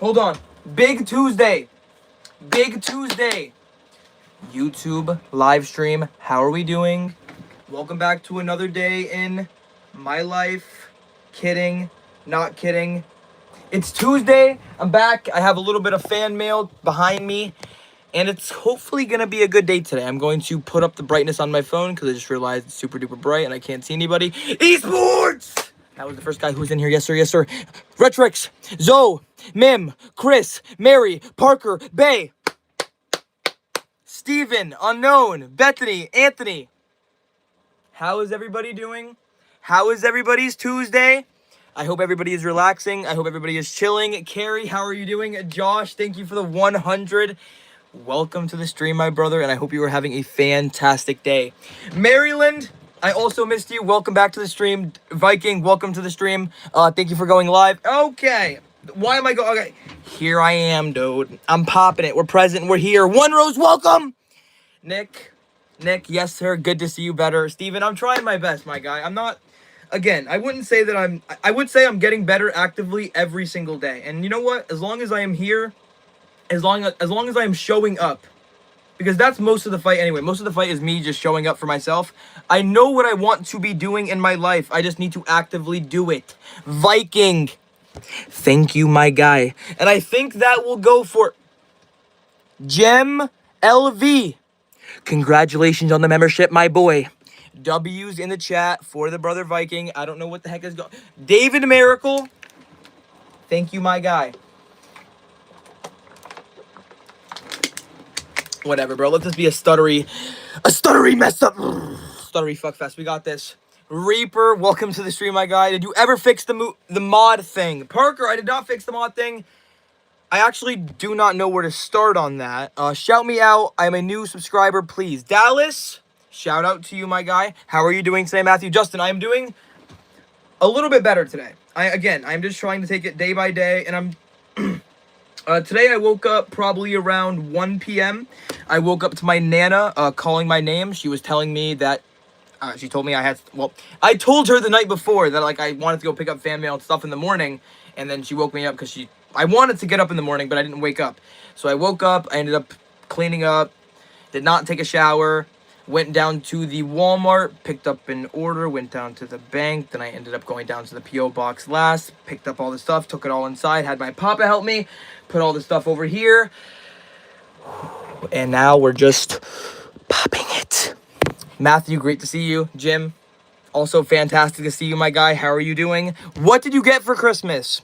Hold on. Big Tuesday. Big Tuesday. YouTube live stream. How are we doing? Welcome back to another day in my life. Kidding. Not kidding. It's Tuesday. I'm back. I have a little bit of fan mail behind me. And it's hopefully going to be a good day today. I'm going to put up the brightness on my phone because I just realized it's super duper bright and I can't see anybody. Esports! That was the first guy who was in here. Yes, sir. Yes, sir. Retrix, Zoe, Mim, Chris, Mary, Parker, Bay, Steven, Unknown, Bethany, Anthony. How is everybody doing? How is everybody's Tuesday? I hope everybody is relaxing. I hope everybody is chilling. Carrie, how are you doing? Josh, thank you for the 100. Welcome to the stream, my brother, and I hope you are having a fantastic day. Maryland, I also missed you. Welcome back to the stream. Viking, welcome to the stream. Thank you for going live. Okay. Why am I going? Okay. Here I am, dude. I'm popping it. We're present. We're here. One Rose, welcome. Nick, yes, sir. Good to see you better. Steven, I'm trying my best, my guy. I'm not... Again, I wouldn't say that I would say I'm getting better actively every single day. And you know what? As long as I am here... As long as I am showing up, because that's most of the fight anyway. Most of the fight is me just showing up for myself. I know what I want to be doing in my life. I just need to actively do it. Viking, thank you, my guy. And I think that will go for Gem LV. Congratulations on the membership, my boy. W's in the chat for the brother Viking. I don't know what the heck is going. David Miracle, thank you, my guy. Whatever, bro. Let this be a stuttery mess up. Stuttery fuckfest. We got this. Reaper, welcome to the stream, my guy. Did you ever fix the mod thing? Parker, I did not fix the mod thing. I actually do not know where to start on that. Shout me out. I'm a new subscriber, please. Dallas, shout out to you, my guy. How are you doing today, Matthew? Justin, I am doing a little bit better today. I'm just trying to take it day by day, and I'm... Today I woke up probably around 1 p.m. I woke up to my Nana calling my name. She was telling me that, she told me I told her the night before that, like, I wanted to go pick up fan mail and stuff in the morning. And then she woke me up because I wanted to get up in the morning, but I didn't wake up. So I woke up, I ended up cleaning up, did not take a shower, went down to the Walmart, picked up an order, went down to the bank, then I ended up going down to the P.O. box last, picked up all the stuff, took it all inside, had my papa help me, put all the stuff over here, and now we're just popping it. Matthew, great to see you. Jim, also fantastic to see you, my guy. How are you doing? What did you get for Christmas?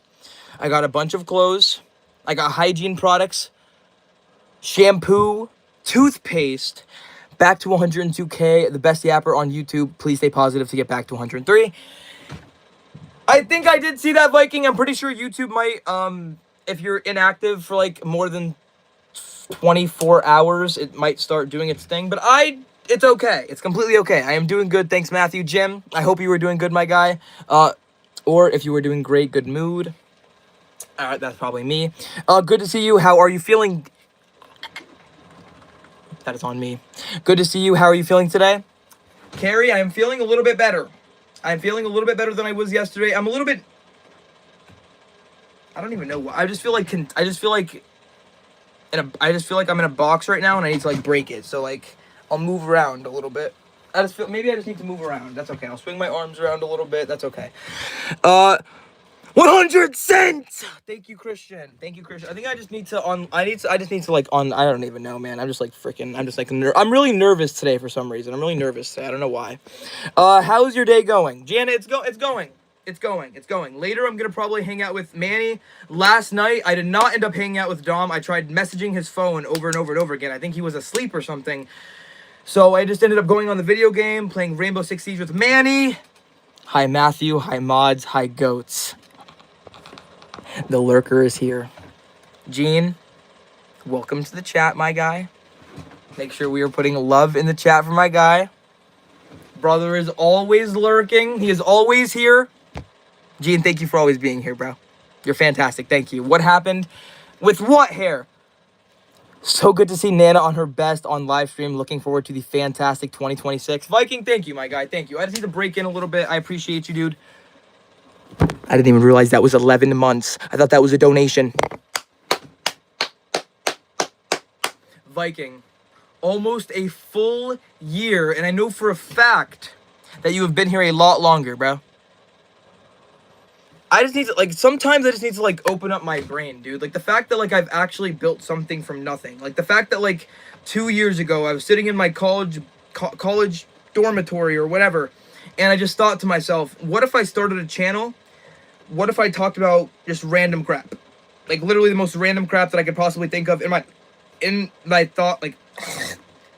I got a bunch of clothes. I got hygiene products, shampoo, toothpaste, back to 102K, the best yapper on YouTube. Please stay positive to get back to 103. I think I did see that, Viking. I'm pretty sure YouTube might, if you're inactive for like more than 24 hours, it might start doing its thing. But it's okay. It's completely okay. I am doing good. Thanks, Matthew. Jim, I hope you were doing good, my guy. Or if you were doing great, good mood. All right, that's probably me. Good to see you. How are you feeling? That is on me. Good to see you. How are you feeling today? Carrie, I am feeling a little bit better. I'm feeling a little bit better than I was yesterday. I'm a little bit... I don't even know why. I just feel like I'm in a box right now and I need to like break it. So like I'll move around a little bit. Maybe I just need to move around. That's okay. I'll swing my arms around a little bit. That's okay. 100 cents. Thank you, Christian. Thank you, Christian. I think I just need to I don't even know, man. I'm really nervous today for some reason. I'm really nervous today. I don't know why. How's your day going? Jana, it's going. Later, I'm gonna probably hang out with Manny. Last night, I did not end up hanging out with Dom. I tried messaging his phone over and over and over again. I think he was asleep or something. So I just ended up going on the video game, playing Rainbow Six Siege with Manny. Hi, Matthew. Hi, mods. Hi, goats. The lurker is here. Gene, welcome to the chat, my guy. Make sure we are putting love in the chat for my guy. Brother is always lurking. He is always here. Gene, thank you for always being here, bro. You're fantastic. Thank you. What happened? With what hair? So good to see Nana on her best on live stream. Looking forward to the fantastic 2026. Viking, thank you, my guy. Thank you. I just need to break in a little bit. I appreciate you, dude. I didn't even realize that was 11 months. I thought that was a donation. Viking, almost a full year, and I know for a fact that you have been here a lot longer, bro. I just need to, like, sometimes I just need to, like, open up my brain, dude. Like, the fact that, like, I've actually built something from nothing. Like, the fact that, like, 2 years ago, I was sitting in my college dormitory or whatever, and I just thought to myself, what if I started a channel? What if I talked about just random crap? Like, literally the most random crap that I could possibly think of in my thought, like,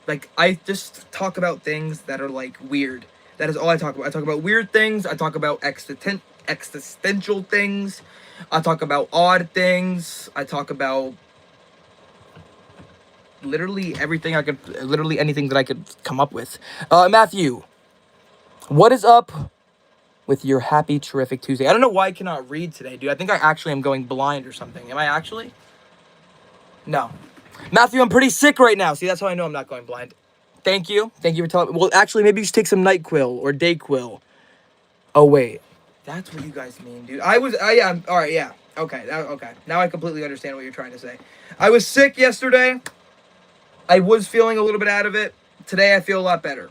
like, I just talk about things that are, like, weird. That is all I talk about. I talk about weird things. I talk about existential things. I talk about odd things. I talk about literally everything literally anything that I could come up with. Matthew, what is up with your happy, terrific Tuesday? I don't know why I cannot read today, dude. I think I actually am going blind or something. Am I actually? No. Matthew, I'm pretty sick right now. See, that's how I know I'm not going blind. Thank you. Thank you for telling me. Well, actually, maybe you should take some NyQuil or DayQuil. Oh, wait. That's what you guys mean, dude. Yeah, all right, yeah. Okay, okay. Now I completely understand what you're trying to say. I was sick yesterday. I was feeling a little bit out of it. Today I feel a lot better,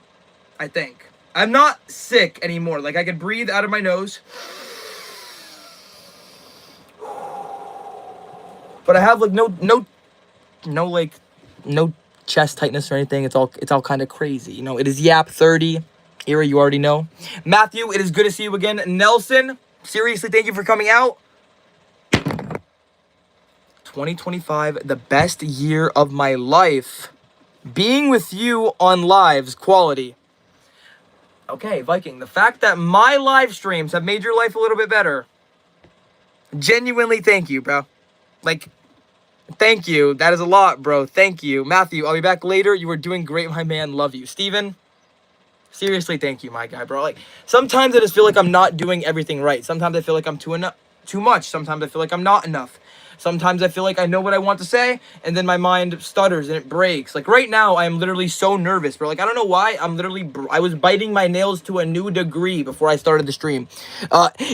I think. I'm not sick anymore. Like, I could breathe out of my nose. But I have, like, no chest tightness or anything. It's all kind of crazy. You know, it is Yap 30. Era, you already know. Matthew, it is good to see you again. Nelson, seriously, thank you for coming out. 2025, the best year of my life. Being with you on lives, quality. Okay, Viking, the fact that my live streams have made your life a little bit better. Genuinely, thank you, bro. Like, thank you. That is a lot, bro. Thank you. Matthew, I'll be back later. You are doing great, my man. Love you. Steven, seriously, thank you, my guy, bro. Like, sometimes I just feel like I'm not doing everything right. Sometimes I feel like I'm too much. Sometimes I feel like I'm not enough. Sometimes I feel like I know what I want to say, and then my mind stutters and it breaks. Like, right now, I am literally so nervous, bro. Like, I don't know why. I was biting my nails to a new degree before I started the stream.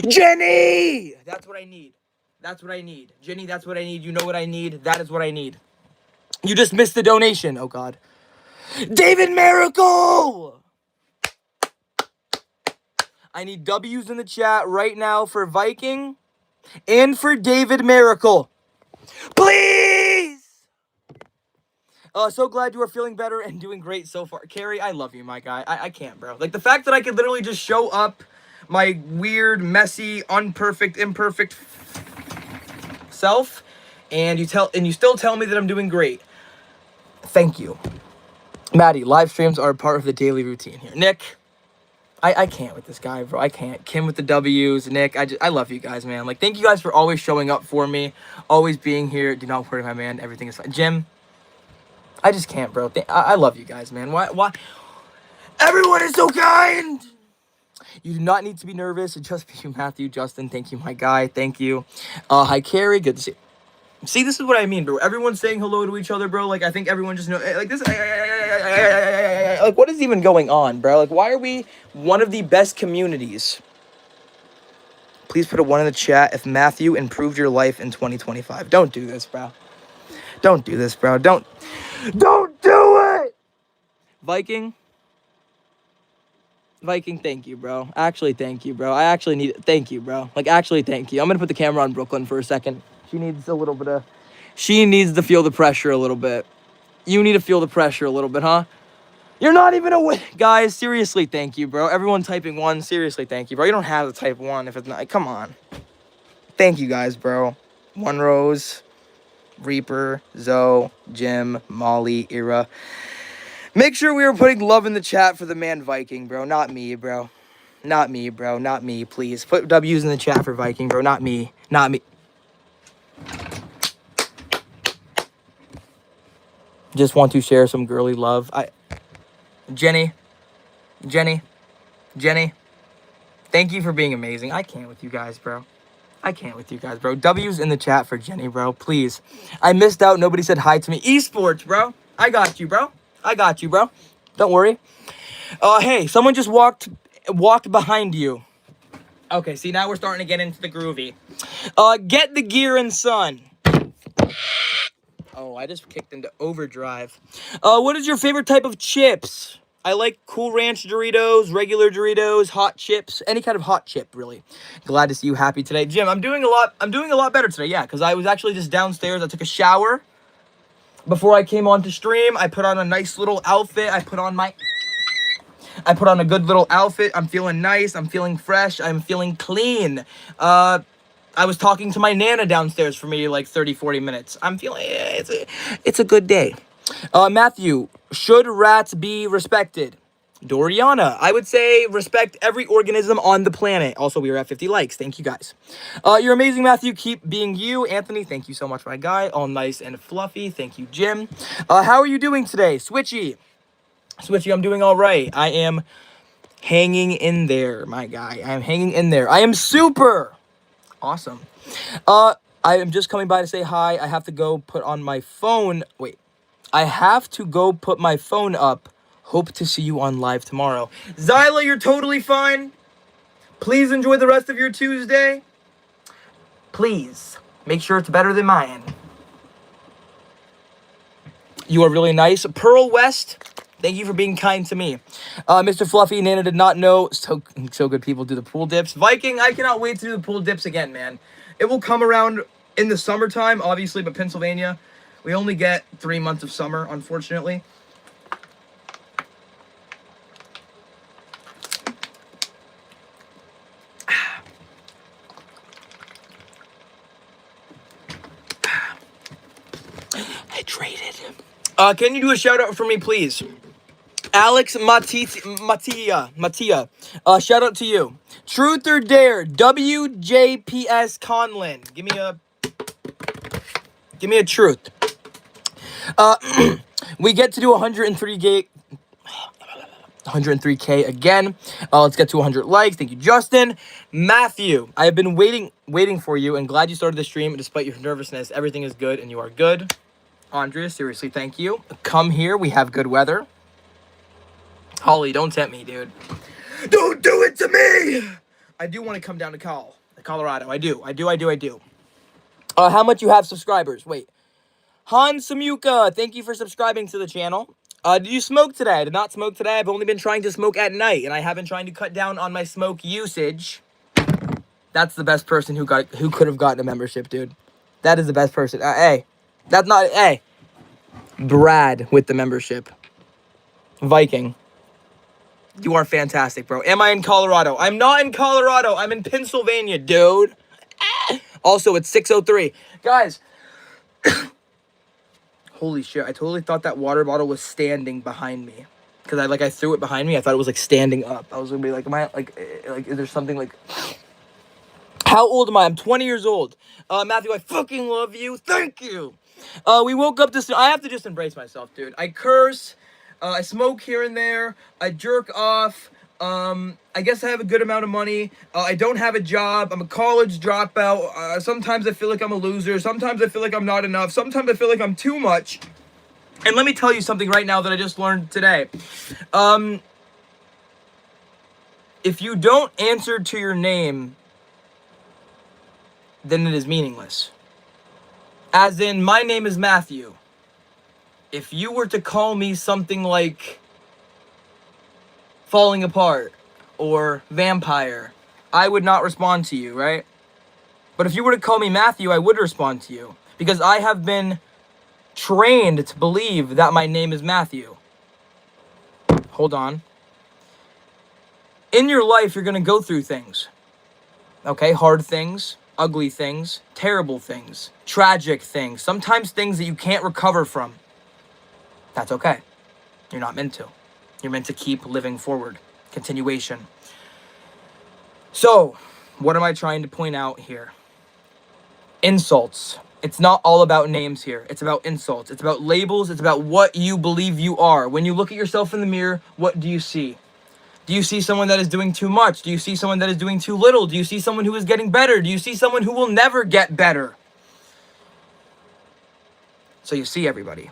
Jenny! That's what I need. That's what I need. Jenny, that's what I need. You know what I need. That is what I need. You just missed the donation. Oh, God. David Miracle! I need W's in the chat right now for Viking and for David Miracle. Please! So glad you are feeling better and doing great so far. Carrie, I love you, my guy. I can't, bro. Like, the fact that I could literally just show up my weird, messy, imperfect self, and you still tell me that I'm doing great. Thank you. Maddie, live streams are a part of the daily routine here. Nick, I can't with this guy, bro. I can't. Kim with the W's. Nick, I love you guys, man. Like, thank you guys for always showing up for me, always being here. Do not worry, my man. Everything is fine. Jim, I just can't, bro. I love you guys, man. Why? Everyone is so kind! You do not need to be nervous. It just be you, Matthew. Justin, thank you, my guy. Thank you. Hi, Carrie. Good to see you. See, this is what I mean, bro. Everyone's saying hello to each other, bro. Like, I think everyone just knows. Like, this. Like, what is even going on, bro? Like, why are we one of the best communities? Please put a 1 in the chat if Matthew improved your life in 2025. Don't do this, bro. Don't do this, bro. Don't do it! Viking, thank you, bro. Actually, thank you, bro. I actually need it. Thank you, bro. Like, actually, thank you. I'm gonna put the camera on Brooklyn for a second. She needs a little bit of... She needs to feel the pressure a little bit. You need to feel the pressure a little bit, huh? You're not even a... Guys, seriously, thank you, bro. Everyone typing 1, seriously, thank you, bro. You don't have to type 1 if it's not... Come on. Thank you, guys, bro. 1 Rose, Reaper, Zoe, Jim, Molly, Ira. Make sure we are putting love in the chat for the man Viking, bro. Not me, bro. Not me, bro. Not me, please. Put W's in the chat for Viking, bro. Not me. Not me. Just want to share some girly love. Jenny, thank you for being amazing. I can't with you guys, bro. I can't with you guys, bro. W's in the chat for Jenny, bro. Please. I missed out. Nobody said hi to me. Esports, bro. I got you, bro. I got you, bro. Don't worry. Hey, someone just walked behind you. Okay, see, now we're starting to get into the groovy. Get the gear and son. Oh, I just kicked into overdrive. What is your favorite type of chips? I like Cool Ranch Doritos, regular Doritos, hot chips, any kind of hot chip, really. Glad to see you happy today. Jim, I'm doing a lot better today, yeah, because I was actually just downstairs. I took a shower before I came on to stream. I put on a nice little outfit. I put on a good little outfit. I'm feeling nice. I'm feeling fresh. I'm feeling clean. I was talking to my Nana downstairs for maybe like 30, 40 minutes. I'm feeling, it's a good day. Matthew, should rats be respected? Doriana, I would say respect every organism on the planet. Also, we are at 50 likes. Thank you, guys. You're amazing, Matthew. Keep being you. Anthony, thank you so much, my guy. All nice and fluffy. Thank you, Jim. How are you doing today? Switchy, I'm doing all right. I am hanging in there, my guy. I'm hanging in there. I am super awesome. I am just coming by to say hi. I have to go put on my phone. Wait. I have to go put my phone up. Hope to see you on live tomorrow. Zyla, you're totally fine. Please enjoy the rest of your Tuesday. Please, make sure it's better than mine. You are really nice. Pearl West, thank you for being kind to me. Mr. Fluffy, Nana did not know. So good people do the pool dips. Viking, I cannot wait to do the pool dips again, man. It will come around in the summertime, obviously, but Pennsylvania, we only get 3 months of summer, unfortunately. Hydrated. Can you do a shout out for me, please? Alex Mattia. Shout out to you. Truth or Dare, WJPS Conlin. Give me a truth. We get to do 103K again. Let's get to 100 likes. Thank you, Justin. Matthew, I have been waiting for you and glad you started the stream. Despite your nervousness, everything is good and you are good. Andrea, seriously, thank you. Come here. We have good weather. Holly, don't tempt me, dude. Don't do it to me! I do want to come down to Colorado. I do. How much you have subscribers? Wait. Han Samuka, thank you for subscribing to the channel. Did you smoke today? I did not smoke today. I've only been trying to smoke at night, and I have been trying to cut down on my smoke usage. That's the best person who could have gotten a membership, dude. That is the best person. Hey. That's not... Hey. Brad with the membership. Viking. You are fantastic, bro. Am I in Colorado? I'm not in Colorado. I'm in Pennsylvania, dude. Also, it's 6:03. Guys. Holy shit. I totally thought that water bottle was standing behind me. Because I threw it behind me. I thought it was, like, standing up. I was going to be like, am I, like, is there something, like... How old am I? I'm 20 years old. Matthew, I fucking love you. Thank you. We woke up this... I have to just embrace myself, dude. I curse. I smoke here and there. I jerk off. I guess I have a good amount of money. I don't have a job. I'm a college dropout. Sometimes I feel like I'm a loser. Sometimes I feel like I'm not enough. Sometimes I feel like I'm too much. And let me tell you something right now that I just learned today. If you don't answer to your name, then it is meaningless. As in, my name is Matthew. If you were to call me something like Falling Apart or Vampire, I would not respond to you, right? But if you were to call me Matthew, I would respond to you. Because I have been trained to believe that my name is Matthew. Hold on. In your life, you're going to go through things. Okay? Hard things, ugly things, terrible things, tragic things, sometimes things that you can't recover from. That's okay. You're not meant to. You're meant to keep living forward. Continuation. So, what am I trying to point out here? Insults. It's not all about names here. It's about insults. It's about labels. It's about what you believe you are. When you look at yourself in the mirror, what do you see? Do you see someone that is doing too much? Do you see someone that is doing too little? Do you see someone who is getting better? Do you see someone who will never get better? So you see, everybody.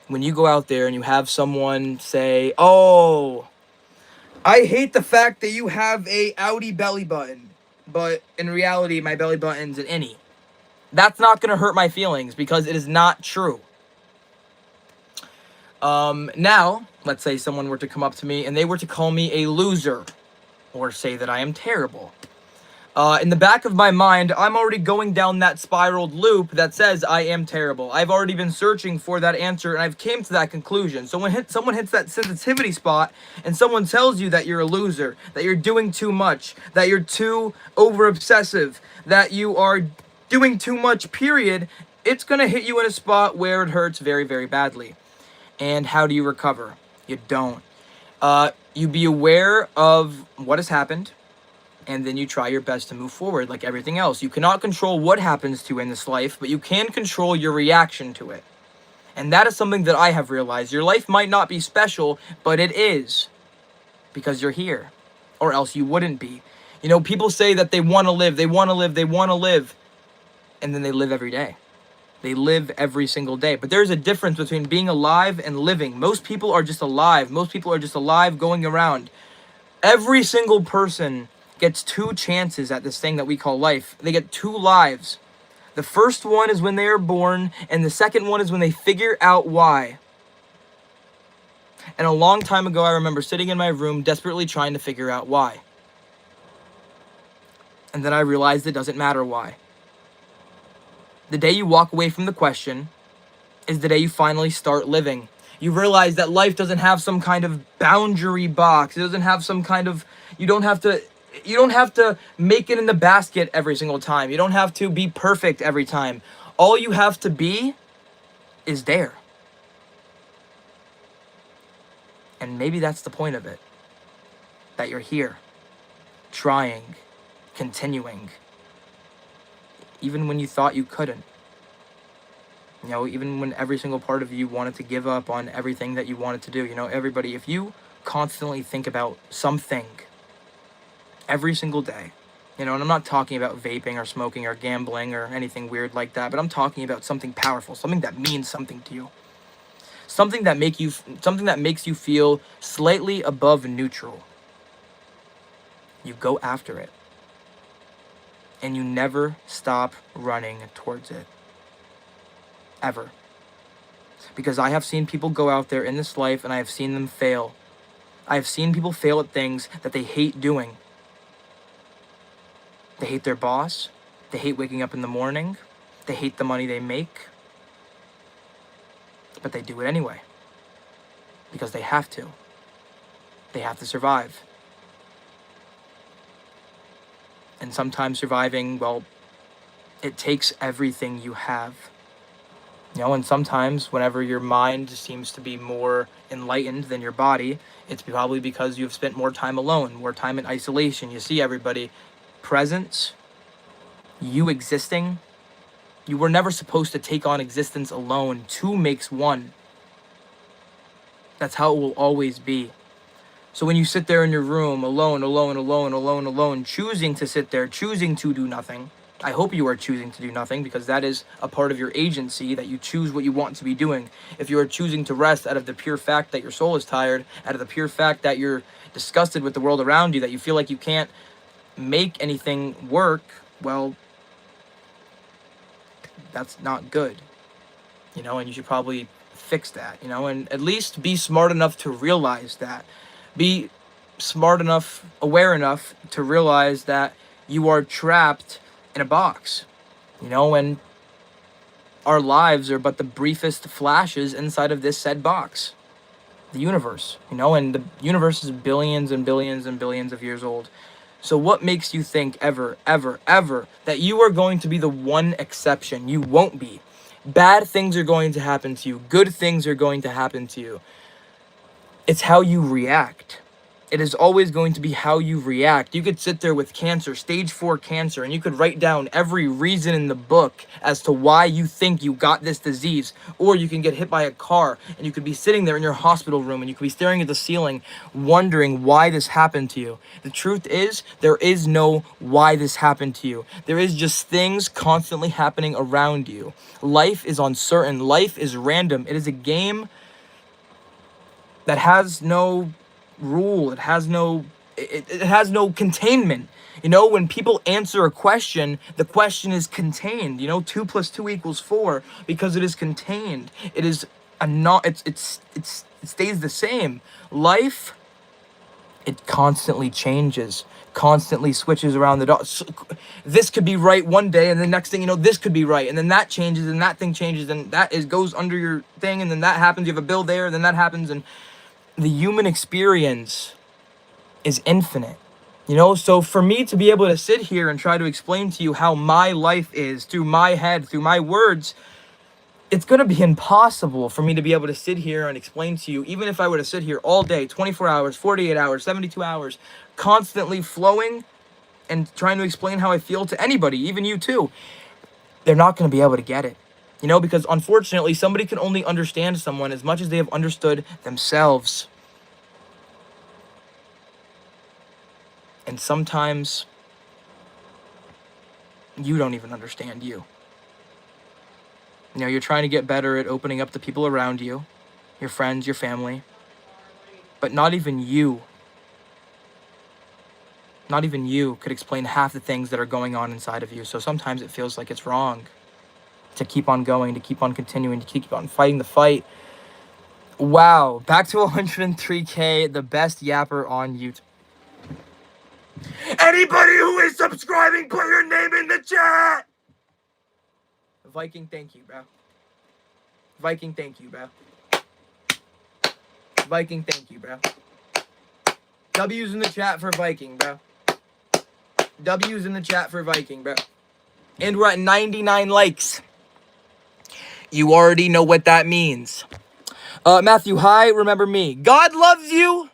When you go out there and you have someone say, oh, I hate the fact that you have a outie belly button, but in reality, my belly button's an innie. That's not going to hurt my feelings because it is not true. Now, let's say someone were to come up to me and they were to call me a loser or say that I am terrible. In the back of my mind, I'm already going down that spiraled loop that says I am terrible. I've already been searching for that answer and I've came to that conclusion. So when someone hits that sensitivity spot and someone tells you that you're a loser, that you're doing too much, that you're too over obsessive, that you are doing too much, period, it's gonna hit you in a spot where it hurts very, very badly. And how do you recover? You don't. You be aware of what has happened, and then you try your best to move forward like everything else. You cannot control what happens to you in this life, but you can control your reaction to it. And that is something that I have realized. Your life might not be special, but it is, because you're here, or else you wouldn't be. You know, people say that they want to live, they want to live, they want to live, and then they live every day. They live every single day. But there's a difference between being alive and living. Most people are just alive. Most people are just alive going around. Every single person gets 2 chances at this thing that we call life. They get 2 lives. The first one is when they are born, and the second one is when they figure out why. And a long time ago, I remember sitting in my room desperately trying to figure out why. And then I realized it doesn't matter why. The day you walk away from the question is the day you finally start living. You realize that life doesn't have some kind of boundary box. It doesn't have some kind of, you don't have to make it in the basket every single time. You don't have to be perfect every time. All you have to be is there. And maybe that's the point of it. That you're here, trying, continuing, even when you thought you couldn't. You know, even when every single part of you wanted to give up on everything that you wanted to do. You know, everybody, if you constantly think about something every single day, you know, and I'm not talking about vaping or smoking or gambling or anything weird like that, but I'm talking about something powerful, something that means something to you. Something that makes you feel slightly above neutral. You go after it. And you never stop running towards it. Ever. Because I have seen people go out there in this life and I have seen them fail. I have seen people fail at things that they hate doing. They hate their boss. They hate waking up in the morning. They hate the money they make. But they do it anyway. Because they have to. They have to survive. And sometimes surviving, well, it takes everything you have. You know, and sometimes whenever your mind seems to be more enlightened than your body, it's probably because you've spent more time alone, more time in isolation. You see, everybody, presence, you existing, you were never supposed to take on existence alone. 2 makes 1. That's how it will always be. So when you sit there in your room, alone, choosing to sit there, choosing to do nothing, I hope you are choosing to do nothing, because that is a part of your agency, that you choose what you want to be doing. If you are choosing to rest out of the pure fact that your soul is tired, out of the pure fact that you're disgusted with the world around you, that you feel like you can't make anything work, well, that's not good. You know, and you should probably fix that, you know, and at least be smart enough to realize that. Be smart enough, aware enough to realize that you are trapped in a box, you know, and our lives are but the briefest flashes inside of this said box, the universe, you know, and the universe is billions and billions and billions of years old. So what makes you think ever that you are going to be the one exception? You won't be. Bad things are going to happen to you. Good things are going to happen to you. It's how you react. It is always going to be how you react. You could sit there with cancer, stage 4 cancer, and you could write down every reason in the book as to why you think you got this disease. Or you can get hit by a car, and you could be sitting there in your hospital room, and you could be staring at the ceiling, wondering why this happened to you. The truth is, there is no why this happened to you. There is just things constantly happening around you. Life is uncertain. Life is random. It is a game that has no rule. It has no containment. You know, when people answer a question, the question is contained. You know, 2 + 2 = 4, because it is contained. It is it stays the same. Life, it constantly changes, constantly switches around the dot. This could be right one day, and the next thing you know, this could be right, and then that changes, and that thing changes, and goes under your thing, and then that happens. You have a bill there, and then that happens, and the human experience is infinite. You know, so for me to be able to sit here and try to explain to you how my life is through my head, through my words, it's going to be impossible for me to be able to sit here and explain to you, even if I were to sit here all day, 24 hours, 48 hours, 72 hours, constantly flowing and trying to explain how I feel to anybody, even you too. They're not going to be able to get it. You know, because unfortunately, somebody can only understand someone as much as they have understood themselves. And sometimes you don't even understand you. You know, you're trying to get better at opening up to people around you, your friends, your family. But not even you could explain half the things that are going on inside of you. So sometimes it feels like it's wrong to keep on going, to keep on continuing, to keep on fighting the fight. Wow, back to 103K, the best yapper on YouTube. Anybody who is subscribing, put your name in the chat! Viking, thank you, bro. Viking, thank you, bro. Viking, thank you, bro. W's in the chat for Viking, bro. W's in the chat for Viking, bro. And we're at 99 likes. You already know what that means. Matthew, hi, remember me. God loves you.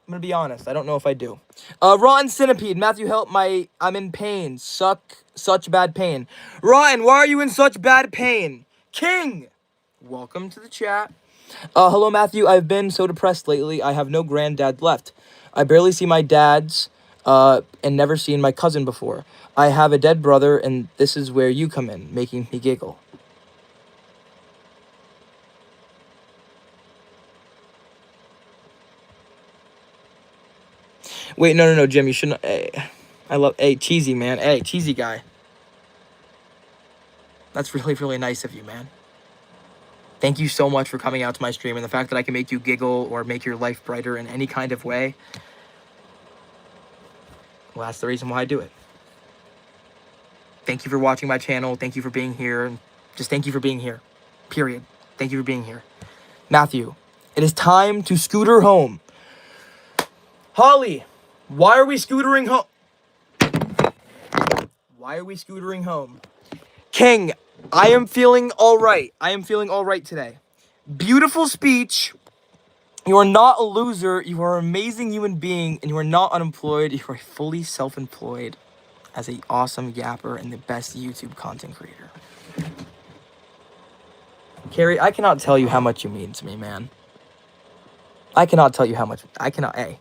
I'm gonna be honest, I don't know if I do. Rotten Centipede, Matthew, help I'm in pain. Such bad pain. Rotten, why are you in such bad pain? King, welcome to the chat. Hello, Matthew, I've been so depressed lately. I have no granddad left. I barely see my dad's, and never seen my cousin before. I have a dead brother, and this is where you come in, making me giggle. Wait, no, Jim, you shouldn't. Hey, cheesy, man. Hey, cheesy guy. That's really, really nice of you, man. Thank you so much for coming out to my stream, and the fact that I can make you giggle or make your life brighter in any kind of way. Well, that's the reason why I do it. Thank you for watching my channel. Thank you for being here. And just thank you for being here. Period. Thank you for being here. Matthew, it is time to scooter home. Holly, why are we scootering home? Why are we scootering home? King, I am feeling all right. I am feeling all right today. Beautiful speech. You are not a loser. You are an amazing human being, and you are not unemployed. You are fully self-employed as an awesome yapper and the best YouTube content creator. Carrie, I cannot tell you how much you mean to me, man. I cannot tell you how much. Hey.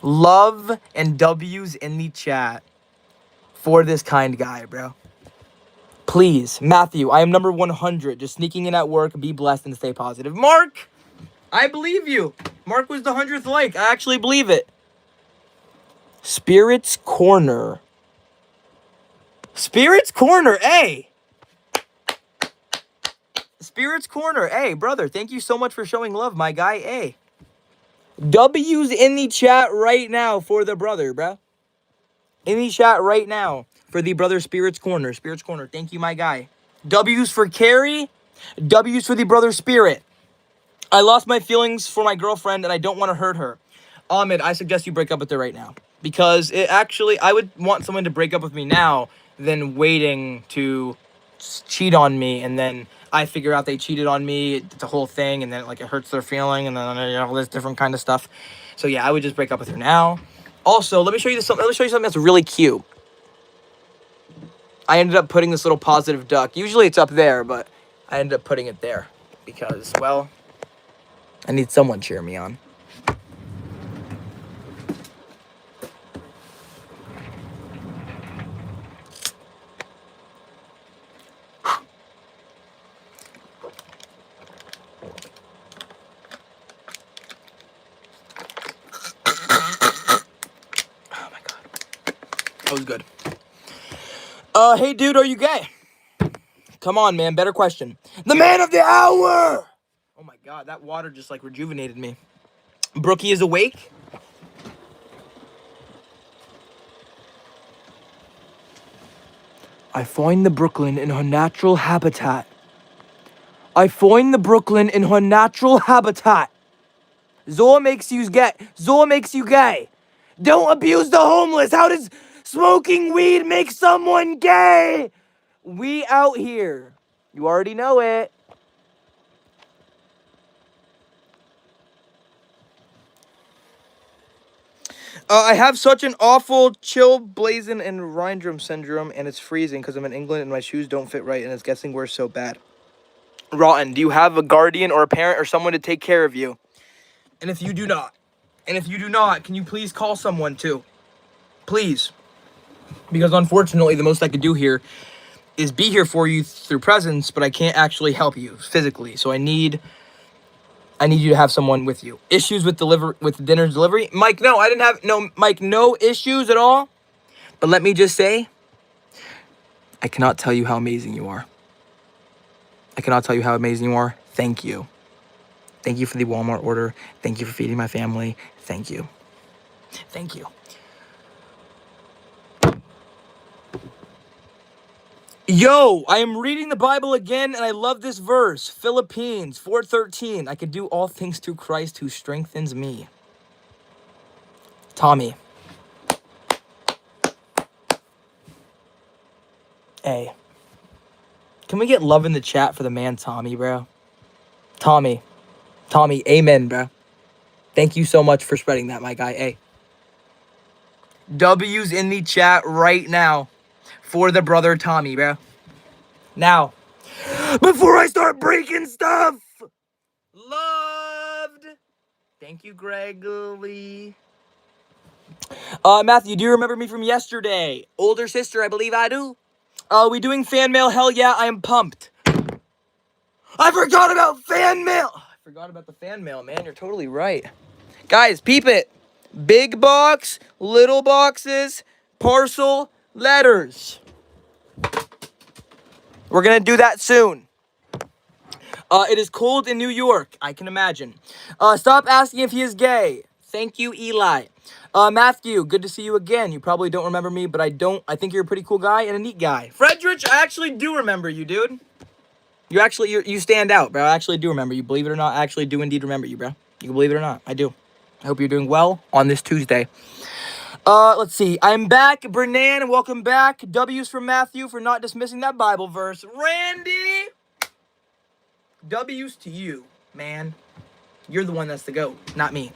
Love and W's in the chat for this kind guy, bro. Please, Matthew, I am number 100. Just sneaking in at work. Be blessed and stay positive. Mark, I believe you. Mark was the 100th like. I actually believe it. Spirits Corner. Spirits Corner, hey. Spirits Corner, hey, brother. Thank you so much for showing love, my guy, hey. W's in the chat right now for the brother, bro. In the chat right now for the brother Spirits Corner. Spirits Corner, thank you, my guy. W's for Carrie. W's for the brother Spirit. I lost my feelings for my girlfriend and I don't want to hurt her. Ahmed, I suggest you break up with her right now. Because I would want someone to break up with me now than waiting to cheat on me and then I figure out they cheated on me. It's a whole thing and then it hurts their feeling and then all this different kind of stuff. So yeah, I would just break up with her now. Also, let me show you something that's really cute. I ended up putting this little positive duck. Usually it's up there, but I ended up putting it there because, well, I need someone cheer me on. Oh my god. That was good. Hey dude, are you gay? Come on, man. Better question. The man of the hour! Oh my god, that water just like rejuvenated me. Brookie is awake. I find the Brooklyn in her natural habitat. I find the Brooklyn in her natural habitat. Zola makes you gay. Zola makes you gay. Don't abuse the homeless. How does smoking weed make someone gay? We out here. You already know it. I have such an awful chill, blazing, and Rindrum syndrome, and it's freezing because I'm in England and my shoes don't fit right, and it's getting worse so bad. Rotten, do you have a guardian or a parent or someone to take care of you? And if you do not, can you please call someone too? Please. Because unfortunately, the most I could do here is be here for you through presence, but I can't actually help you physically. So I need you to have someone with you. Issues with dinner delivery? Mike, no, I didn't have Mike, no issues at all. But let me just say, I cannot tell you how amazing you are. I cannot tell you how amazing you are. Thank you. Thank you for the Walmart order. Thank you for feeding my family. Thank you. Thank you. Yo, I am reading the Bible again, and I love this verse. Philippines 4:13. I can do all things through Christ who strengthens me. Tommy. Hey. Can we get love in the chat for the man Tommy, bro? Tommy, amen, bro. Thank you so much for spreading that, my guy. Hey. W's in the chat right now for the brother Tommy, bro. Now, before I start breaking stuff, loved. Thank you, Gregory. Matthew, do you remember me from yesterday? Older sister, I believe I do. We doing fan mail? Hell yeah, I am pumped. I forgot about fan mail. I forgot about the fan mail, man. You're totally right. Guys, peep it. Big box, little boxes, parcel, letters. We're gonna do that soon. It is cold in New York. I can imagine. Stop asking if he is gay. Thank you, Eli. Matthew, good to see you again. You probably don't remember me, but I think you're a pretty cool guy and a neat guy. Fredrich, I actually do remember you, dude. You stand out, bro. I actually do remember you. Believe it or not, I actually do indeed remember you, bro. You can believe it or not. I do. I hope you're doing well on this Tuesday. Let's see. I'm back. Bernan, welcome back. W's from Matthew for not dismissing that Bible verse. Randy! W's to you, man. You're the one that's the GOAT, not me.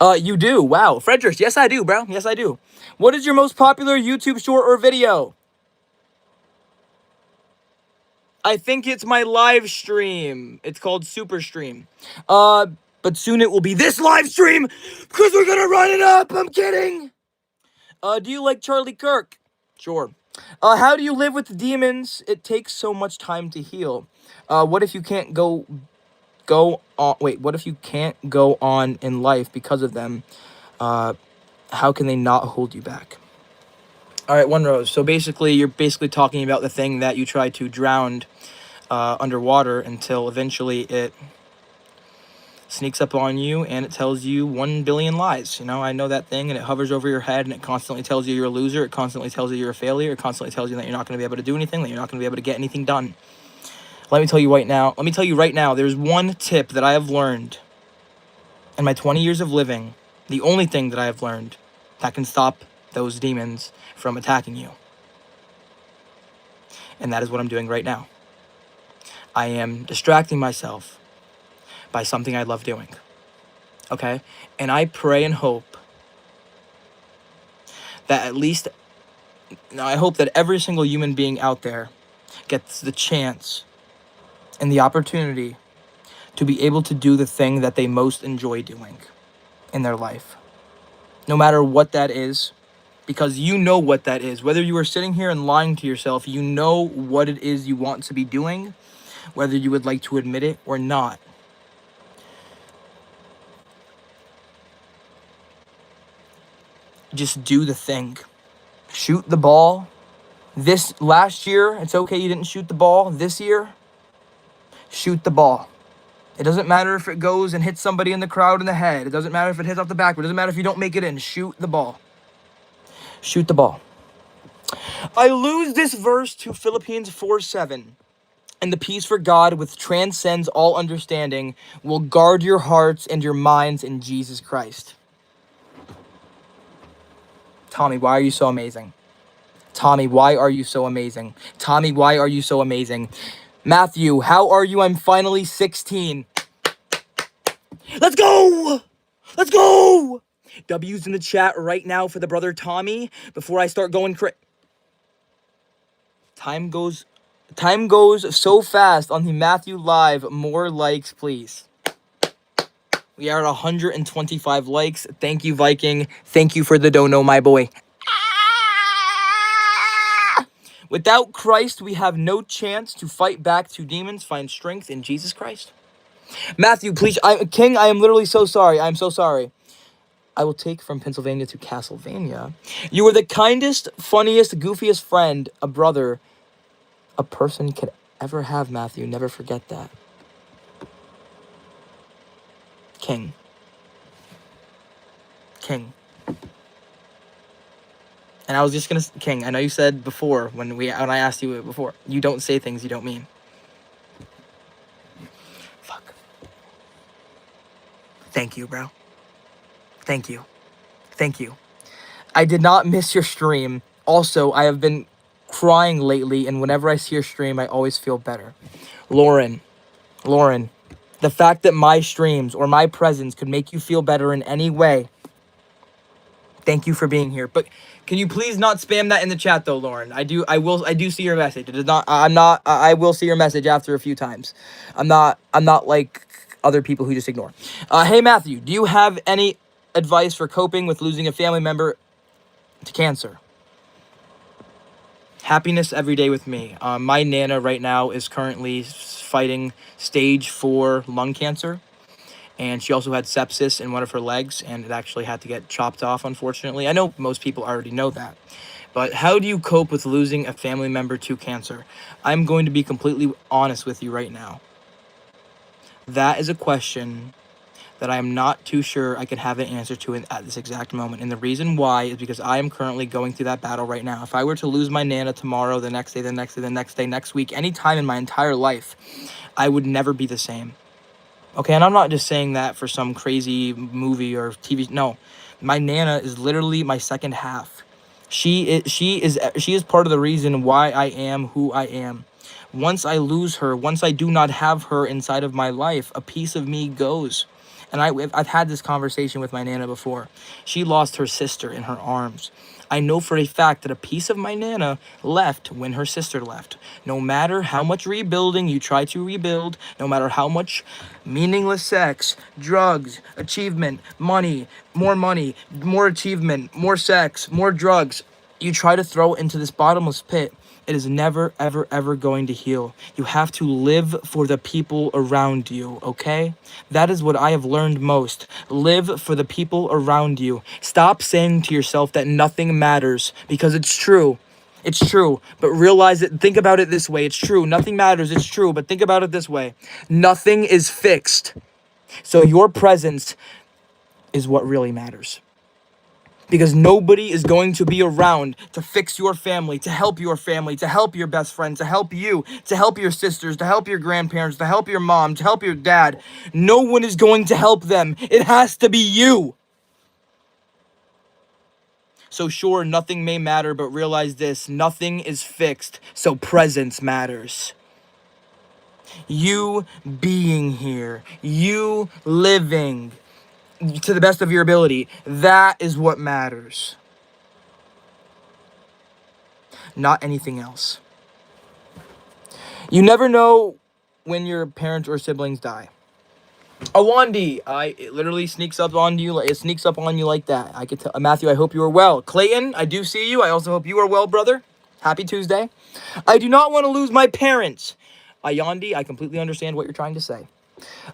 You do. Wow. Frederick, yes I do, bro. Yes I do. What is your most popular YouTube short or video? I think it's my live stream. It's called Super Stream. But soon it will be this live stream because we're gonna run it up. I'm kidding. Do you like Charlie Kirk? Sure. How do you live with demons? It takes so much time to heal. What if you can't go on? Wait, what if you can't go on in life because of them? How can they not hold you back? All right, One Rose. So basically, you're talking about the thing that you try to drown underwater until eventually it sneaks up on you and it tells you 1 billion lies. You know, I know that thing, and it hovers over your head and it constantly tells you you're a loser. It constantly tells you you're a failure. It constantly tells you that you're not going to be able to do anything, that you're not going to be able to get anything done. Let me tell you right now, there's one tip that I have learned in my 20 years of living, the only thing that I have learned that can stop those demons from attacking you. And that is what I'm doing right now. I am distracting myself by something I love doing. Okay? And I pray and hope that I hope that every single human being out there gets the chance and the opportunity to be able to do the thing that they most enjoy doing in their life. No matter what that is, because you know what that is. Whether you are sitting here and lying to yourself, you know what it is you want to be doing, whether you would like to admit it or not. Just do the thing. Shoot the ball This last year, it's okay you didn't shoot the ball. This year, shoot the ball. It doesn't matter if it goes and hits somebody in the crowd in the head. It doesn't matter if it hits off the back. It doesn't matter if you don't make it in. Shoot the ball. Shoot the ball. I lose this verse to Philippians 4:7. And the peace for God, which transcends all understanding, will guard your hearts and your minds in Jesus Christ. Tommy, why are you so amazing? Tommy, why are you so amazing? Tommy, why are you so amazing? Matthew, how are you? I'm finally 16. Let's go! Let's go! W's in the chat right now for the brother Tommy before I start going Time goes so fast on the Matthew Live. More likes, please. We are at 125 likes. Thank you, Viking. Thank you for the dono, my boy. Without Christ, we have no chance to fight back to demons. Find strength in Jesus Christ. Matthew, please. King, I am literally so sorry. I'm so sorry. I will take from Pennsylvania to Castlevania. You are the kindest, funniest, goofiest friend, a brother, a person could ever have, Matthew. Never forget that. King. And I was just gonna, King, I know you said before, when I asked you before, you don't say things you don't mean. Fuck. Thank you, bro. Thank you. I did not miss your stream. Also, I have been crying lately, and whenever I see your stream, I always feel better. Lauren, the fact that my streams or my presence could make you feel better in any way, thank you for being here. But can you please not spam that in the chat though, Lauren? I do see your message. It is not, I will see your message after a few times. I'm not like other people who just ignore. Hey Matthew, do you have any advice for coping with losing a family member to cancer? Happiness every day with me. My Nana right now is currently fighting stage 4 lung cancer. And she also had sepsis in one of her legs, and it actually had to get chopped off, unfortunately. I know most people already know that. But how do you cope with losing a family member to cancer? I'm going to be completely honest with you right now. That is a question that I am not too sure I can have an answer to at this exact moment. And the reason why is because I am currently going through that battle right now. If I were to lose my Nana tomorrow, the next day, the next day, the next day, next week, any time in my entire life, I would never be the same. Okay, and I'm not just saying that for some crazy movie or TV. No, my Nana is literally my second half. She is part of the reason why I am who I am. Once I lose her, once I do not have her inside of my life, a piece of me goes. And I've had this conversation with my Nana before. She lost her sister in her arms. I know for a fact that a piece of my Nana left when her sister left. No matter how much rebuilding you try to rebuild, no matter how much meaningless sex, drugs, achievement, money, more achievement, more sex, more drugs, you try to throw into this bottomless pit, it is never, ever, ever going to heal. You have to live for the people around you, okay? That is what I have learned most. Live for the people around you. Stop saying to yourself that nothing matters, because it's true. It's true, but realize it. Think about it this way. It's true. Nothing matters. It's true, but think about it this way. Nothing is fixed. So your presence is what really matters. Because nobody is going to be around to fix your family, to help your best friend, to help you, to help your sisters, to help your grandparents, to help your mom, to help your dad. No one is going to help them. It has to be you. So sure, nothing may matter, but realize this, nothing is fixed, so presence matters. You being here, you living to the best of your ability, that is what matters. Not anything else. You never know when your parents or siblings die. Awandi, it literally sneaks up on you. It sneaks up on you like that. I could tell. Matthew, I hope you are well. Clayton, I do see you. I also hope you are well, brother. Happy Tuesday. I do not want to lose my parents. Ayandi, I completely understand what you're trying to say.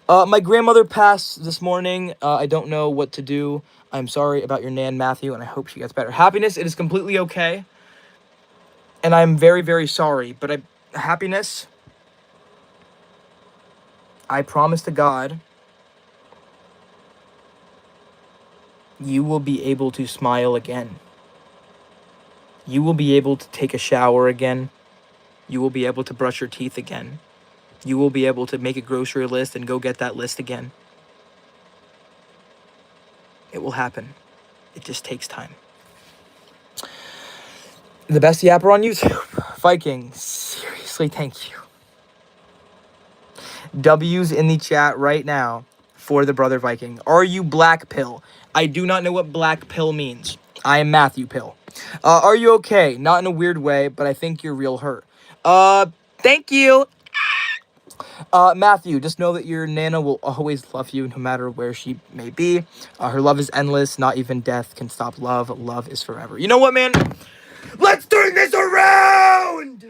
My grandmother passed this morning. I don't know what to do. I'm sorry about your Nan, Matthew, and I hope she gets better. Happiness, it is completely okay. And I'm very, very sorry, but happiness, I promise to God, you will be able to smile again. You will be able to take a shower again. You will be able to brush your teeth again. You will be able to make a grocery list and go get that list again. It will happen. It just takes time. The best yapper on YouTube, Viking. Seriously, thank you. W's in the chat right now for the brother Viking. Are you black pill? I do not know what black pill means. I am Matthew Pill. Are you okay? Not in a weird way, but I think you're real hurt. Thank you. Matthew, just know that your Nana will always love you no matter where she may be. Her love is endless. Not even death can stop love. Love is forever. You know what, man? Let's turn this around!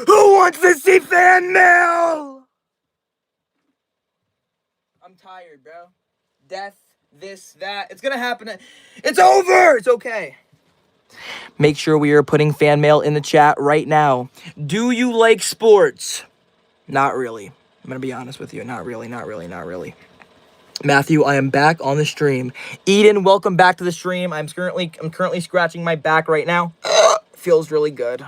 Who wants to see fan mail? I'm tired, bro. Death, this, that. It's gonna happen. It's over! It's okay. Make sure we are putting fan mail in the chat right now. Do you like sports? Not really. I'm gonna be honest with you. Not really, not really, not really. Matthew, I am back on the stream. Eden, welcome back to the stream. I'm currently scratching my back right now. Feels really good.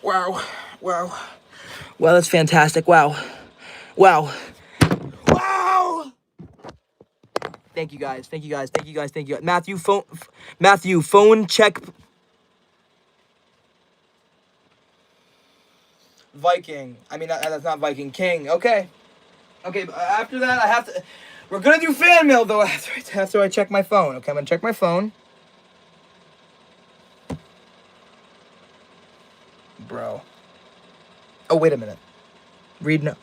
Wow. Wow. Wow, that's fantastic. Wow. Wow. Wow! Thank you guys. Thank you guys. Thank you guys. Thank you guys. Matthew, phone check. Viking. I mean, that's not Viking. King. Okay. Okay, but after that, I have to... We're gonna do fan mail, though, after I check my phone. Okay, I'm gonna check my phone. Bro. Oh, wait a minute. Read no...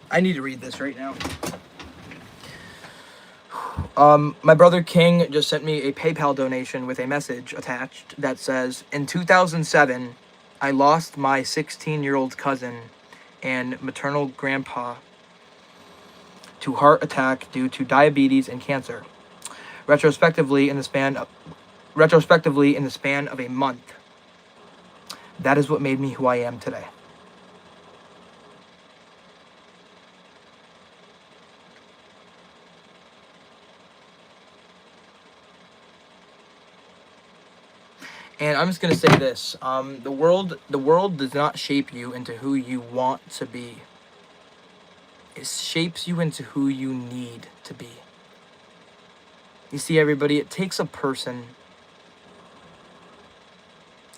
I need to read this right now. My brother King just sent me a PayPal donation with a message attached that says, in 2007, I lost my 16-year-old cousin and maternal grandpa to heart attack due to diabetes and cancer. Retrospectively, in the span of a month. That is what made me who I am today. And I'm just gonna say this: the world does not shape you into who you want to be. It shapes you into who you need to be. You see, everybody, it takes a person.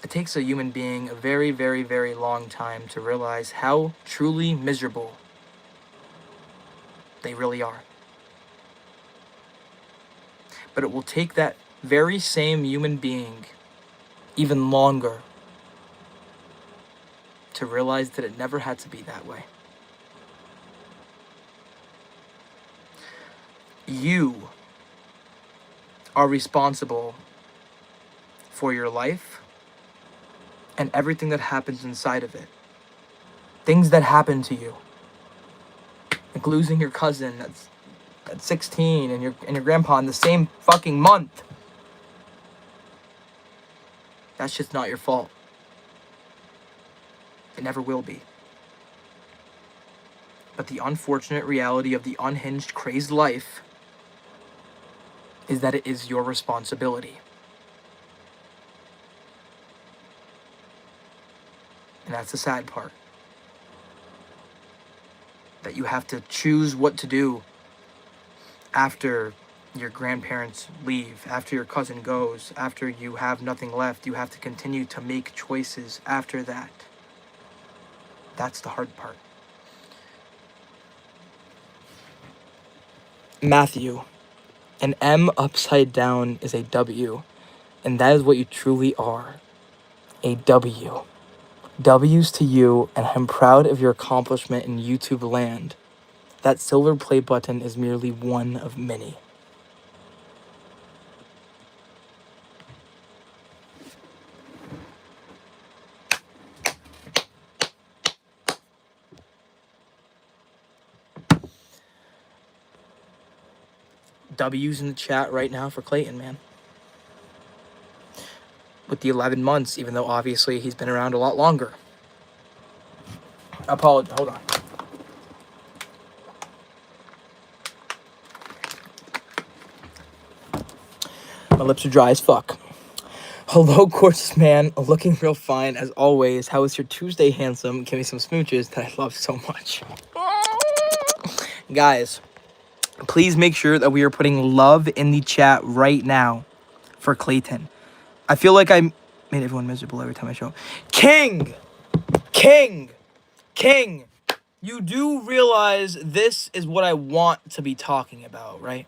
It takes a human being a very, very, very long time to realize how truly miserable they really are. But it will take that very same human being even longer to realize that it never had to be that way. You are responsible for your life and everything that happens inside of it. Things that happen to you, like losing your cousin at 16 and your grandpa in the same fucking month. That's just not your fault. It never will be. But the unfortunate reality of the unhinged, crazed life is that it is your responsibility. And that's the sad part. That you have to choose what to do after your grandparents leave, after your cousin goes, after you have nothing left. You have to continue to make choices after that. That's the hard part. Matthew, an M upside down is a W, and that is what you truly are. A W. W's to you, and I'm proud of your accomplishment in YouTube land. That silver play button is merely one of many. W's in the chat right now for Clayton, man. With the 11 months, even though obviously he's been around a lot longer. Apologize. Hold on. My lips are dry as fuck. Hello, gorgeous man. Looking real fine as always. How was your Tuesday, handsome? Give me some smooches that I love so much. Guys, please make sure that we are putting love in the chat right now for Clayton. I feel like I made everyone miserable every time I show. King! You do realize this is what I want to be talking about, right?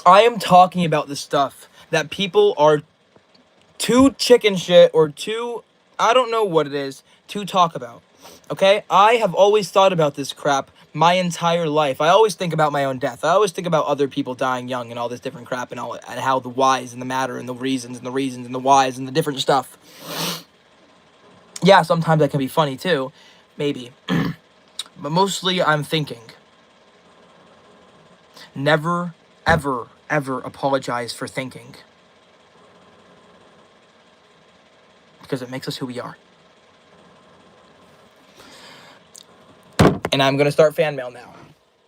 I am talking about the stuff that people are too chicken shit or too, I don't know what it is, to talk about. Okay? I have always thought about this crap my entire life. I always think about my own death. I always think about other people dying young and all this different crap and all, and how the whys and the matter and the reasons and the reasons and the whys and the different stuff. Yeah, sometimes that can be funny too. Maybe. But mostly I'm thinking. Never, ever, ever apologize for thinking. Because it makes us who we are. And I'm going to start fan mail now.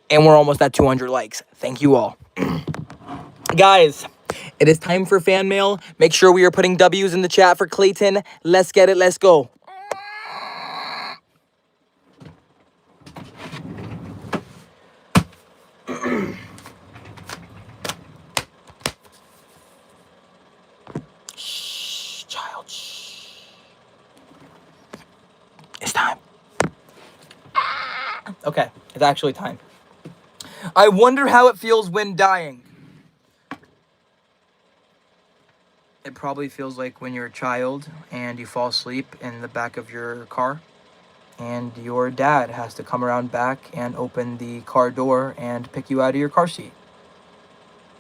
And we're almost at 200 likes. Thank you all. Guys, it is time for fan mail. Make sure we are putting W's in the chat for Clayton. Let's get it. Let's go. Shh, child. Shh. It's time. Okay, it's actually time. I wonder how it feels when dying. It probably feels like when you're a child and you fall asleep in the back of your car and your dad has to come around back and open the car door and pick you out of your car seat.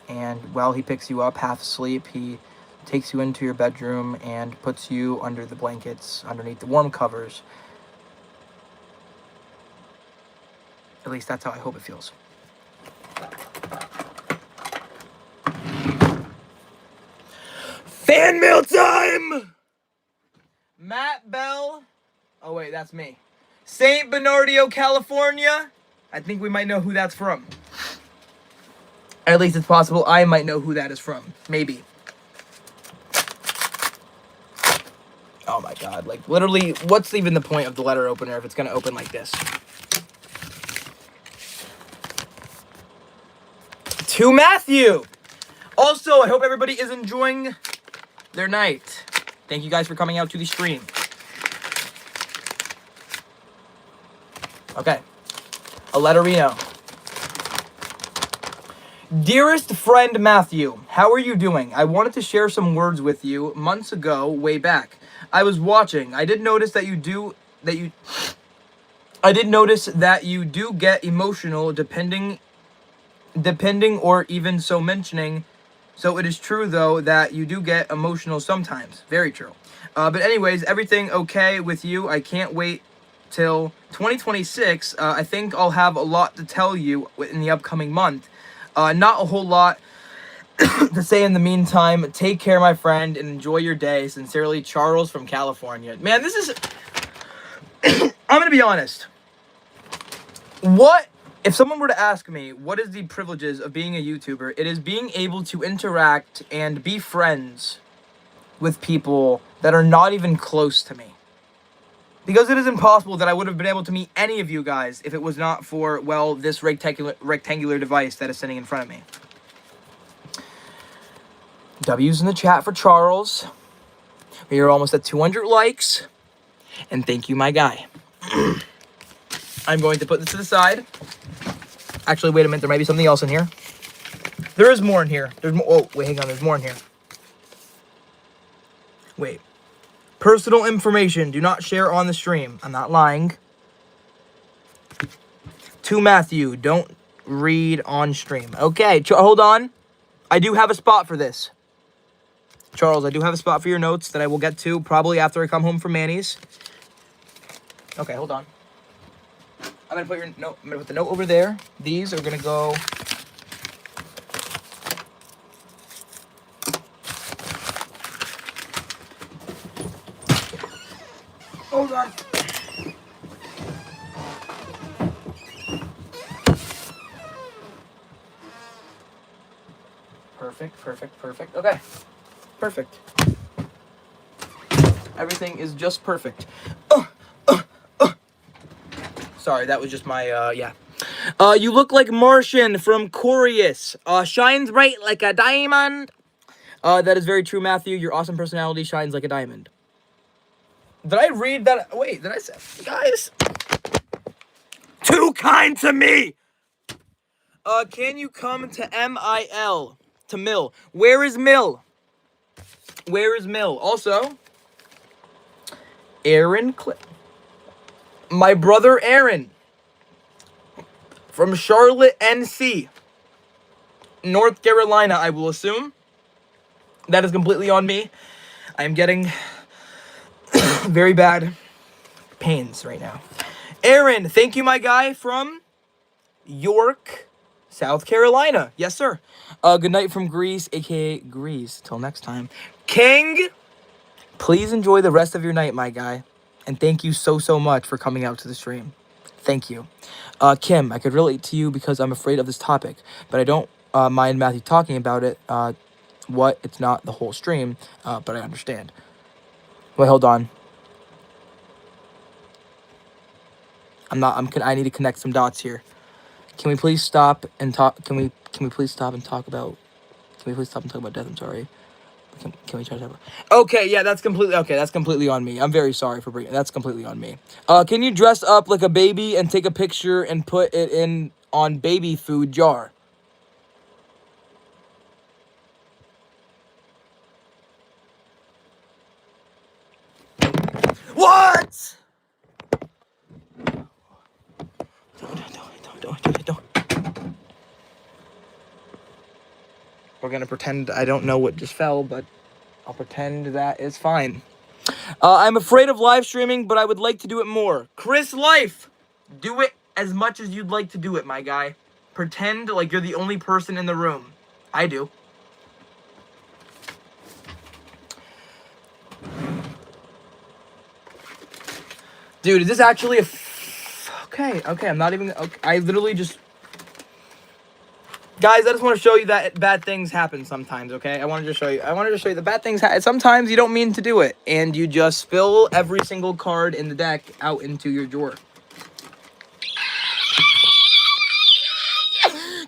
And while he picks you up half asleep, he takes you into your bedroom and puts you under the blankets, underneath the warm covers. At least that's how I hope it feels. Fan mail time! Matt Bell. Oh, wait, that's me. St. Bernardino, California. I think we might know who that's from. At least it's possible I might know who that is from. Maybe. Oh my god. Like, literally, what's even the point of the letter opener if it's going to open like this? To Matthew! Also, I hope everybody is enjoying their night. Thank you guys for coming out to the stream. Okay. A letterino. Dearest friend Matthew, how are you doing? I wanted to share some words with you months ago, way back. I was watching. I did notice that you do get emotional depending or even so mentioning. So it is true though that you do get emotional sometimes. Very true. But anyways, everything okay with you? I can't wait till 2026. I think I'll have a lot to tell you in the upcoming month. Not a whole lot to say in the meantime. Take care, my friend, and enjoy your day. Sincerely, Charles from California. Man, this is... I'm gonna be honest. If someone were to ask me, what is the privileges of being a YouTuber? It is being able to interact and be friends with people that are not even close to me. Because it is impossible that I would have been able to meet any of you guys if it was not for, well, this rectangular device that is sitting in front of me. W's in the chat for Charles. We are almost at 200 likes. And thank you, my guy. I'm going to put this to the side. Actually, wait a minute. There might be something else in here. There is more in here. There's more. Oh, wait, hang on. There's more in here. Wait. Personal information. Do not share on the stream. I'm not lying. To Matthew. Don't read on stream. Okay. Hold on. I do have a spot for this. Charles, I do have a spot for your notes that I will get to probably after I come home from Manny's. Okay, hold on. I'm gonna put your note. I'm gonna put the note over there. These are gonna go. Hold on. Perfect, perfect, perfect. Okay. Perfect. Everything is just perfect. Sorry, that was just my, yeah. You look like Martian from Corius. Shines bright like a diamond. That is very true, Matthew. Your awesome personality shines like a diamond. Did I read that? Wait, did I say? Guys. Too kind to me! Can you come to MIL? To Mill. Where is Mill? Where is Mill? Also, Aaron my brother Aaron. From Charlotte, NC. North Carolina, I will assume. That is completely on me. I am getting very bad pains right now. Aaron, thank you, my guy, from York, South Carolina. Yes, sir. Good night from Greece, aka Greece. Till next time. King, please enjoy the rest of your night, my guy. And thank you so much for coming out to the stream. Thank you. Kim, I could relate to you because I'm afraid of this topic, but I don't mind Matthew talking about it. It's not the whole stream, but I understand. Wait, hold on. I need to connect some dots here. Can we please stop and talk? Can we please stop and talk about? Can we please stop and talk about death? I'm sorry. Can we try to? Okay, yeah, that's completely okay. That's completely on me. I'm very sorry for bringing. That's completely on me. Can you dress up like a baby and take a picture and put it in on baby food jar? What? Don't. We're gonna pretend I don't know what just fell, but I'll pretend that is fine. I'm afraid of live streaming, but I would like to do it more. Chris Life, do it as much as you'd like to do it, my guy. Pretend like you're the only person in the room. I do. Dude, is this actually a... Okay, I'm not even... Okay, I literally just... Guys, I just want to show you that bad things happen sometimes, okay? I wanted to show you the bad things sometimes you don't mean to do it, and you just spill every single card in the deck out into your drawer.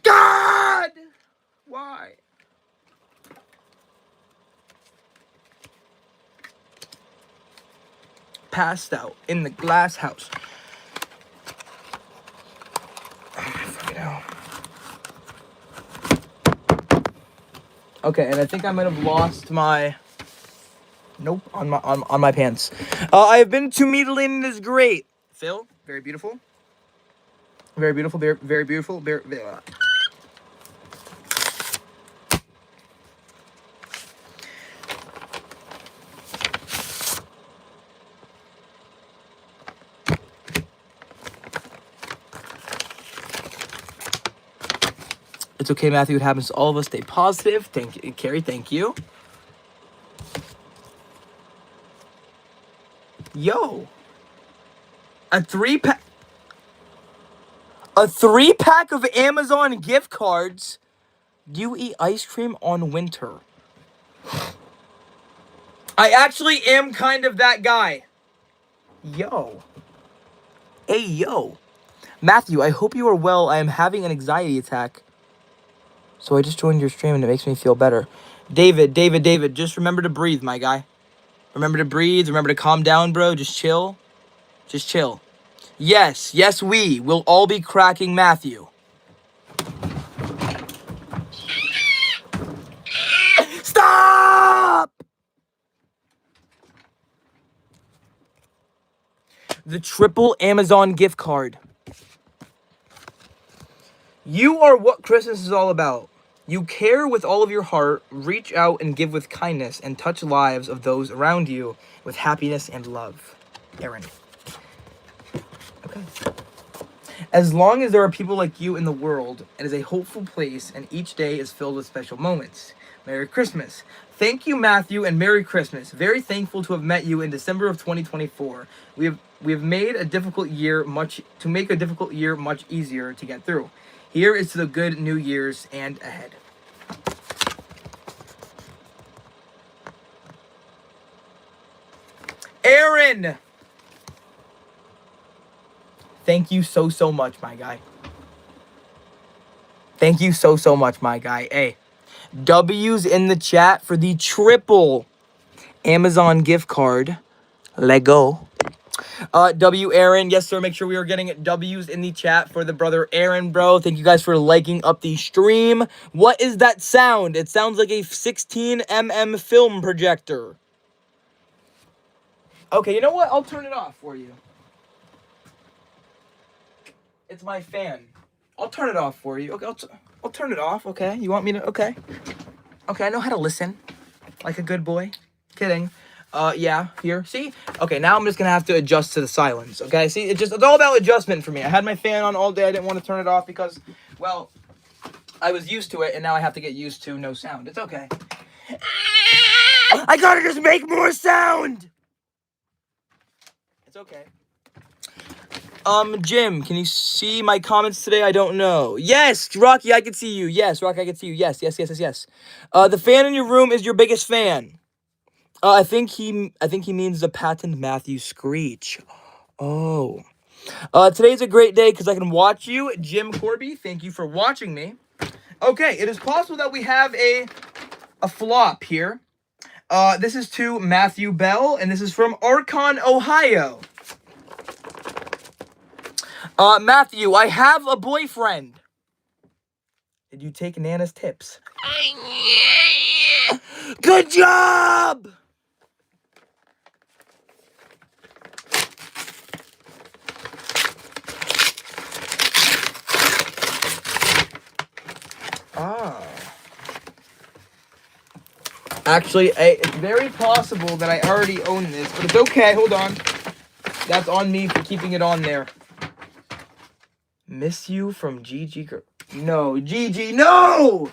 God! Why? Passed out in the glass house. Fucking hell. Okay, and I think I might have lost my... Nope, on my pants. I have been to Medellin. It is great. Phil, very beautiful. Very beautiful, very beautiful. It's okay, Matthew. It happens to all of us. Stay positive. Thank you, Carrie. Thank you. Yo. A 3-pack of Amazon gift cards. Do you eat ice cream on winter? I actually am kind of that guy. Yo. Hey, yo. Matthew, I hope you are well. I am having an anxiety attack. So I just joined your stream and it makes me feel better. David, just remember to breathe, my guy. Remember to breathe. Remember to calm down, bro. Just chill. Just chill. Yes, we will all be cracking Matthew. Stop! The triple Amazon gift card. You are what Christmas is all about. You care with all of your heart, reach out and give with kindness, and touch lives of those around you with happiness and love. Aaron. Okay. As long as there are people like you in the world, it is a hopeful place, and each day is filled with special moments. Merry Christmas. Thank you, Matthew, and Merry Christmas. Very thankful to have met you in December of 2024. We have made a difficult year much to make a difficult year much easier to get through. Here is to the good New Year's and ahead. Aaron! Thank you so much, my guy. Thank you so much, my guy. Hey, W's in the chat for the triple Amazon gift card. Lego. W Aaron, yes sir, make sure we are getting W's in the chat for the brother Aaron, bro. Thank you guys for liking up the stream. What is that sound? It sounds like a 16mm film projector. Okay, you know what? I'll turn it off for you. It's my fan. I'll turn it off for you. Okay, I'll turn it off, okay? You want me to? Okay. Okay, I know how to listen. Like a good boy. Kidding. Yeah, here. See? Okay, now I'm just gonna have to adjust to the silence, okay? See, it's all about adjustment for me. I had my fan on all day. I didn't want to turn it off because, well, I was used to it, and now I have to get used to no sound. It's okay. I gotta just make more sound! It's okay. Jim, can you see my comments today? I don't know. Yes, Rocky, I can see you. Yes, Rocky, I can see you. Yes. The fan in your room is your biggest fan. I think he means the patent Matthew Screech. Oh. Today's a great day because I can watch you. Jim Corby, thank you for watching me. Okay, it is possible that we have a flop here. This is to Matthew Bell, and this is from Archon, Ohio. Matthew, I have a boyfriend. Did you take Nana's tips? Good job! Actually, it's very possible that I already own this, but it's okay. Hold on. That's on me for keeping it on there. Miss you from Gigi. No, Gigi, no!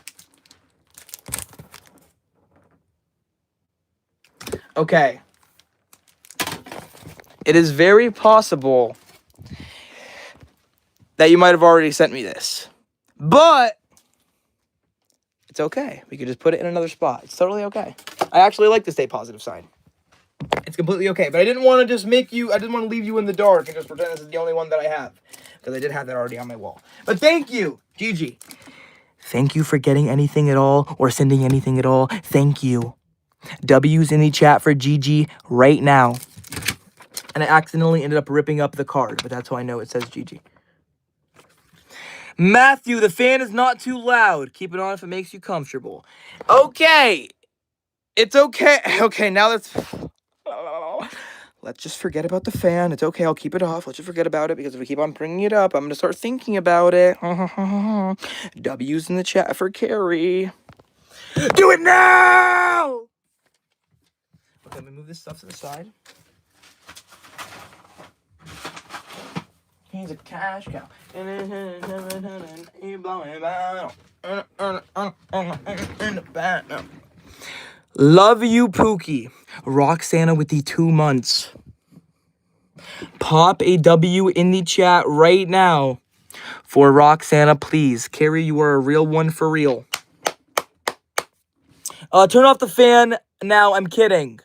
Okay. It is very possible that you might have already sent me this. But it's okay. We could just put it in another spot. It's totally okay. I actually like to stay positive side. It's completely okay. But I didn't want to just I didn't want to leave you in the dark and just pretend this is the only one that I have. Because I did have that already on my wall. But thank you, Gigi. Thank you for getting anything at all or sending anything at all. Thank you. W's in the chat for Gigi right now. And I accidentally ended up ripping up the card. But that's how I know it says Gigi. Matthew, the fan is not too loud. Keep it on if it makes you comfortable. Okay. It's okay. Okay, now let's just forget about the fan. It's okay. I'll keep it off. Let's just forget about it because if we keep on bringing it up, I'm going to start thinking about it. W's in the chat for Carrie. Do it now! Okay, let me move this stuff to the side. He's a cash cow. Love you, Pookie. Roxana with the 2 months. Pop a W in the chat right now for Roxana, please. Carrie, you are a real one for real. Turn off the fan now. I'm kidding.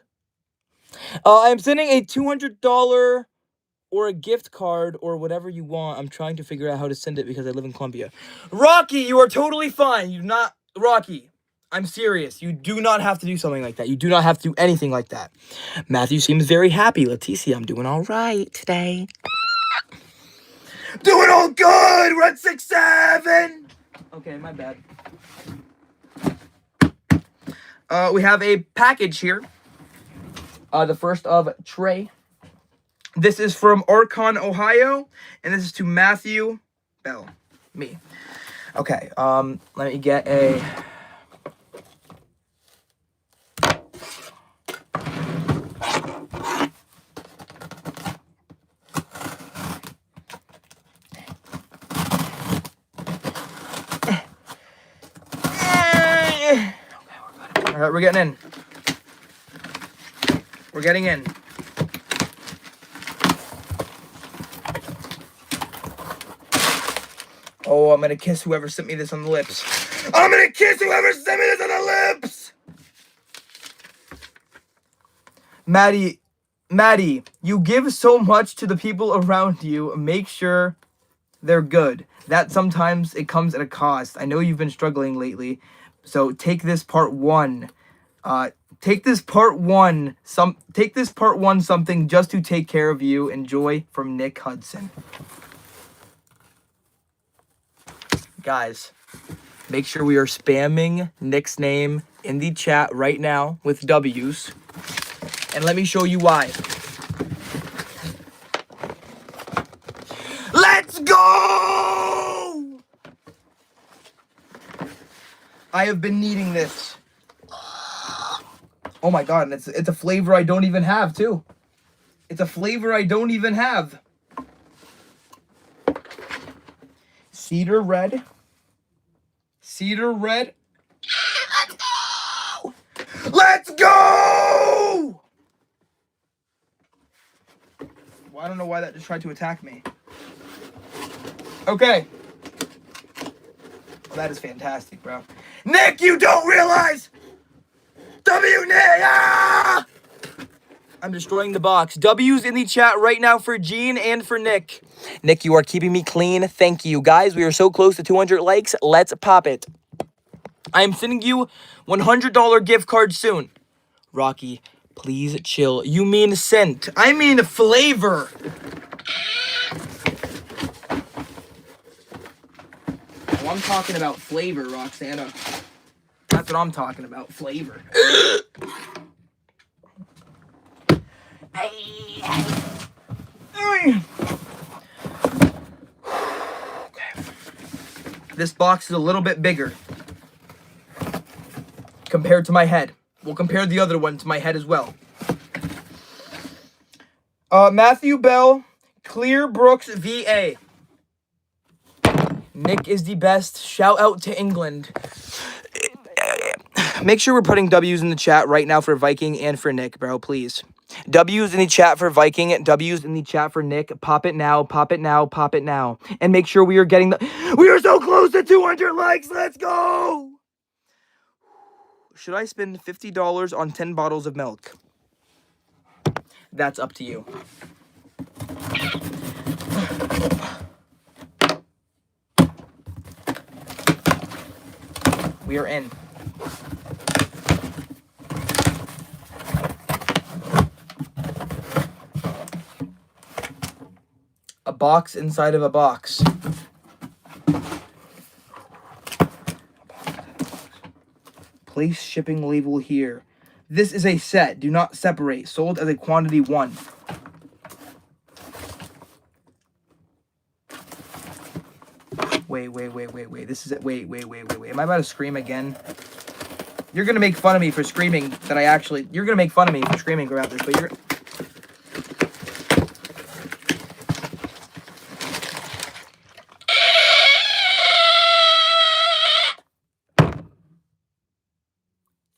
I'm sending a $200 or a gift card or whatever you want. I'm trying to figure out how to send it because I live in Colombia. Rocky, you are totally fine. Rocky, I'm serious. You do not have to do something like that. You do not have to do anything like that. Matthew seems very happy. Leticia, I'm doing all right today. Doing all good. We're at 6-7. Okay, my bad. We have a package here. The first of Trey. This is from Archon, Ohio, and this is to Matthew Bell, me. Okay, let me get a... All right, we're getting in. We're getting in. Oh, I'm gonna kiss whoever sent me this on the lips. I'm gonna kiss whoever sent me this on the lips! Maddie, you give so much to the people around you. Make sure they're good. That sometimes it comes at a cost. I know you've been struggling lately. So take this part one. Take this part one something just to take care of you. Enjoy, from Nick Hudson. Guys, make sure we are spamming Nick's name in the chat right now with W's. And let me show you why. Let's go! I have been needing this. Oh my god, it's a flavor I don't even have, too. It's a flavor I don't even have. Cedar red. Cedar red. Let's go! Let's go! Well, I don't know why that just tried to attack me. Okay. Well, that is fantastic, bro. Nick, you don't realize! Nick! Ah! I'm destroying the box. W's in the chat right now for Gene and for Nick. Nick, you are keeping me clean. Thank you. Guys, we are so close to 200 likes. Let's pop it. I am sending you $100 gift card soon. Rocky, please chill. You mean scent. I mean flavor. Oh, I'm talking about flavor, Roxana. That's what I'm talking about. Flavor. Okay. This box is a little bit bigger compared to my head. We'll compare the other one to my head as well. Matthew Bell, Clear Brooks, VA. Nick is the best. Shout out to England. Make sure we're putting W's in the chat right now for Viking and for Nick, bro, please. W's in the chat for Viking, W's in the chat for Nick. Pop it now, pop it now, pop it now. And make sure we are getting the... We are so close to 200 likes, let's go! Should I spend $50 on 10 bottles of milk? That's up to you. We are in. A box inside of a box. Place shipping label here. This is a set. Do not separate. Sold as a quantity 1. Wait. This is it. Wait. Am I about to scream again? You're gonna make fun of me for screaming that I actually... You're gonna make fun of me for screaming about this, but you're...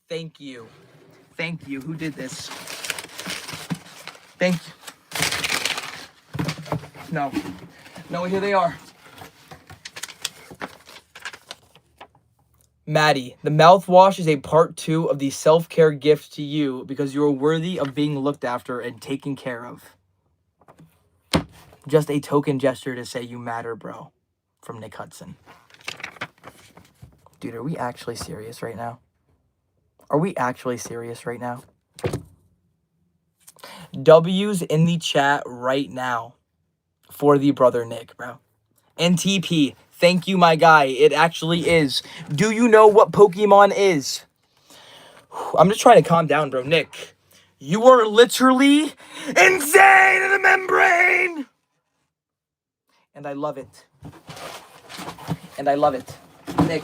Thank you. Thank you. Who did this? Thank you. No. No, here they are. Maddie, the mouthwash is a part 2 of the self-care gift to you because you are worthy of being looked after and taken care of. Just a token gesture to say you matter, bro. From Nick Hudson. Dude, are we actually serious right now? Are we actually serious right now? W's in the chat right now for the brother Nick, bro. And TP, thank you, my guy. It actually is. Do you know what Pokemon is? I'm just trying to calm down, bro. Nick, you are literally insane in the membrane. And I love it. And I love it. Nick.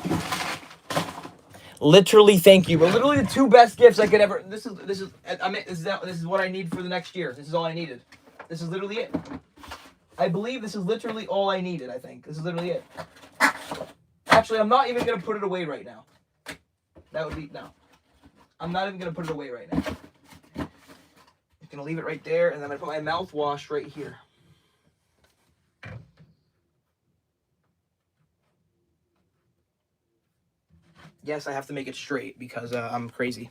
Literally, thank you. But literally the 2 best gifts I could ever... This is what I need for the next year. This is all I needed. This is literally it. I believe this is literally all I needed, I think. This is literally it. Actually, I'm not even going to put it away right now. That would be... No. I'm not even gonna put it away right now. I'm gonna leave it right there, and then I'm gonna put my mouthwash right here. Yes, I have to make it straight because I'm crazy.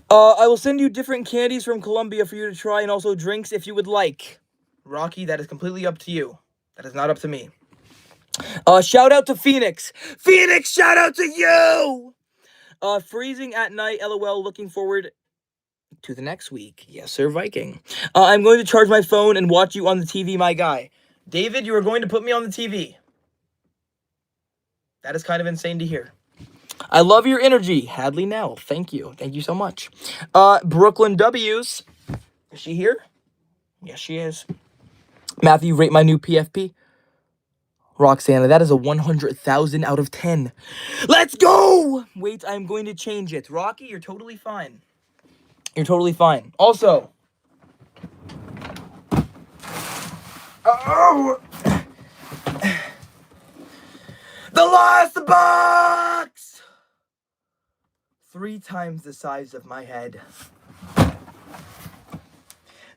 I will send you different candies from Colombia for you to try, and also drinks if you would like. Rocky, that is completely up to you. That is not up to me. Shout out to Phoenix. Phoenix, shout out to you! Freezing at night, LOL, looking forward to the next week. Yes, sir, Viking. I'm going to charge my phone and watch you on the TV, my guy. David, you are going to put me on the TV. That is kind of insane to hear. I love your energy. Hadley Nell, thank you. Thank you so much. Brooklyn W's. Is she here? Yes, she is. Matthew, rate my new PFP. Roxana, that is a 100,000 out of 10. Let's go! Wait, I'm going to change it. Rocky, you're totally fine. You're totally fine. Also. Oh! The last box! 3 times the size of my head.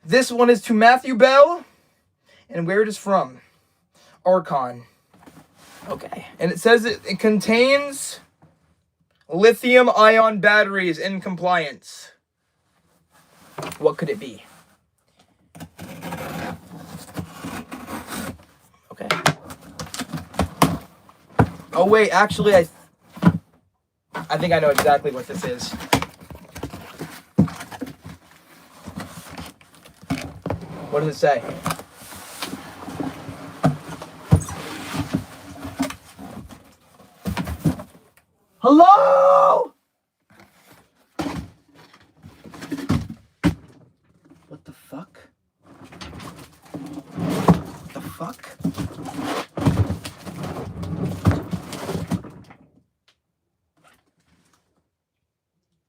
This one is to Matthew Bell. And where it is from. Archon. Okay. And it says it contains lithium-ion batteries in compliance. What could it be? Okay. Oh, wait. Actually, I think I know exactly what this is. What does it say? Hello? What the fuck? What the fuck?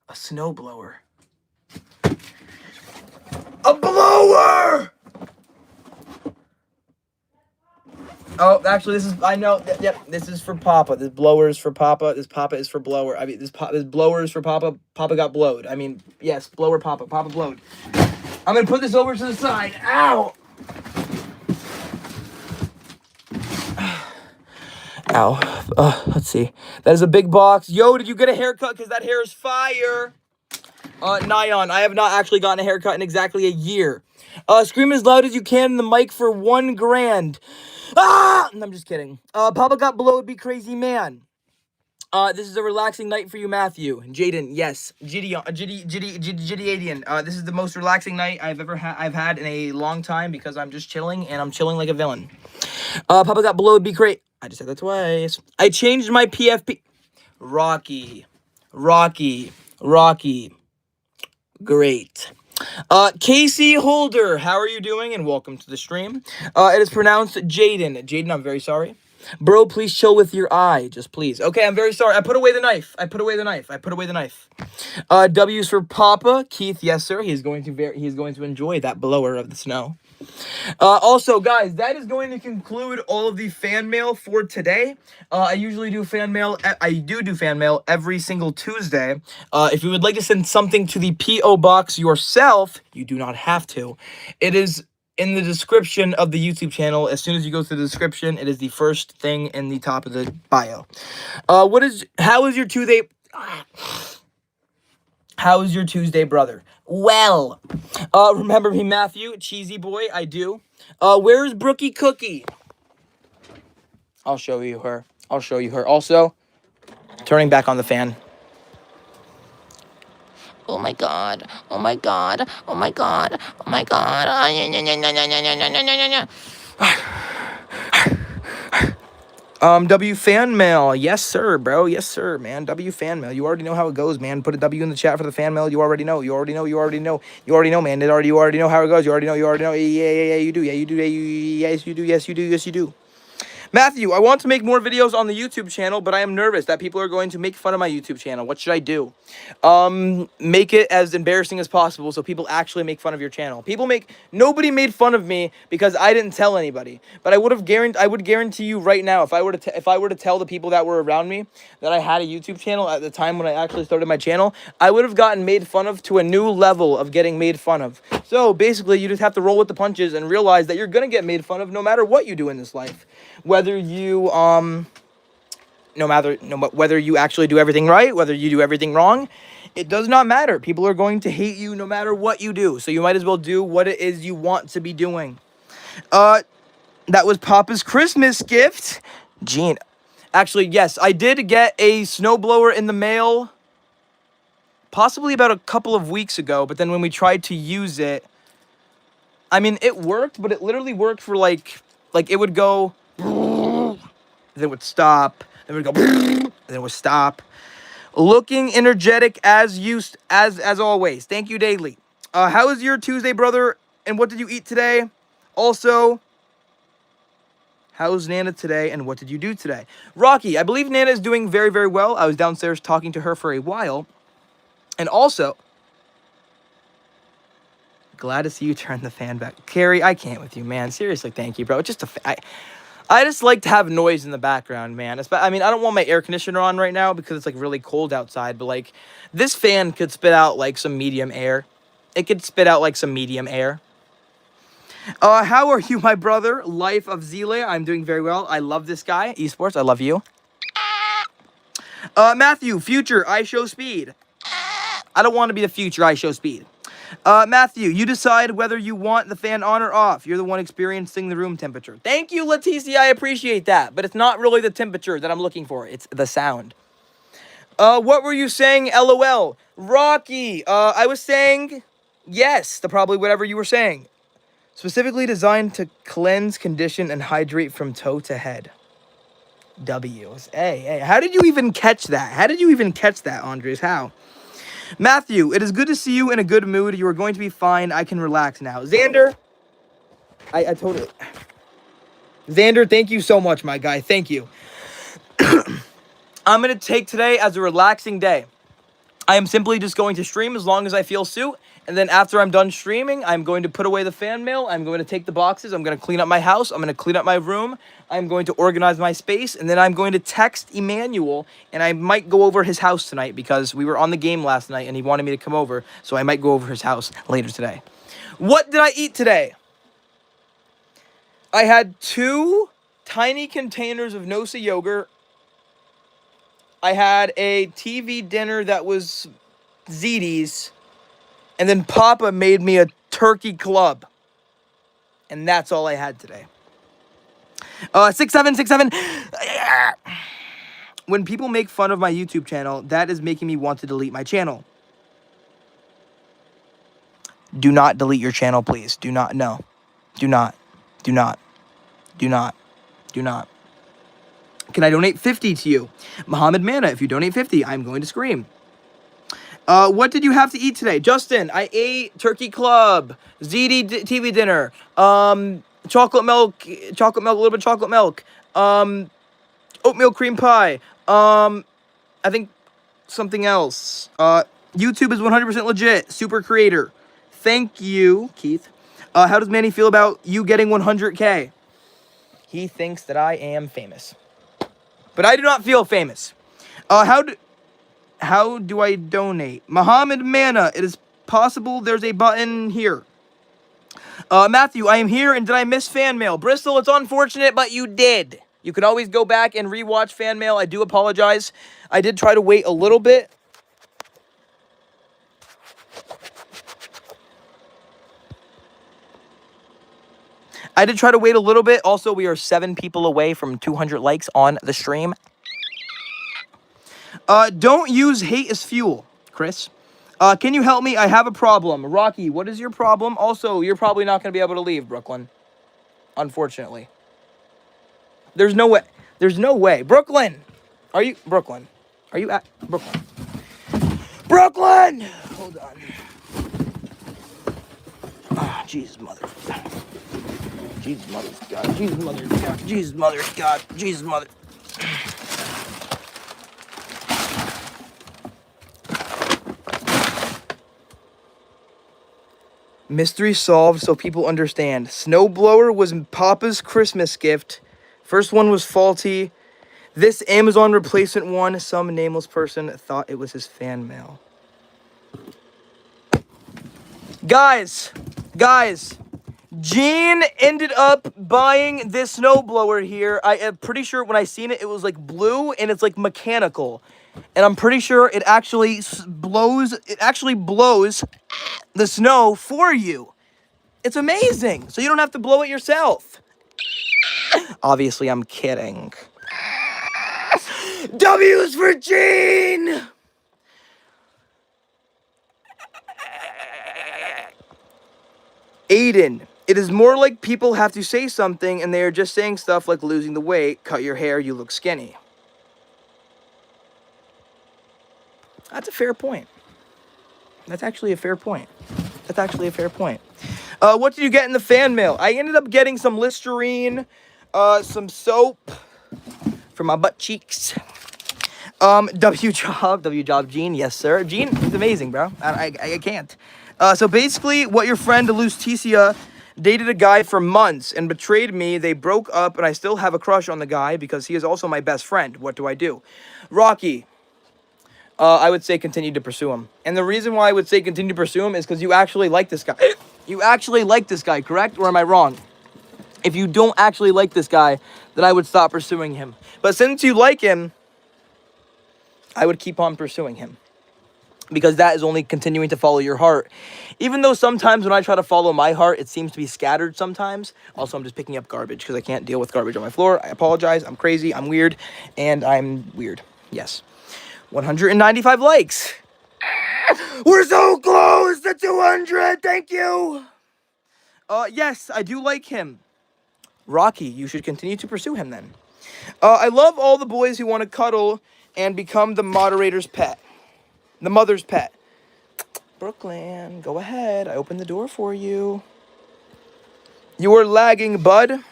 A snowblower. A blower! Oh, actually, this is, I know, yep, this is for Papa. This blower is for Papa. This Papa is for blower. I mean, this blower is for Papa. Papa got blowed. I mean, yes, blower Papa. Papa blowed. I'm going to put this over to the side. Ow! Ow. Let's see. That is a big box. Yo, did you get a haircut? Because that hair is fire. Nyan, I have not actually gotten a haircut in exactly a year. Scream as loud as you can in the mic for $1 grand. Ah! I'm just kidding. Papa got blowed, be crazy man. This is a relaxing night for you, Matthew. Jaden, yes. Gideadian. This is the most relaxing night I've had in a long time because I'm just chilling, and I'm chilling like a villain. Papa got blowed, be great. I just said that twice. I changed my PFP. Rocky. Great. Casey Holder, how are you doing? And welcome to the stream. It is pronounced Jaden. Jaden, I'm very sorry. Bro, please chill with your eye. Just please. Okay, I'm very sorry. I put away the knife. W's for Papa. Keith, yes, sir. He's going to enjoy that blower of the snow. Also, guys, that is going to conclude all of the fan mail for today. I usually do fan mail. I do fan mail every single Tuesday. If you would like to send something to the P.O. Box yourself, you do not have to. It is in the description of the YouTube channel. As soon as you go to the description, it is the first thing in the top of the bio. How is your Tuesday? How is your Tuesday, brother? Well, remember me, Matthew, cheesy boy, I do. Where is Brookie Cookie? I'll show you her. Also, turning back on the fan. Oh my god. W fan mail. Yes, sir, bro. Yes, sir, man. W fan mail. You already know how it goes, man. Put a W in the chat for the fan mail. You already know, man. You already know how it goes. You already know. Yeah, you do. Yes, you do. Matthew, I want to make more videos on the YouTube channel, but I am nervous that people are going to make fun of my YouTube channel. What should I do? Make it as embarrassing as possible so people actually make fun of your channel. Nobody made fun of me because I didn't tell anybody. But I would guarantee you right now, if I were to tell the people that were around me that I had a YouTube channel at the time when I actually started my channel, I would have gotten made fun of to a new level of getting made fun of. So basically, you just have to roll with the punches and realize that you're gonna get made fun of no matter what you do in this life. Whether you whether you actually do everything right, whether you do everything wrong, it does not matter. People are going to hate you no matter what you do. So you might as well do what it is you want to be doing. That was Papa's Christmas gift. Gene. Actually, yes, I did get a snowblower in the mail possibly about a couple of weeks ago, but then when we tried to use it, I mean, it worked, but it literally worked for like it would go, then it would stop, then it would go, then it would stop. Looking energetic as always. Thank you, Daily. How was your Tuesday, brother? And what did you eat today? Also, how's Nana today? And what did you do today? Rocky, I believe Nana is doing very, very well. I was downstairs talking to her for a while. And also, glad to see you turn the fan back. Carrie, I can't with you, man. Seriously, thank you, bro. Just I just like to have noise in the background, man. I mean, I don't want my air conditioner on right now because it's, like, really cold outside. But, like, this fan could spit out, like, some medium air. It could spit out, like, some medium air. How are you, my brother? Life of Zile. I'm doing very well. I love this guy. Esports, I love you. Matthew, future, I show speed. I don't want to be the future, I show speed. Matthew, you decide whether you want the fan on or off. You're the one experiencing the room temperature. Thank you, Leticia. I appreciate that. But it's not really the temperature that I'm looking for. It's the sound. What were you saying, LOL? Rocky, I was saying yes to probably whatever you were saying. Specifically designed to cleanse, condition, and hydrate from toe to head. W. Hey, how did you even catch that? How did you even catch that, Andres? How? Matthew, it is good to see you in a good mood. You are going to be fine. I can relax now. Xander, I totally... Xander, thank you so much, my guy. Thank you. I'm going to take today as a relaxing day. I am simply just going to stream as long as I feel suit. And then after I'm done streaming, I'm going to put away the fan mail. I'm going to take the boxes. I'm going to clean up my house. I'm going to clean up my room. I'm going to organize my space. And then I'm going to text Emmanuel. And I might go over his house tonight because we were on the game last night and he wanted me to come over. So I might go over his house later today. What did I eat today? I had 2 tiny containers of Nosa yogurt. I had a TV dinner that was Ziti's. And then Papa made me a turkey club. And that's all I had today. 6767. When people make fun of my YouTube channel, that is making me want to delete my channel. Do not delete your channel, please. Do not. No. Do not. Do not. Do not. Do not. Can I donate 50 to you? Muhammad Mana, if you donate 50, I'm going to scream. What did you have to eat today? Justin, I ate turkey club, ZD TV dinner, chocolate milk, a little bit of chocolate milk, oatmeal cream pie, I think something else. YouTube is 100% legit, super creator. Thank you, Keith. How does Manny feel about you getting 100K? He thinks that I am famous. But I do not feel famous. How do I donate? Muhammad Mana, it is possible there's a button here. Matthew, I am here, and did I miss fan mail? Bristol, it's unfortunate, but you did. You can always go back and rewatch fan mail. I do apologize. I did try to wait a little bit. Also, we are 7 people away from 200 likes on the stream. Don't use hate as fuel, Chris. Can you help me? I have a problem. Rocky, what is your problem? Also, you're probably not going to be able to leave, Brooklyn. Unfortunately. There's no way. There's no way. Brooklyn! Are you at Brooklyn? Brooklyn! Hold on. Ah, Jesus, mother. Jesus, mother's God. Jesus, mother's God. Jesus, mother's God. Jesus, mother. Mystery solved so people understand. Snowblower was Papa's Christmas gift. First one was faulty. This Amazon replacement one, some nameless person thought it was his fan mail. Guys, Gene ended up buying this snowblower here. I am pretty sure when I seen it, it was like blue and it's like mechanical. And I'm pretty sure it actually blows the snow for you. It's amazing. So you don't have to blow it yourself. Obviously, I'm kidding. W's for Gene! Aiden. It is more like people have to say something and they are just saying stuff like losing the weight, cut your hair, you look skinny. That's a fair point. That's actually a fair point. What did you get in the fan mail? I ended up getting some Listerine, some soap for my butt cheeks. W job Gene, yes sir. Gene is amazing, bro. I can't. So basically, what your friend Lusticia dated a guy for months and betrayed me. They broke up, and I still have a crush on the guy because he is also my best friend. What do I do? Rocky. I would say continue to pursue him. And the reason why I would say continue to pursue him is because you actually like this guy. You actually like this guy, correct? Or am I wrong? If you don't actually like this guy, then I would stop pursuing him. But since you like him, I would keep on pursuing him. Because that is only continuing to follow your heart. Even though sometimes when I try to follow my heart, it seems to be scattered sometimes. Also, I'm just picking up garbage because I can't deal with garbage on my floor. I apologize. I'm crazy. I'm weird. And I'm weird. Yes. 195 likes. We're so close to 200. Thank you. Yes, I do like him. Rocky, you should continue to pursue him then. I love all the boys who want to cuddle and become the moderator's pet. The mother's pet. Brooklyn, go ahead. I opened the door for you. You are lagging, bud.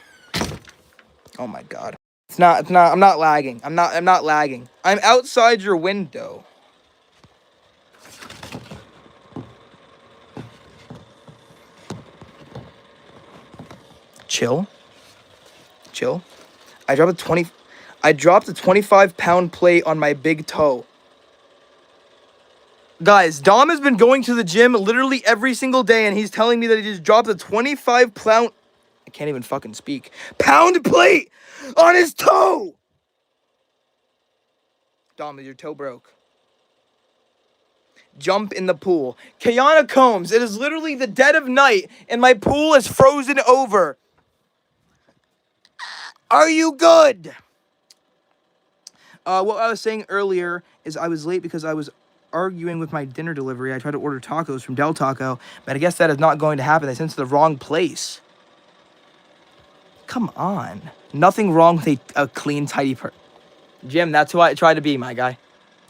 Oh my God. It's not, I'm not lagging. I'm not lagging. I'm outside your window. Chill. I dropped a 25-pound plate on my big toe. Guys, Dom has been going to the gym literally every single day, and he's telling me that he just dropped a 25-pound... I can't even fucking speak. Pound plate on his toe! Dom, is your toe broke? Jump in the pool. Kiana Combs, it is literally the dead of night, and my pool is frozen over. Are you good? What I was saying earlier is I was late because I was arguing with my dinner delivery. I tried to order tacos from Del Taco, but I guess that is not going to happen. They sent it to the wrong place. Come on. Nothing wrong with a clean, tidy Jim, that's who I try to be, my guy.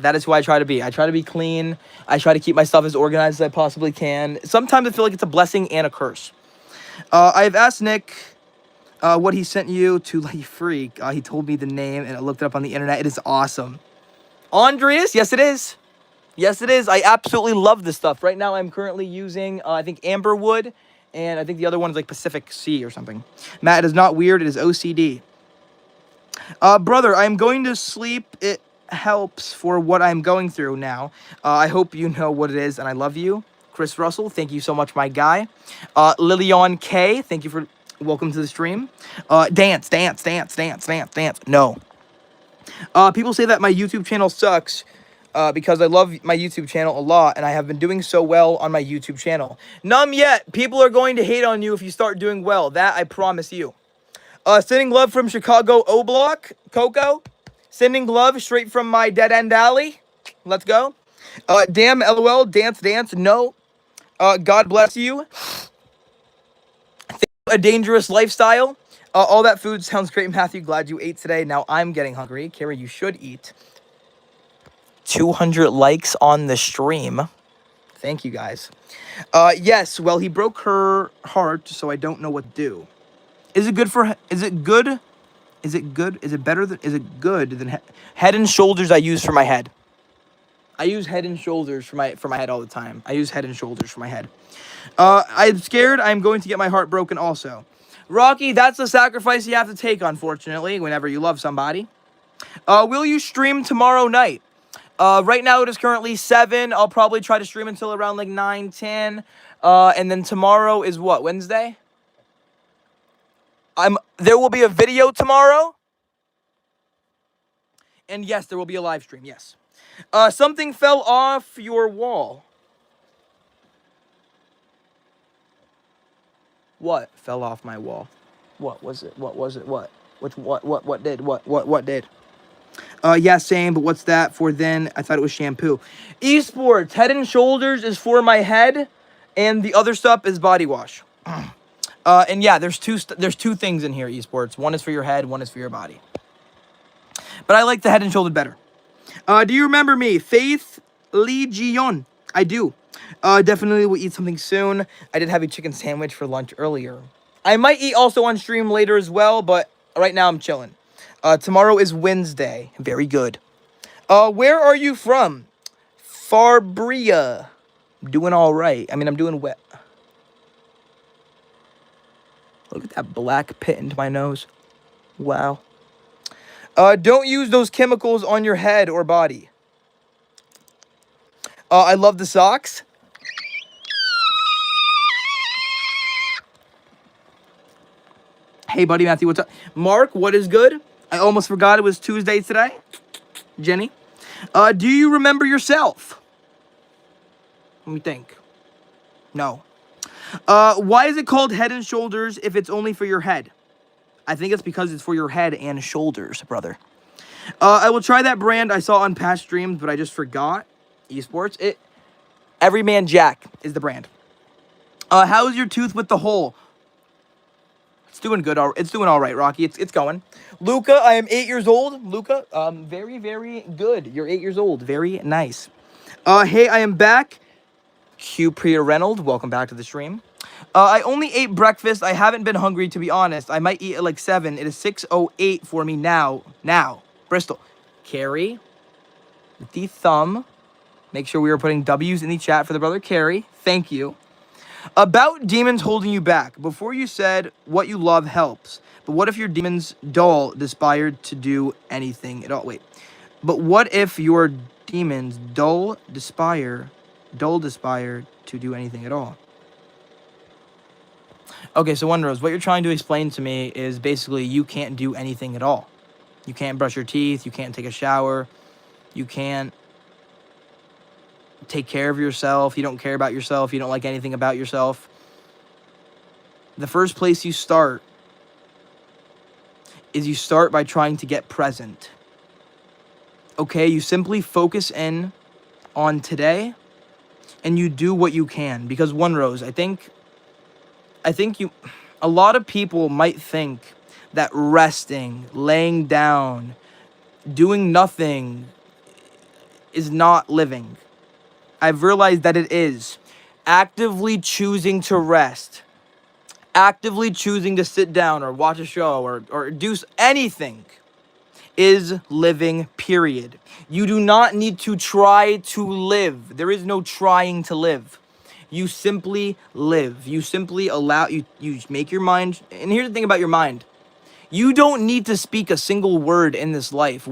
That is who I try to be. I try to be clean. I try to keep my stuff as organized as I possibly can. Sometimes I feel like it's a blessing and a curse. I've asked Nick what he sent you to let you free. He told me the name, and I looked it up on the internet. It is awesome. Andreas? Yes, it is. Yes, it is. I absolutely love this stuff. Right now, I'm currently using, I think, Amberwood, and I think the other one is like Pacific Sea or something. Matt, it is not weird. It is OCD. Brother, I'm going to sleep. It helps for what I'm going through now. I hope you know what it is, and I love you. Chris Russell, thank you so much, my guy. Lillian K, thank you for... Welcome to the stream. Dance. No. People say that my YouTube channel sucks because I love my YouTube channel a lot, and I have been doing so well on my YouTube channel. None yet. People are going to hate on you if you start doing well. That I promise you. Sending love from Chicago O Block. Coco. Sending love straight from my Dead End Alley. Let's go. Damn, LOL. Dance. No. God bless you. A dangerous lifestyle. All that food sounds great, Matthew. Glad you ate today. Now I'm getting hungry. Carrie, you should eat. 200 likes on the stream. Thank you, guys. Yes, well, he broke her heart, so I don't know what to do. Is it good for, is it good? Is it good? Is it better than, is it good than Head and Shoulders I use for my head? I use Head and Shoulders for my head all the time. I use Head and Shoulders for my head. I'm scared I'm going to get my heart broken also. Rocky, that's the sacrifice you have to take, unfortunately, whenever you love somebody. Will you stream tomorrow night? Right now it is currently 7. I'll probably try to stream until around like 9, 10. And then tomorrow is what, Wednesday? There will be a video tomorrow. And yes, there will be a live stream, yes. Something fell off your wall. What fell off my wall? What was it? What was it? What? What did? What did? Yeah, same, but what's that for then? I thought it was shampoo. Esports, Head and Shoulders is for my head, and the other stuff is body wash. And yeah, there's two things in here, Esports. One is for your head, one is for your body. But I like the Head and Shoulders better. Do you remember me? Faith Legion. I do. Definitely will eat something soon. I did have a chicken sandwich for lunch earlier. I might eat also on stream later as well, but right now I'm chilling. Tomorrow is Wednesday. Very good. Where are you from? Farbria. Doing all right. I mean, I'm doing wet. Look at that black pit into my nose. Wow. Don't use those chemicals on your head or body. I love the socks. Hey, buddy Matthew, what's up? Mark, what is good? I almost forgot it was Tuesday today. Jenny. Do you remember yourself? Let me think. No. Why is it called Head and Shoulders if it's only for your head? I think it's because it's for your head and shoulders, brother. I will try that brand I saw on past streams, but I just forgot. Esports. Everyman Jack is the brand. How's your tooth with the hole? It's doing good. It's doing all right, Rocky. It's going. Luca, I am 8 years old. Luca, very, very good. You're 8 years old. Very nice. Hey, I am back. Q Priya Reynolds, welcome back to the stream. I only ate breakfast. I haven't been hungry, to be honest. I might eat at like 7. It is 6:08 for me now. Bristol. Carrie, with the thumb. Make sure we are putting W's in the chat for the brother Carrie. Thank you. About demons holding you back. Before you said what you love helps. But what if your demons dull, desired to do anything at all? Wait. But what if your demons dull, despire to do anything at all? Okay, so Wonder Rose, what you're trying to explain to me is basically you can't do anything at all. You can't brush your teeth. You can't take a shower. You can't take care of yourself. You don't care about yourself. You don't like anything about yourself. The first place you start is you start by trying to get present. Okay, you simply focus in on today and you do what you can. Because One Rose, I think a lot of people might think that resting, laying down, doing nothing is not living. I've realized that it is. Actively choosing to rest, actively choosing to sit down or watch a show or do anything is living, period. You do not need to try to live. There is no trying to live. You simply live. You simply allow, you make your mind. And here's the thing about your mind. You don't need to speak a single word in this life.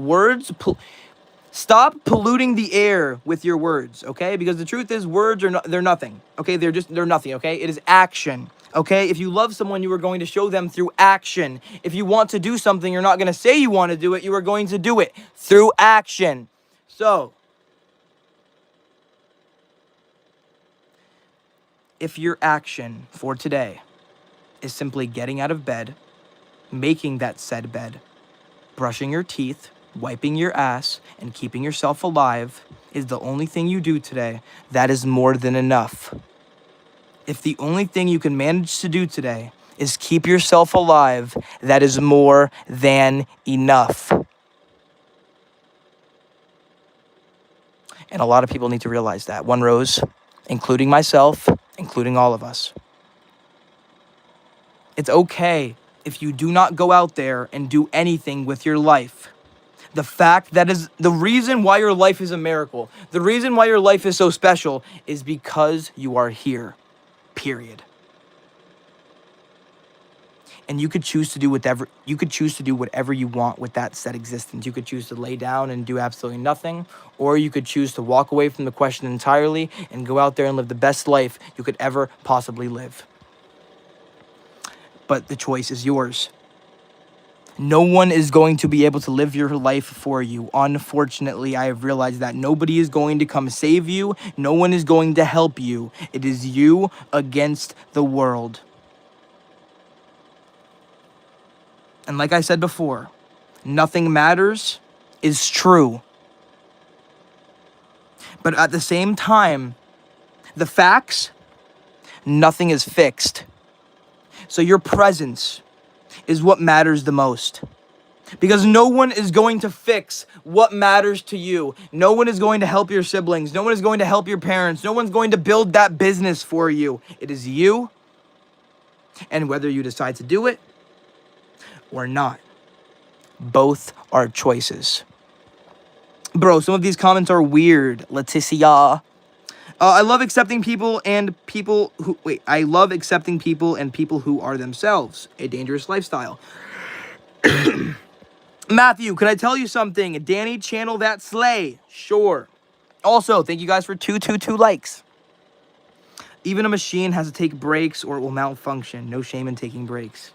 Stop polluting the air with your words, okay? Because the truth is words are they're nothing, okay? They're nothing, okay? It is action, okay? If you love someone, you are going to show them through action. If you want to do something, you're not going to say you want to do it. You are going to do it through action. So, if your action for today is simply getting out of bed, making that said bed, brushing your teeth, wiping your ass, and keeping yourself alive is the only thing you do today, that is more than enough. If the only thing you can manage to do today is keep yourself alive, that is more than enough. And a lot of people need to realize that. One Rose, including myself, including all of us. It's okay if you do not go out there and do anything with your life, the fact that is the reason why your life is a miracle, the reason why your life is so special is because you are here, period. And you could choose to do whatever you want with that said existence. You could choose to lay down and do absolutely nothing, or you could choose to walk away from the question entirely and go out there and live the best life you could ever possibly live. But the choice is yours. No one is going to be able to live your life for you. Unfortunately, I have realized that nobody is going to come save you. No one is going to help you. It is you against the world. And like I said before, nothing matters is true. But at the same time, the facts, nothing is fixed. So your presence is what matters the most. Because no one is going to fix what matters to you. No one is going to help your siblings. No one is going to help your parents. No one's going to build that business for you. It is you. And whether you decide to do it or not, both are choices. Bro, some of these comments are weird. Leticia. I love accepting people and people who... Wait, I love accepting people and people who are themselves. A dangerous lifestyle. Matthew, can I tell you something? Danny, channel that slay. Sure. Also, thank you guys for 222 likes. Even a machine has to take breaks or it will malfunction. No shame in taking breaks.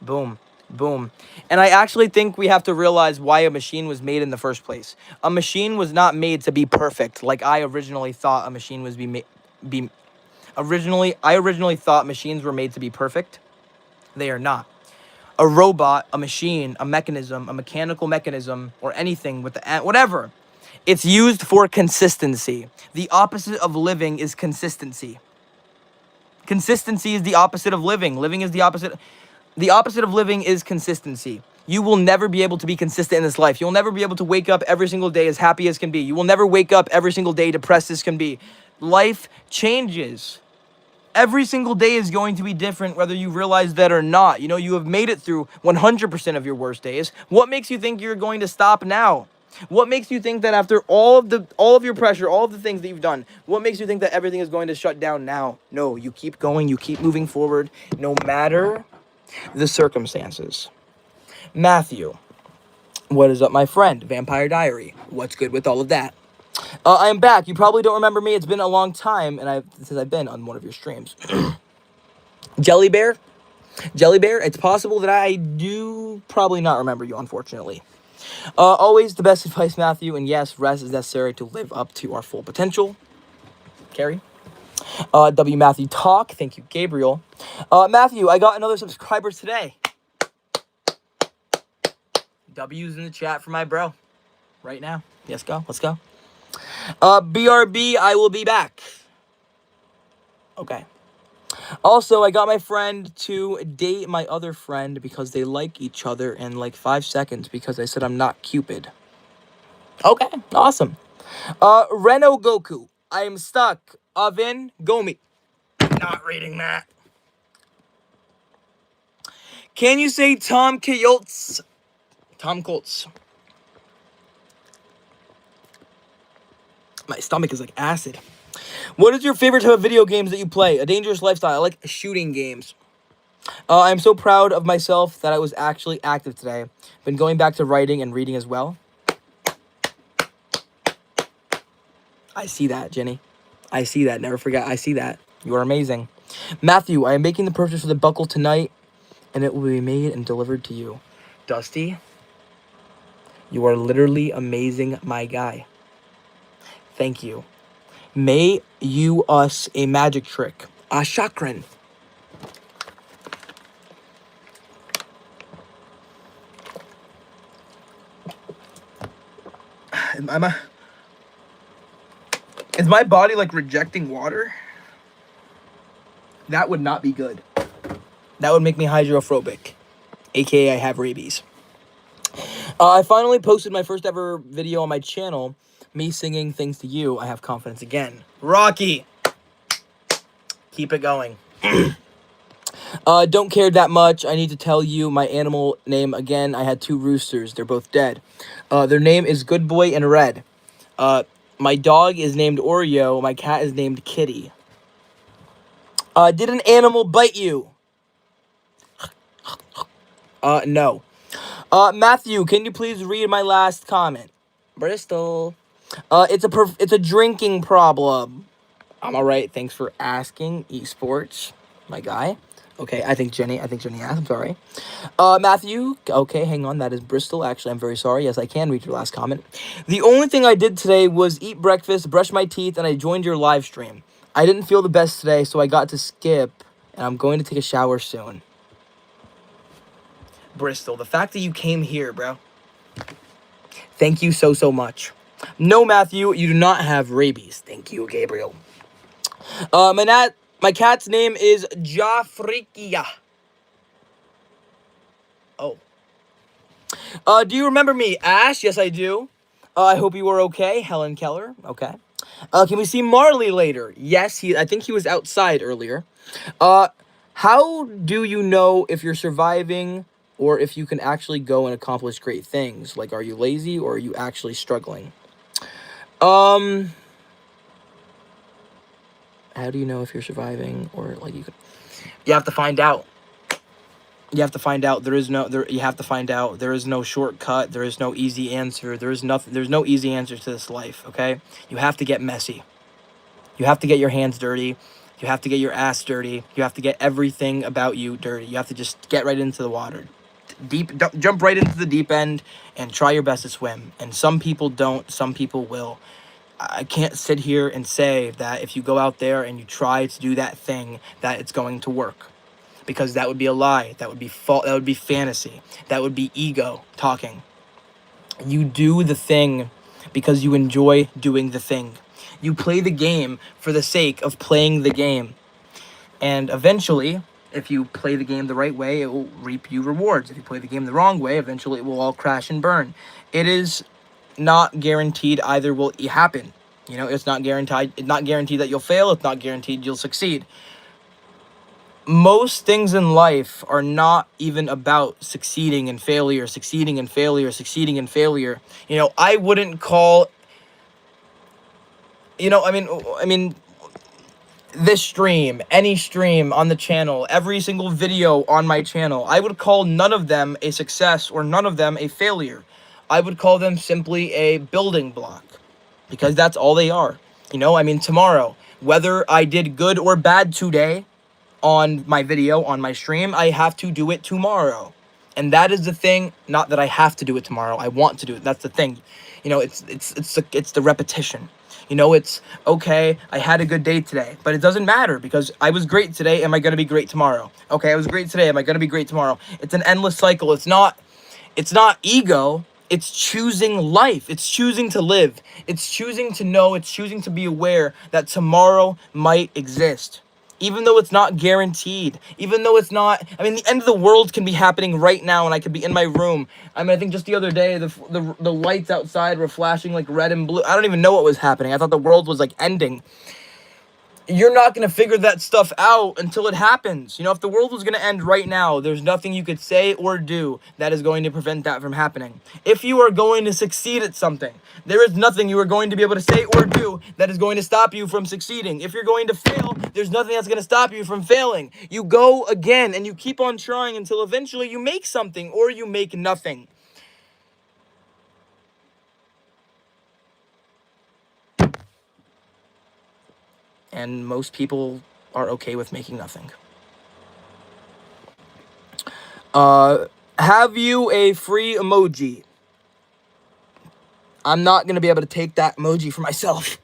Boom. Boom. And I actually think we have to realize why a machine was made in the first place. A machine was not made to be perfect, like I originally thought a machine was I originally thought machines were made to be perfect. They are not. A robot, a machine, a mechanism, a mechanical mechanism, or anything with the whatever. It's used for consistency. The opposite of living is consistency. Consistency is the opposite of living. Living is the opposite. The opposite of living is consistency. You will never be able to be consistent in this life. You'll never be able to wake up every single day as happy as can be. You will never wake up every single day depressed as can be. Life changes. Every single day is going to be different whether you realize that or not. You know, you have made it through 100% of your worst days. What makes you think you're going to stop now? What makes you think that after all of your pressure, all of the things that you've done, what makes you think that everything is going to shut down now? No, you keep going, you keep moving forward, no matter the circumstances. Matthew, what is up, my friend? Vampire Diary. What's good with all of that? I am back. You probably don't remember me. It's been a long time since I've been on one of your streams. Jelly Bear? Jelly Bear, it's possible that I do probably not remember you, unfortunately. Always the best advice, Matthew. And yes, rest is necessary to live up to our full potential. Carrie? W. Matthew Talk. Thank you, Gabriel. Matthew, I got another subscriber today. W's in the chat for my bro. Right now. Let's go. Let's go. BRB, I will be back. Okay. Also, I got my friend to date my other friend because they like each other in like 5 seconds because I said I'm not Cupid. Okay, awesome. Reno Goku, I am stuck. Oven Gomi. Not reading that. Can you say Tom Coates? Tom Coates. My stomach is like acid. What is your favorite type of video games that you play? A dangerous lifestyle. I like shooting games. I'm so proud of myself that I was actually active today. Been going back to writing and reading as well. I see that, Jenny. I see that. Never forget. I see that. You are amazing. Matthew, I am making the purchase for the buckle tonight, and it will be made and delivered to you. Dusty, you are literally amazing, my guy. Thank you. May you us a magic trick. A chakran. Is my body like rejecting water? That would not be good. That would make me hydrophobic. AKA I have rabies. I finally posted my first ever video on my channel. Me singing Things to You. I have confidence again. Rocky! Keep it going. Don't care that much. I need to tell you my animal name again. I had 2 roosters. They're both dead. Their name is Good Boy and Red. My dog is named Oreo. My cat is named Kitty. Did an animal bite you? No. Matthew, can you please read my last comment? Bristol. It's a drinking problem. I'm alright. Thanks for asking. Esports, my guy. Okay, I think Jenny asked. I'm sorry. Matthew. Okay, hang on. That is Bristol. Actually, I'm very sorry. Yes, I can read your last comment. The only thing I did today was eat breakfast, brush my teeth, and I joined your live stream. I didn't feel the best today, so I got to skip, and I'm going to take a shower soon. Bristol, the fact that you came here, bro. Thank you so much. No, Matthew, you do not have rabies. Thank you, Gabriel. My cat's name is Jafrikia. Oh. Do you remember me, Ash? Yes, I do. I hope you were okay. Helen Keller. Okay. Can we see Marley later? Yes, I think he was outside earlier. How do you know if you're surviving or if you can actually go and accomplish great things? Like, are you lazy or are you actually struggling? How do you know if you're surviving or like you can... You have to find out. You have to find out. You have to find out. There is no shortcut. There is no easy answer. There's no easy answer to this life, okay? You have to get messy. You have to get your hands dirty. You have to get your ass dirty. You have to get everything about you dirty. You have to just get right into the water. Jump right into the deep end and try your best to swim. And some people don't, some people will. I can't sit here and say that if you go out there and you try to do that thing, that it's going to work. Because that would be a lie. That would be that would be fantasy. That would be ego talking. You do the thing because you enjoy doing the thing. You play the game for the sake of playing the game. And eventually, if you play the game the right way, it will reap you rewards. If you play the game the wrong way, eventually it will all crash and burn. It is not guaranteed either will happen. You know, it's not guaranteed. It's not guaranteed that you'll fail. It's not guaranteed you'll succeed. Most things in life are not even about succeeding and failure, succeeding and failure, succeeding and failure. You know, I wouldn't call, you know, I mean, this stream, any stream on the channel, every single video on my channel, I would call none of them a success or none of them a failure. I would call them simply a building block because that's all they are. You know, I mean, tomorrow, whether I did good or bad today, on my video, on my stream, I have to do it tomorrow. And that is the thing, not that I have to do it tomorrow. I want to do it. That's the thing. You know, it's the repetition. You know, it's okay, I had a good day today, but it doesn't matter because I was great today. Am I going to be great tomorrow? Okay, I was great today. Am I going to be great tomorrow? It's an endless cycle. It's not ego. It's choosing life. It's choosing to live. It's choosing to know. It's choosing to be aware that tomorrow might exist. Even though it's not guaranteed, even though it's not, I mean, the end of the world can be happening right now and I could be in my room. I mean, I think just the other day, the lights outside were flashing like red and blue. I don't even know what was happening. I thought the world was like ending. You're not going to figure that stuff out until it happens. You know, if the world was going to end right now, there's nothing you could say or do that is going to prevent that from happening. If you are going to succeed at something, there is nothing you are going to be able to say or do that is going to stop you from succeeding. If you're going to fail, there's nothing that's going to stop you from failing. You go again and you keep on trying until eventually you make something or you make nothing. And most people are okay with making nothing. Have you a free emoji? I'm not going to be able to take that emoji for myself.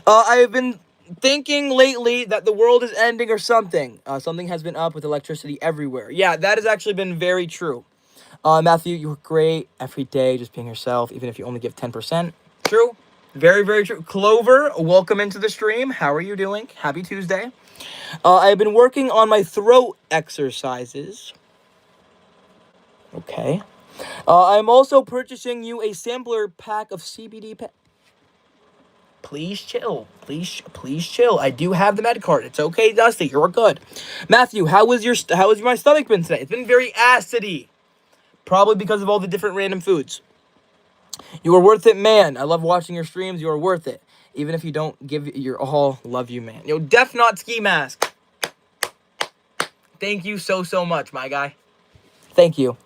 I have been thinking lately that the world is ending or something. Something has been up with electricity everywhere. Yeah, that has actually been very true. Matthew, you were great every day, just being yourself, even if you only give 10%. True. Very, very true. Clover, welcome into the stream. How are you doing? Happy Tuesday. I've been working on my throat exercises. Okay. I'm also purchasing you a sampler pack of CBD Please chill. Please chill. I do have the med card. It's okay, Dusty. You're good. Matthew, how was my stomach been today? It's been very acidy. Probably because of all the different random foods. You are worth it, man. I love watching your streams. You are worth it. Even if you don't give your all, love you, man. Yo, Def Not Ski Mask. Thank you so much, my guy. Thank you.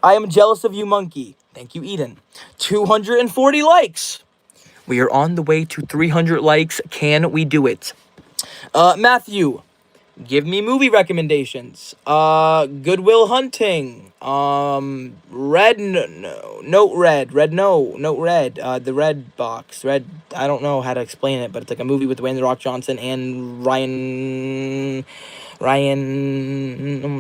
I am jealous of you, monkey. Thank you, Eden. 240 likes. We are on the way to 300 likes. Can we do it? Matthew, give me movie recommendations. Good Will Hunting. Red, no, Note Red. Red, no, Note Red. The Red Box. Red, I don't know how to explain it, but it's like a movie with Dwayne The Rock Johnson and Ryan,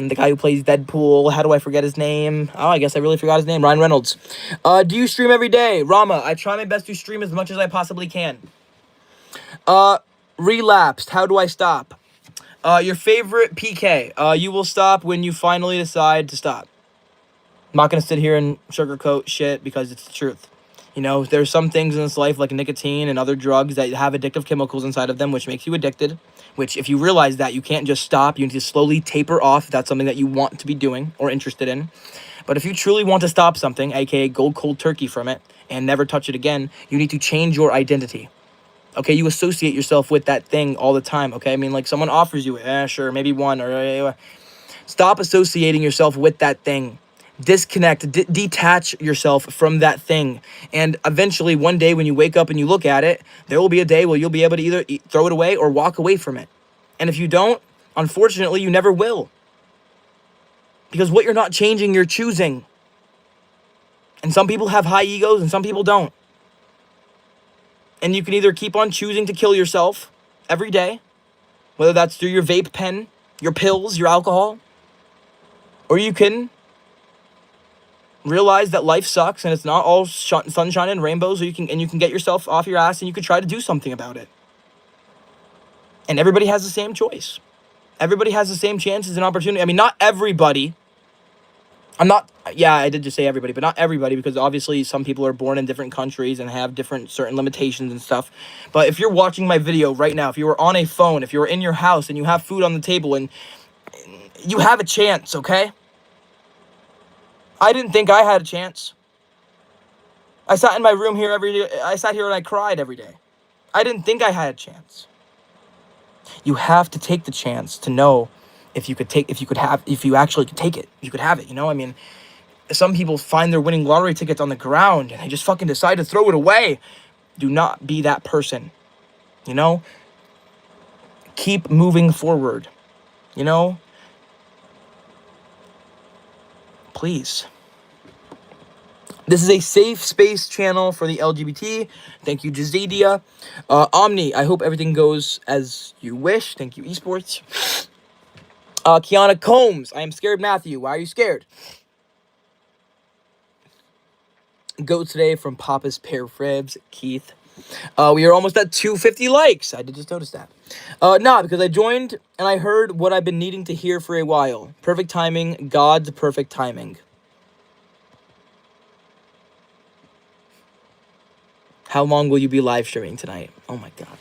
the guy who plays Deadpool. How do I forget his name? Oh, I guess I really forgot his name. Ryan Reynolds. Do you stream every day? Rama, I try my best to stream as much as I possibly can. Relapsed. How do I stop? Your favorite PK. You will stop when you finally decide to stop. I'm not going to sit here and sugarcoat shit because it's the truth. You know, there's some things in this life like nicotine and other drugs that have addictive chemicals inside of them, which makes you addicted. Which, if you realize that, you can't just stop. You need to slowly taper off if that's something that you want to be doing or interested in. But if you truly want to stop something, aka go cold turkey from it, and never touch it again, you need to change your identity. Okay, you associate yourself with that thing all the time, okay? I mean, like, someone offers you it, sure, maybe one, or... Stop associating yourself with that thing. Disconnect, detach yourself from that thing. And eventually, one day when you wake up and you look at it, there will be a day where you'll be able to either throw it away or walk away from it. And if you don't, unfortunately, you never will. Because what you're not changing, you're choosing. And some people have high egos and some people don't. And you can either keep on choosing to kill yourself every day, whether that's through your vape pen, your pills, your alcohol, or you can realize that life sucks and it's not all sunshine and rainbows, or you can get yourself off your ass and you can try to do something about it. And everybody has the same choice. Everybody has the same chances and opportunity. I mean, not everybody. I did just say everybody, but not everybody, because obviously some people are born in different countries and have different certain limitations and stuff. But if you're watching my video right now, if you were on a phone, if you were in your house and you have food on the table, and you have a chance, okay? I didn't think I had a chance. I sat in my room here every day. I sat here and I cried every day. I didn't think I had a chance. You have to take the chance to know if you actually could take it. You could have it, you know? I mean, some people find their winning lottery tickets on the ground and they just fucking decide to throw it away. Do not be that person, you know? Keep moving forward, you know? Please. This is a safe space channel for the LGBT. Thank you, Jazadia. Omni, I hope everything goes as you wish. Thank you, Esports. Kiana Combs, I am scared, Matthew. Why are you scared? Go today from Papa's Pear Ribs, Keith. We are almost at 250 likes. I did just notice that. Because I joined and I heard what I've been needing to hear for a while. Perfect timing, God's perfect timing. How long will you be live streaming tonight? Oh my God.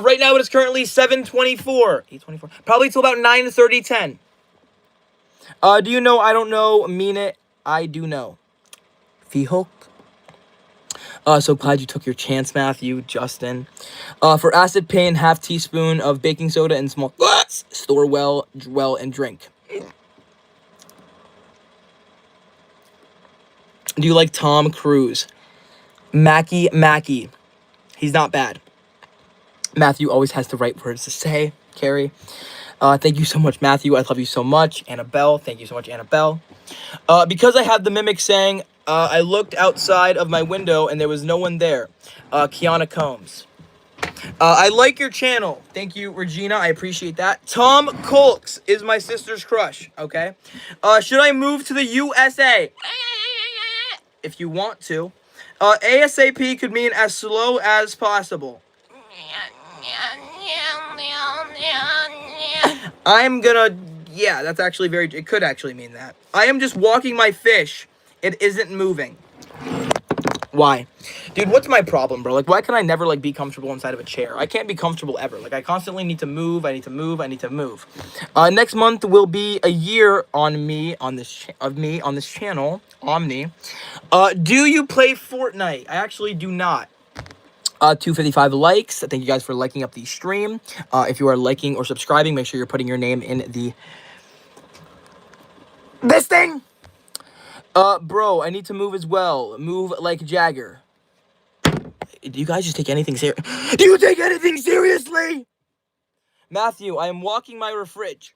Right now it is currently 7:24. 8:24. Probably till about 9:30, 10. Do you know? I don't know. Mean it. I do know. Fihok. So glad you took your chance, Matthew. Justin. For acid pain, half teaspoon of baking soda and small glass. Store well, and drink. Do you like Tom Cruise? Mackie. He's not bad. Matthew always has the right words to say. Carrie. Thank you so much, Matthew. I love you so much. Annabelle. Thank you so much, Annabelle. Because I have the mimic saying, I looked outside of my window and there was no one there. Kiana Combs. I like your channel. Thank you, Regina. I appreciate that. Tom Colks is my sister's crush, okay? Should I move to the USA? If you want to. ASAP could mean as slow as possible. I'm gonna... Yeah, that's actually very... It could actually mean that. I am just walking my fish. It isn't moving. Why? Dude, what's my problem, bro? Like, why can I never, like, be comfortable inside of a chair? I can't be comfortable ever. Like, I constantly need to move. I need to move. I need to move. Next month will be a year on me, on this, on this channel, Omni. Do you play Fortnite? I actually do not. 255 likes. Thank you guys for liking up the stream. If you are liking or subscribing, make sure you're putting your name in this thing. Bro, I need to move as well. Move like Jagger. Do you guys just take anything serious? Do you take anything seriously? Matthew, I am walking my fridge.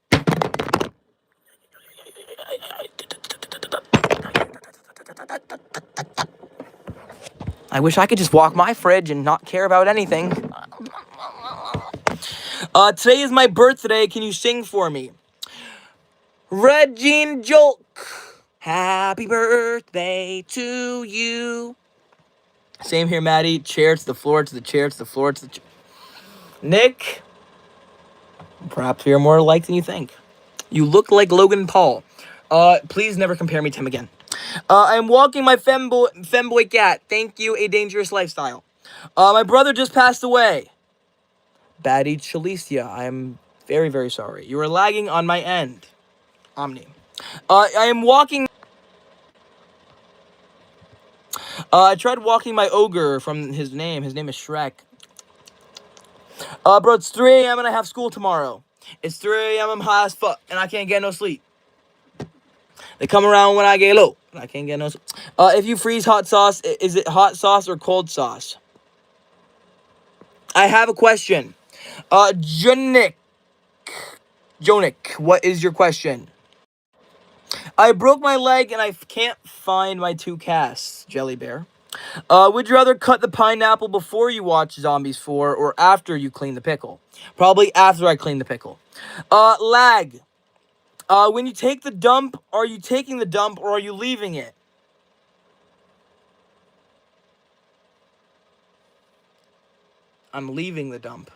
I wish I could just walk my fridge and not care about anything. Today is my birthday. Can you sing for me? Regine Jolk. Happy birthday to you. Same here, Maddie. Chair to the floor, to the chair, to the floor, to the chair. Nick. Perhaps you're more liked than you think. You look like Logan Paul. Please never compare me to him again. I'm walking my femboy cat. Thank you, A Dangerous Lifestyle. My brother just passed away. Baddie Chalicia, I am very, very sorry. You are lagging on my end. Omni. I am walking... I tried walking my ogre from his name. His name is Shrek. Bro, it's 3 a.m. and I have school tomorrow. It's 3 a.m. I'm high as fuck, and I can't get no sleep. They come around when I get low. I can't get no sleep. If you freeze hot sauce, is it hot sauce or cold sauce? I have a question. Jonik, what is your question? I broke my leg and I can't find my 2 casts, Jelly Bear. Would you rather cut the pineapple before you watch Zombies 4 or after you clean the pickle? Probably after I clean the pickle. Lag. When you take the dump, are you taking the dump or are you leaving it? I'm leaving the dump.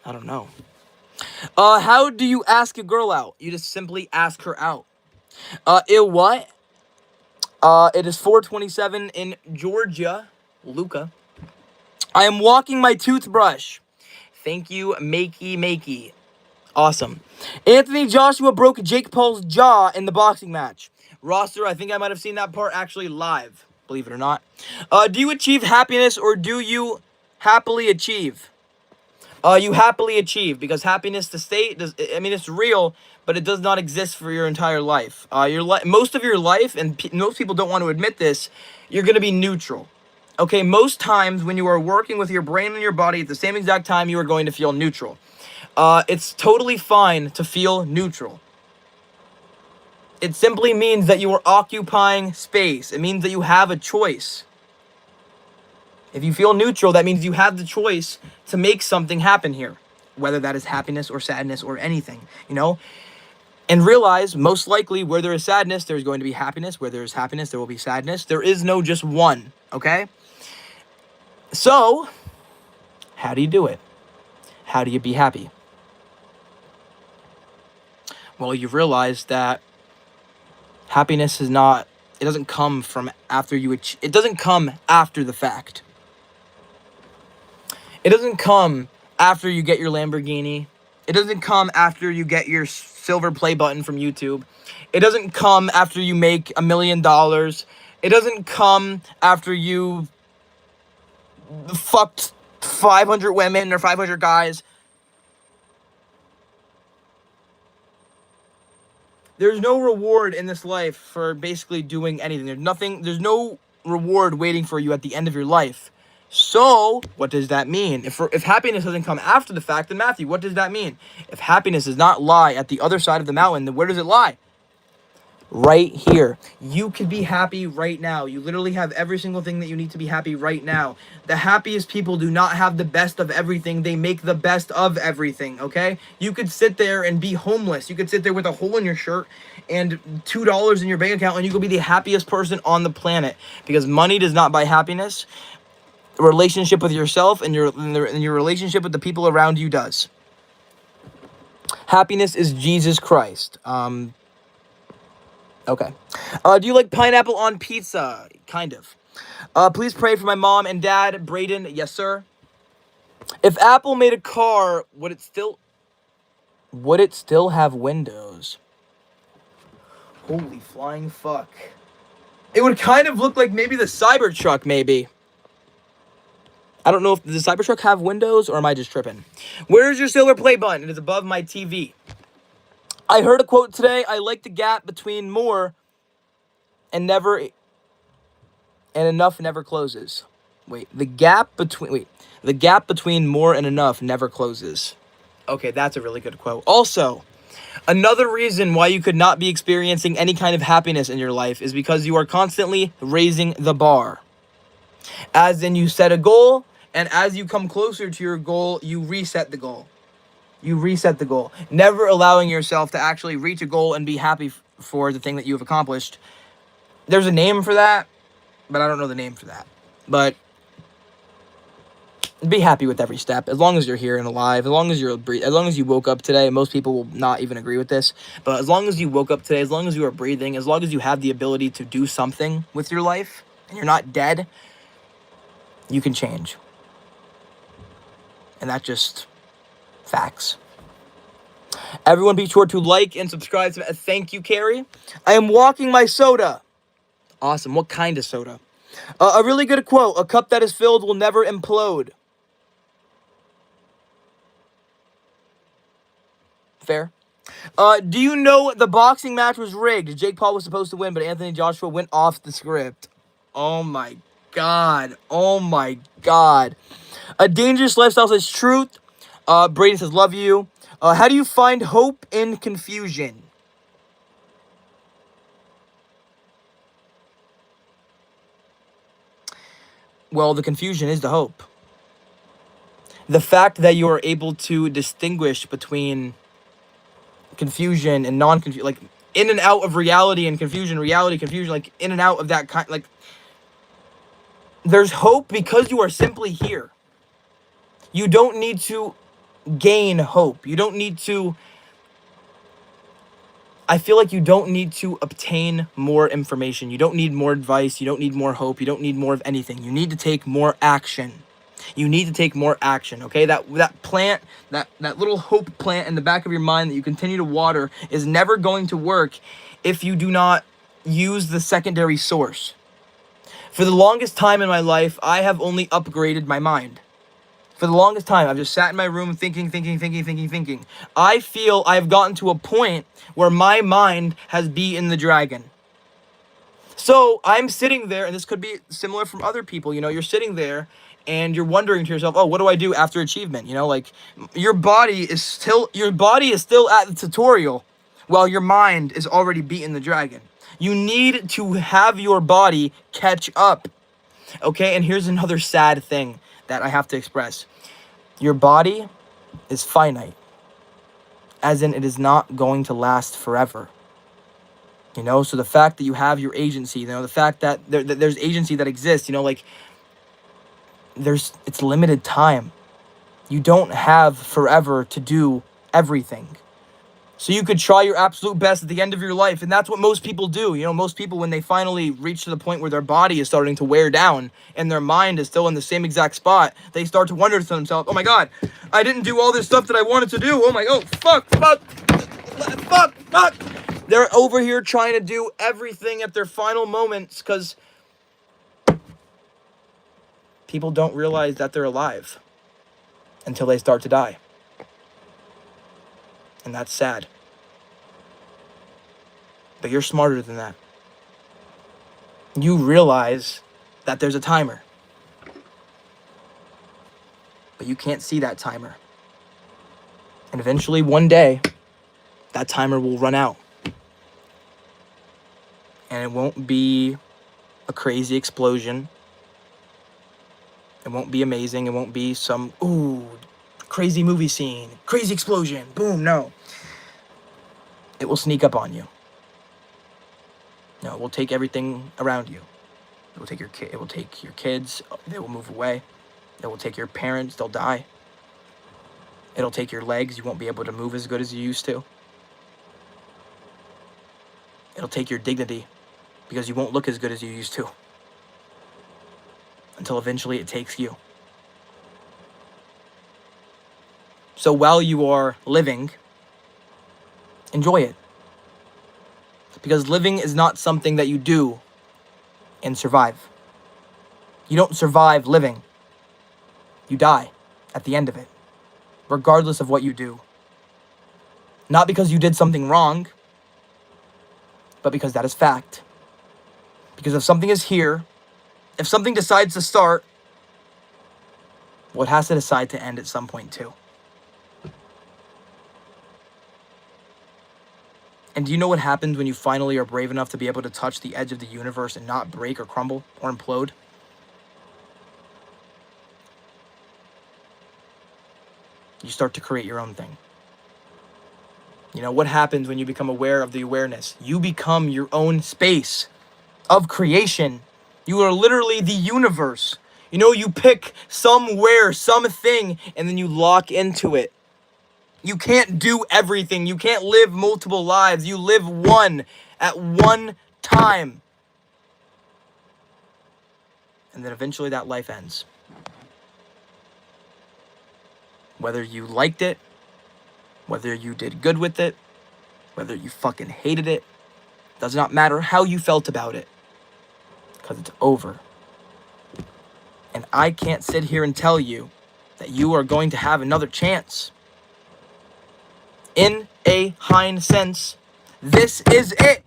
I don't know. How do you ask a girl out? You just simply ask her out. What? It is 4:27 in Georgia. Luca. I am walking my toothbrush. Thank you, Makey. Awesome. Anthony Joshua broke Jake Paul's jaw in the boxing match. Roster, I think I might have seen that part actually live, believe it or not. Do you achieve happiness or do you happily achieve? You happily achieve, because happiness, the state, it's real, but it does not exist for your entire life. Most of your life, and most people don't want to admit this, you're going to be neutral. Okay, most times when you are working with your brain and your body at the same exact time, you are going to feel neutral. It's totally fine to feel neutral. It simply means that you are occupying space. It means that you have a choice. If you feel neutral, that means you have the choice to make something happen here, whether that is happiness or sadness or anything, you know? And realize, most likely, where there is sadness, there's going to be happiness. Where there is happiness, there will be sadness. There is no just one, okay? So, how do you do it? How do you be happy? Well, you've realized that happiness is not, it doesn't come from after you, it doesn't come after the fact. It doesn't come after you get your Lamborghini. It doesn't come after you get your silver play button from YouTube. It doesn't come after you make $1 million. It doesn't come after you fucked 500 women or 500 guys. There's no reward in this life for basically doing anything. There's no reward waiting for you at the end of your life. So, what does that mean? If happiness doesn't come after the fact, then Matthew, what does that mean? If happiness does not lie at the other side of the mountain, then where does it lie? Right here. You could be happy right now. You literally have every single thing that you need to be happy right now. The happiest people do not have the best of everything. They make the best of everything, okay? You could sit there and be homeless. You could sit there with a hole in your shirt and $2 in your bank account, and you could be the happiest person on the planet, because money does not buy happiness. A relationship with yourself and your relationship with the people around you does. Happiness is Jesus Christ. Okay. Do you like pineapple on pizza? Kind of. Please pray for my mom and dad. Braden, yes, sir. If Apple made a car, would it still have windows? Holy flying fuck. It would kind of look like maybe the Cybertruck, maybe. I don't know if does the Cybertruck have windows or am I just tripping? Where's your silver play button? It is above my TV. I heard a quote today. I like the gap between more and enough never closes. The gap between more and enough never closes. Okay, that's a really good quote. Also, another reason why you could not be experiencing any kind of happiness in your life is because you are constantly raising the bar. As in, you set a goal, and as you come closer to your goal, you reset the goal. Never allowing yourself to actually reach a goal and be happy for the thing that you have accomplished. There's a name for that, but I don't know the name for that. But be happy with every step, as long as you're here and alive, as long as you woke up today. Most people will not even agree with this, but as long as you woke up today, as long as you are breathing, as long as you have the ability to do something with your life, and you're not dead, you can change. And that's just facts. Everyone be sure to like and subscribe. Thank you, Carrie. I am walking my soda. Awesome. What kind of soda? A really good quote. A cup that is filled will never implode. Fair. Do you know the boxing match was rigged? Jake Paul was supposed to win, but Anthony Joshua went off the script. Oh my god. A dangerous lifestyle says truth. Brady says love you. How do you find hope in confusion? Well, the confusion is the hope. The fact that you are able to distinguish between confusion and non-confusion, like in and out of reality and confusion, like in and out of that kind, like there's hope because you are simply here. You don't need to gain hope. I feel like you don't need to obtain more information. You don't need more advice. You don't need more hope. You don't need more of anything. You need to take more action. Okay? That plant, that little hope plant in the back of your mind that you continue to water is never going to work if you do not use the secondary source. For the longest time in my life, I have only upgraded my mind. For the longest time, I've just sat in my room thinking. I feel I've gotten to a point where my mind has beaten the dragon. So I'm sitting there, and this could be similar from other people. You're sitting there and you're wondering to yourself, oh, what do I do after achievement? Like your body is still at the tutorial while your mind is already beaten the dragon. You need to have your body catch up. Okay, and here's another sad thing that I have to express. Your body is finite. As in, it is not going to last forever. So the fact that you have your agency, the fact that there's agency that exists, it's limited time. You don't have forever to do everything. So you could try your absolute best at the end of your life, and that's what most people do. Most people, when they finally reach to the point where their body is starting to wear down and their mind is still in the same exact spot, they start to wonder to themselves, oh my god, I didn't do all this stuff that I wanted to do. Fuck. They're over here trying to do everything at their final moments because people don't realize that they're alive until they start to die. And that's sad. But you're smarter than that. You realize that there's a timer. But you can't see that timer. And eventually, one day, that timer will run out. And it won't be a crazy explosion. It won't be amazing. It won't be some, crazy movie scene, crazy explosion, boom, no. It will sneak up on you. No, it will take everything around you. It will take your kids, they will move away. It will take your parents, they'll die. It'll take your legs, you won't be able to move as good as you used to. It'll take your dignity. because you won't look as good as you used to. Until eventually it takes you. So while you are living, enjoy it. Because living is not something that you do and survive. You don't survive living. You die at the end of it, regardless of what you do. Not because you did something wrong, but because that is fact. Because if something is here, if something decides to start, well, it has to decide to end at some point too. And do you know what happens when you finally are brave enough to be able to touch the edge of the universe and not break or crumble or implode? You start to create your own thing. You know, what happens when you become aware of the awareness? You become your own space of creation. You are literally the universe. You know, you pick somewhere, something, and then you lock into it. You can't do everything. You can't live multiple lives. You live one at one time. And then eventually that life ends. Whether you liked it, whether you did good with it, whether you fucking hated it, does not matter how you felt about it. Because it's over. And I can't sit here and tell you that you are going to have another chance. In a hind sense, this is it.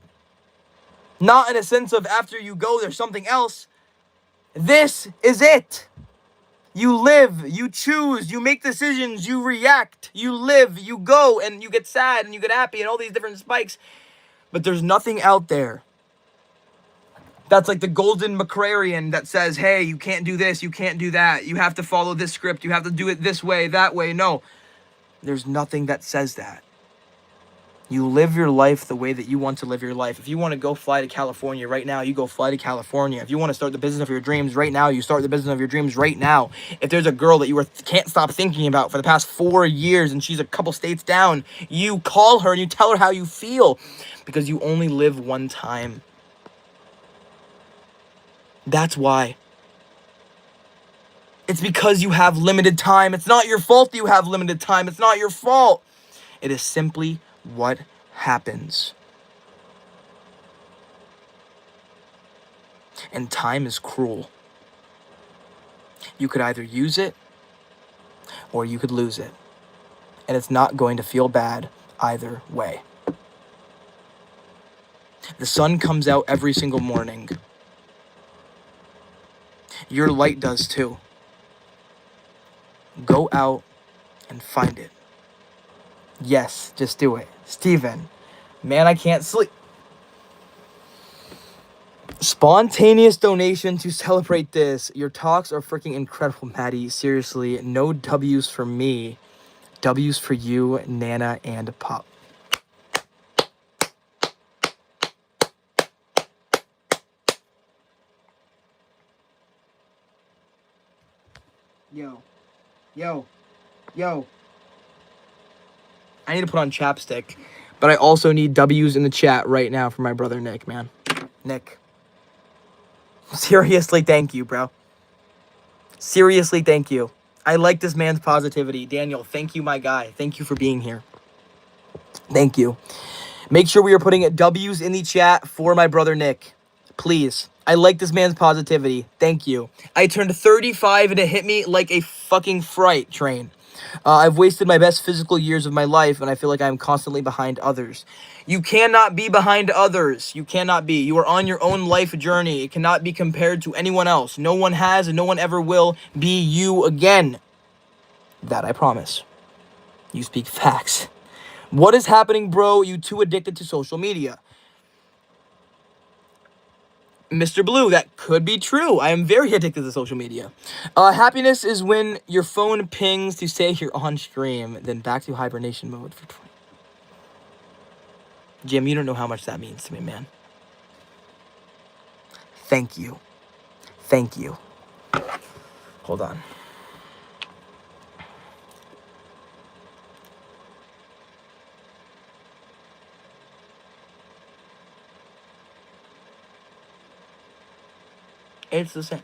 Not in a sense of after you go, there's something else. This is it. You live, you choose, you make decisions, you react, you live, you go, and you get sad and you get happy and all these different spikes. But there's nothing out there that's like the golden McCrarian that says, hey, you can't do this, you can't do that, you have to follow this script, you have to do it this way, that way. No, there's nothing that says that. You live your life the way that you want to live your life. If you want to go fly to California right now, you go fly to California. If you want to start the business of your dreams right now, you start the business of your dreams right now. If there's a girl that you can't stop thinking about for the past 4 years and she's a couple states down, you call her and you tell her how you feel, because you only live one time. That's why. It's because you have limited time. It's not your fault that you have limited time. It's not your fault. It is simply what happens. And time is cruel. You could either use it or you could lose it. And it's not going to feel bad either way. The sun comes out every single morning. Your light does too. Go out and find it. Yes, just do it. Steven, man, I can't sleep. Spontaneous donation to celebrate this. Your talks are freaking incredible, Maddie. Seriously, no W's for me. W's for you, Nana, and Pop. Yo. I need to put on chapstick, but I also need W's in the chat right now for my brother Nick, man. Nick. Seriously, thank you, bro. Seriously, thank you. I like this man's positivity. Daniel, thank you, my guy. Thank you for being here. Thank you. Make sure we are putting W's in the chat for my brother Nick. Please. I like this man's positivity. Thank you. I turned 35 and it hit me like a fucking freight train. I've wasted my best physical years of my life, and I feel like I'm constantly behind others. You cannot be behind others. You cannot be. You are on your own life journey. It cannot be compared to anyone else. No one has and no one ever will be you again. That I promise. You speak facts. What is happening, bro? You too addicted to social media. Mr. Blue, that could be true. I am very addicted to social media. Happiness is when your phone pings to say you're on stream, then back to hibernation mode for 20. Jim, you don't know how much that means to me, man. Thank you. Thank you. Hold on. It's the same.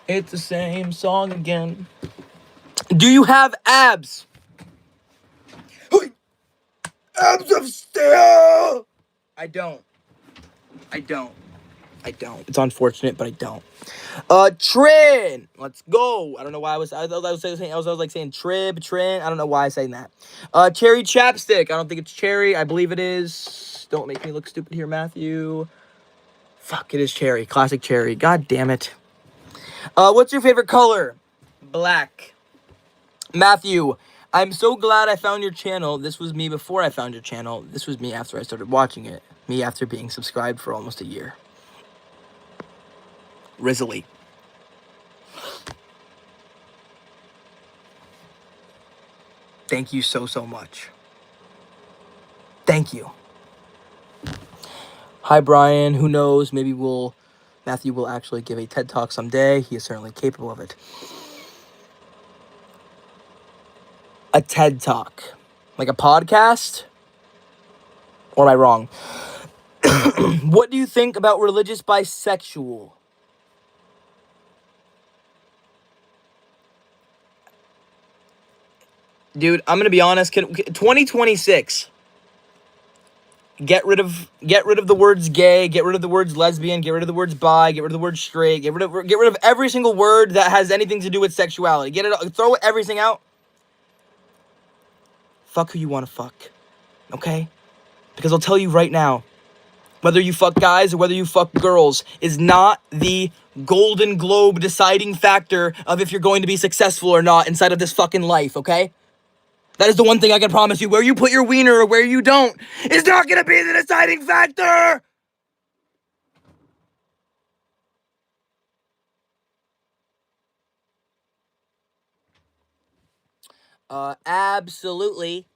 It's the same song again. Do you have abs? Abs of steel! I don't. It's unfortunate, but I don't. Trin! Let's go. I don't know why I was saying trib, Trin. I don't know why I saying that. Cherry chapstick. I don't think it's cherry. I believe it is. Don't make me look stupid here, Matthew. Fuck, it is cherry. Classic cherry. God damn it. What's your favorite color? Black. Matthew, I'm so glad I found your channel. This was me before I found your channel. This was me after I started watching it. Me after being subscribed for almost a year. Rizzly. Thank you so much. Thank you. Hi, Brian. Who knows? Maybe Matthew will actually give a TED Talk someday. He is certainly capable of it. A TED Talk. Like a podcast? Or am I wrong? What do you think about religious bisexual? Dude, I'm gonna be honest. 2026. Get rid of the words gay. Get rid of the words lesbian. Get rid of the words bi. Get rid of the word straight. Get rid of every single word that has anything to do with sexuality. Throw everything out. Fuck who you want to fuck, okay? Because I'll tell you right now, whether you fuck guys or whether you fuck girls is not the Golden Globe deciding factor of if you're going to be successful or not inside of this fucking life, okay? That is the one thing I can promise you. Where you put your wiener or where you don't is not going to be the deciding factor! Absolutely.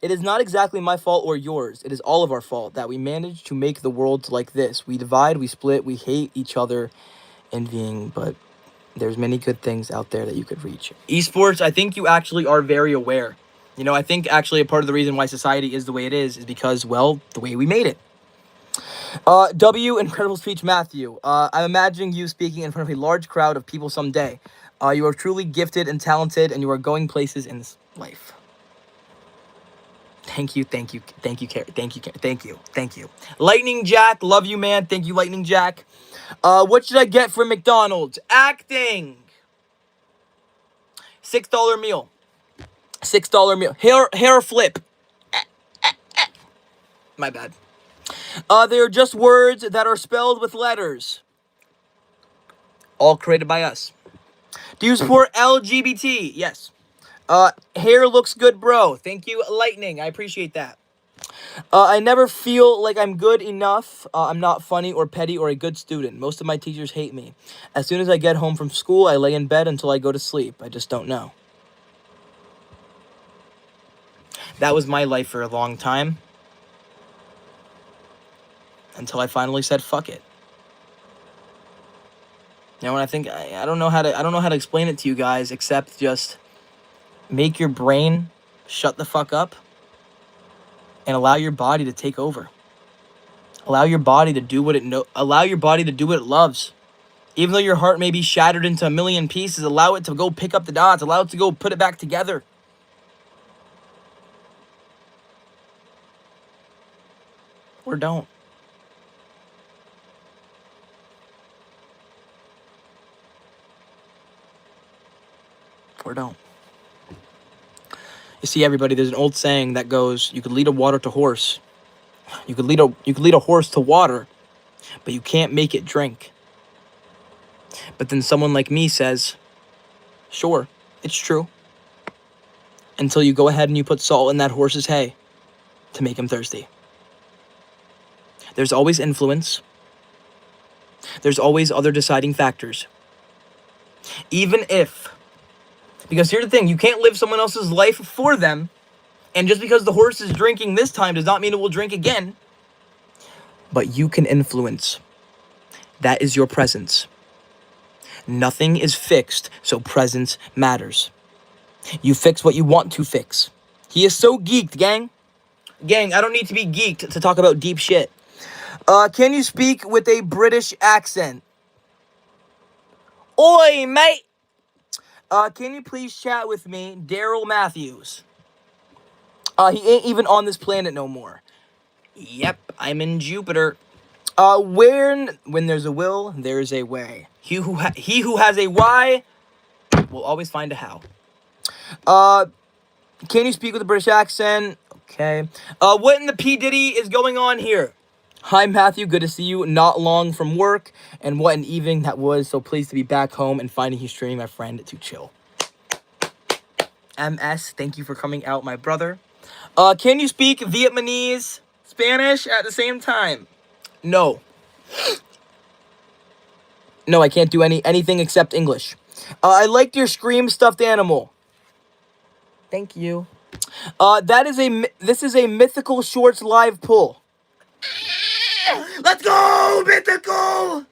It is not exactly my fault or yours. It is all of our fault that we managed to make the world like this. We divide, we split, we hate each other, envying, but there's many good things out there that you could reach. Esports, I think you actually are very aware. You know, I think actually a part of the reason why society is the way it is because, well, the way we made it. Incredible speech, Matthew. I'm imagining you speaking in front of a large crowd of people someday. You are truly gifted and talented, and you are going places in this life. Thank you. Lightning Jack, love you, man. Thank you, Lightning Jack. What should I get from McDonald's? Acting. $6 meal. $6 meal. Hair flip. My bad. They are just words that are spelled with letters. All created by us. Do you support LGBT? Yes. Hair looks good, bro. Thank you, Lightning. I appreciate that. I never feel like I'm good enough. I'm not funny or petty or a good student. Most of my teachers hate me. As soon as I get home from school, I lay in bed until I go to sleep. I just don't know. That was my life for a long time. Until I finally said, fuck it. You know, and I think, I don't know how to explain it to you guys, except just make your brain shut the fuck up and allow your body to take over. Allow your body to do what it allow your body to do what it loves. Even though your heart may be shattered into a million pieces, allow it to go pick up the dots. Allow it to go put it back together. Or don't. Or don't. You see, everybody, there's an old saying that goes, you could lead a water to horse. You could lead a horse to water, but you can't make it drink. But then someone like me says, sure, it's true. Until you go ahead and you put salt in that horse's hay to make him thirsty. There's always influence. There's always other deciding factors. Even if, because here's the thing, you can't live someone else's life for them. And just because the horse is drinking this time does not mean it will drink again. But you can influence. That is your presence. Nothing is fixed, so presence matters. You fix what you want to fix. He is so geeked, gang. Gang, I don't need to be geeked to talk about deep shit. Can you speak with a British accent? Oi, mate! Can you please chat with me, Daryl Matthews? He ain't even on this planet no more. Yep, I'm in Jupiter. When there's a will, there's a way. He who has a why will always find a how. Can you speak with a British accent? Okay. What in the P. Diddy is going on here? Hi, Matthew. Good to see you. Not long from work. And what an evening that was. So pleased to be back home and finding you streaming, my friend, to chill. MS, thank you for coming out, my brother. Can you speak Vietnamese, Spanish at the same time? No. No, I can't do anything except English. I liked your Scream stuffed animal. Thank you. This is a Mythical Shorts live pull. Let's go, Mythical!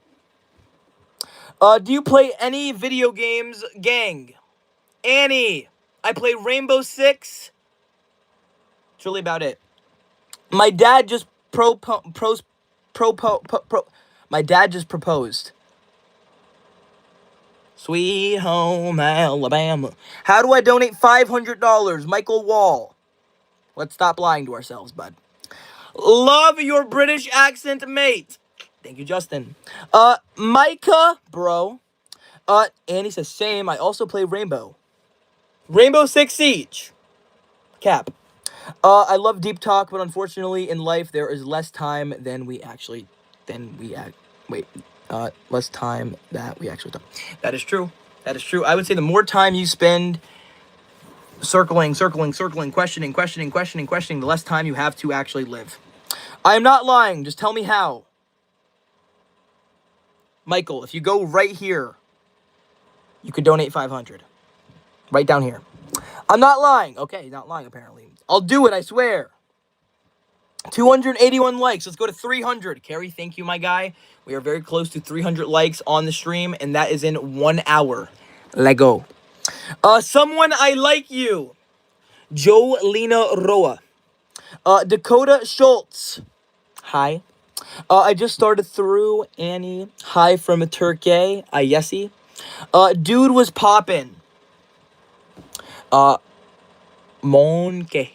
Do you play any video games, gang? Annie. I play Rainbow Six. That's really about it. My dad just My dad just proposed. Sweet home Alabama. How do I donate $500? Michael Wall. Let's stop lying to ourselves, bud. Love your British accent, mate. Thank you, Justin. Micah, bro. Annie says, same. I also play Rainbow. Rainbow Six Siege. Cap. I love deep talk, but unfortunately in life there is less time less time that we actually talk. That is true. That is true. I would say the more time you spend circling, questioning, the less time you have to actually live. I am not lying. Just tell me how. Michael, if you go right here, you could donate 500. Right down here. I'm not lying. Okay, not lying apparently. I'll do it, I swear. 281 likes. Let's go to 300. Carrie, thank you, my guy. We are very close to 300 likes on the stream, and that is in 1 hour. Let go. Someone I like you. Jolena Roa. Dakota Schultz. Hi. I just started through Annie. Hi from Turkey. Yesi. Dude was poppin'. Monke.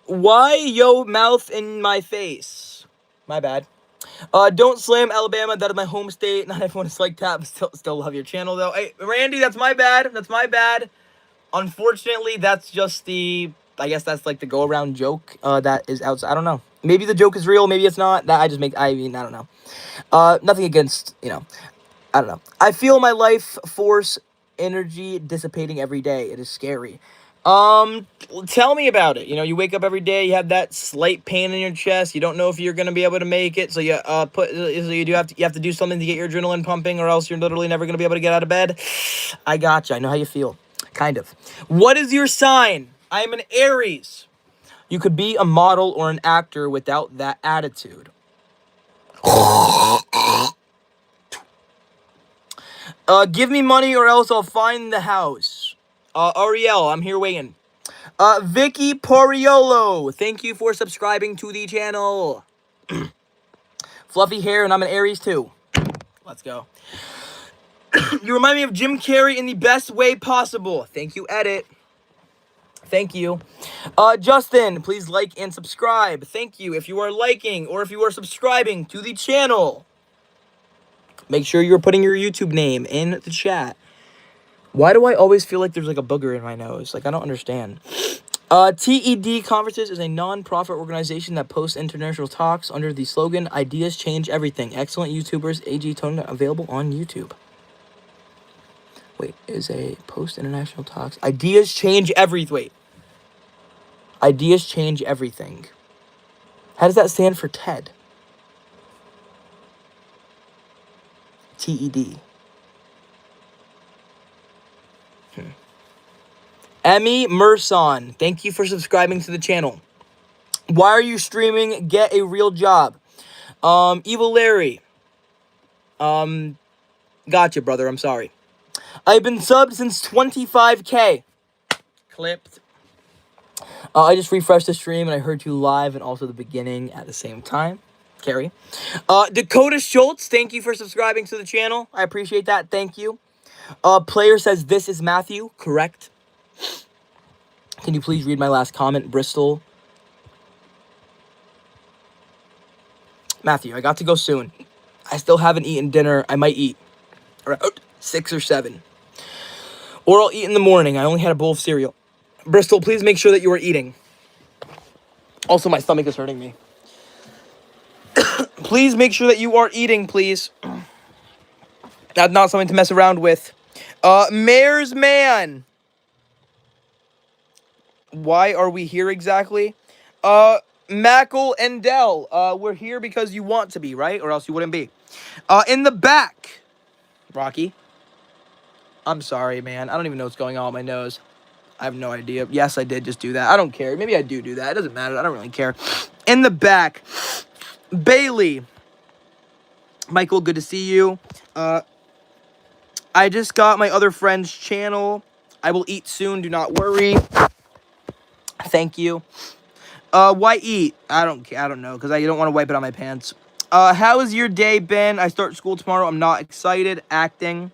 Why yo mouth in my face? My bad. Don't slam Alabama. That is my home state. Not everyone is like that, but still love your channel though. Hey, Randy, that's my bad. That's my bad. Unfortunately, that's just I guess that's like the go around joke. That is outside. I don't know. Maybe the joke is real. Maybe it's not. I don't know. Nothing against, I don't know. I feel my life force energy dissipating every day. It is scary. Tell me about it. You wake up every day, you have that slight pain in your chest. You don't know if you're gonna be able to make it, so you have to do something to get your adrenaline pumping, or else you're literally never gonna be able to get out of bed. I gotcha. I know how you feel. Kind of. What is your sign? I am an Aries. You could be a model or an actor without that attitude. Give me money or else I'll find the house. Ariel, I'm here waiting. Vicky Poriolo, thank you for subscribing to the channel. Fluffy hair, and I'm an Aries too. Let's go. You remind me of Jim Carrey in the best way possible. Thank you, edit. Thank you. Justin, please like and subscribe. Thank you. If you are liking or if you are subscribing to the channel, make sure you're putting your YouTube name in the chat. Why do I always feel like there's like a booger in my nose? Like, I don't understand. TED Conferences is a non-profit organization that posts international talks under the slogan, Ideas Change Everything. Excellent YouTubers, AG Tone, available on YouTube. Wait, is a post international talks. Ideas Change Everything. Wait. Ideas Change Everything. How does that stand for TED? TED. Emmy Merson, thank you for subscribing to the channel. Why are you streaming? Get a real job. Evil Larry. Gotcha, brother. I'm sorry. I've been subbed since 25K. Clipped. I just refreshed the stream and I heard you live and also the beginning at the same time. Carrie. Dakota Schultz, thank you for subscribing to the channel. I appreciate that. Thank you. Player says this is Matthew. Correct. Can you please read my last comment, Bristol? Matthew, I got to go soon. I still haven't eaten dinner. I might eat around 6 or 7. Or I'll eat in the morning. I only had a bowl of cereal. Bristol, please make sure that you are eating. Also, my stomach is hurting me. Please make sure that you are eating, please. That's not something to mess around with. Mayor's Man. Why are we here exactly? Mackle and Dell. We're here because you want to be, right? Or else you wouldn't be. In the back. Rocky. I'm sorry, man. I don't even know what's going on with my nose. I have no idea. Yes, I did just do that. I don't care. Maybe I do that. It doesn't matter. I don't really care. In the back. Bailey. Michael, good to see you. I just got my other friend's channel. I will eat soon. Do not worry. Thank you. Why eat? I don't know, because I don't want to wipe it on my pants. How has your day been? I start school tomorrow. I'm not excited. Acting.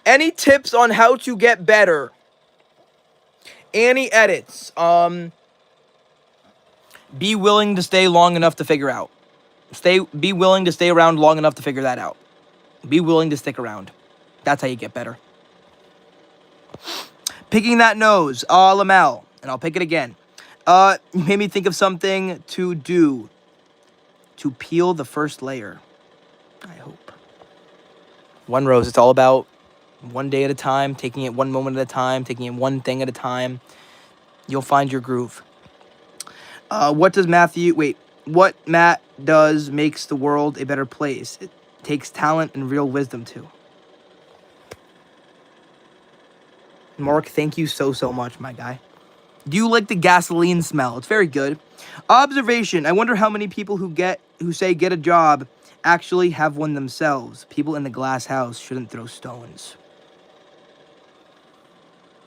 Any tips on how to get better? Any edits? Be willing to stay long enough to figure out. Be willing to stay around long enough to figure that out. Be willing to stick around. That's how you get better. Picking that nose. Lamel. And I'll pick it again. You made me think of something to do. To peel the first layer. I hope. One rose. It's all about one day at a time. Taking it one moment at a time. Taking it one thing at a time. You'll find your groove. What Matt does makes the world a better place. It takes talent and real wisdom too. Mark, thank you so much, my guy. Do you like the gasoline smell? It's very good. Observation. I wonder how many people who say get a job actually have one themselves. People in the glass house shouldn't throw stones.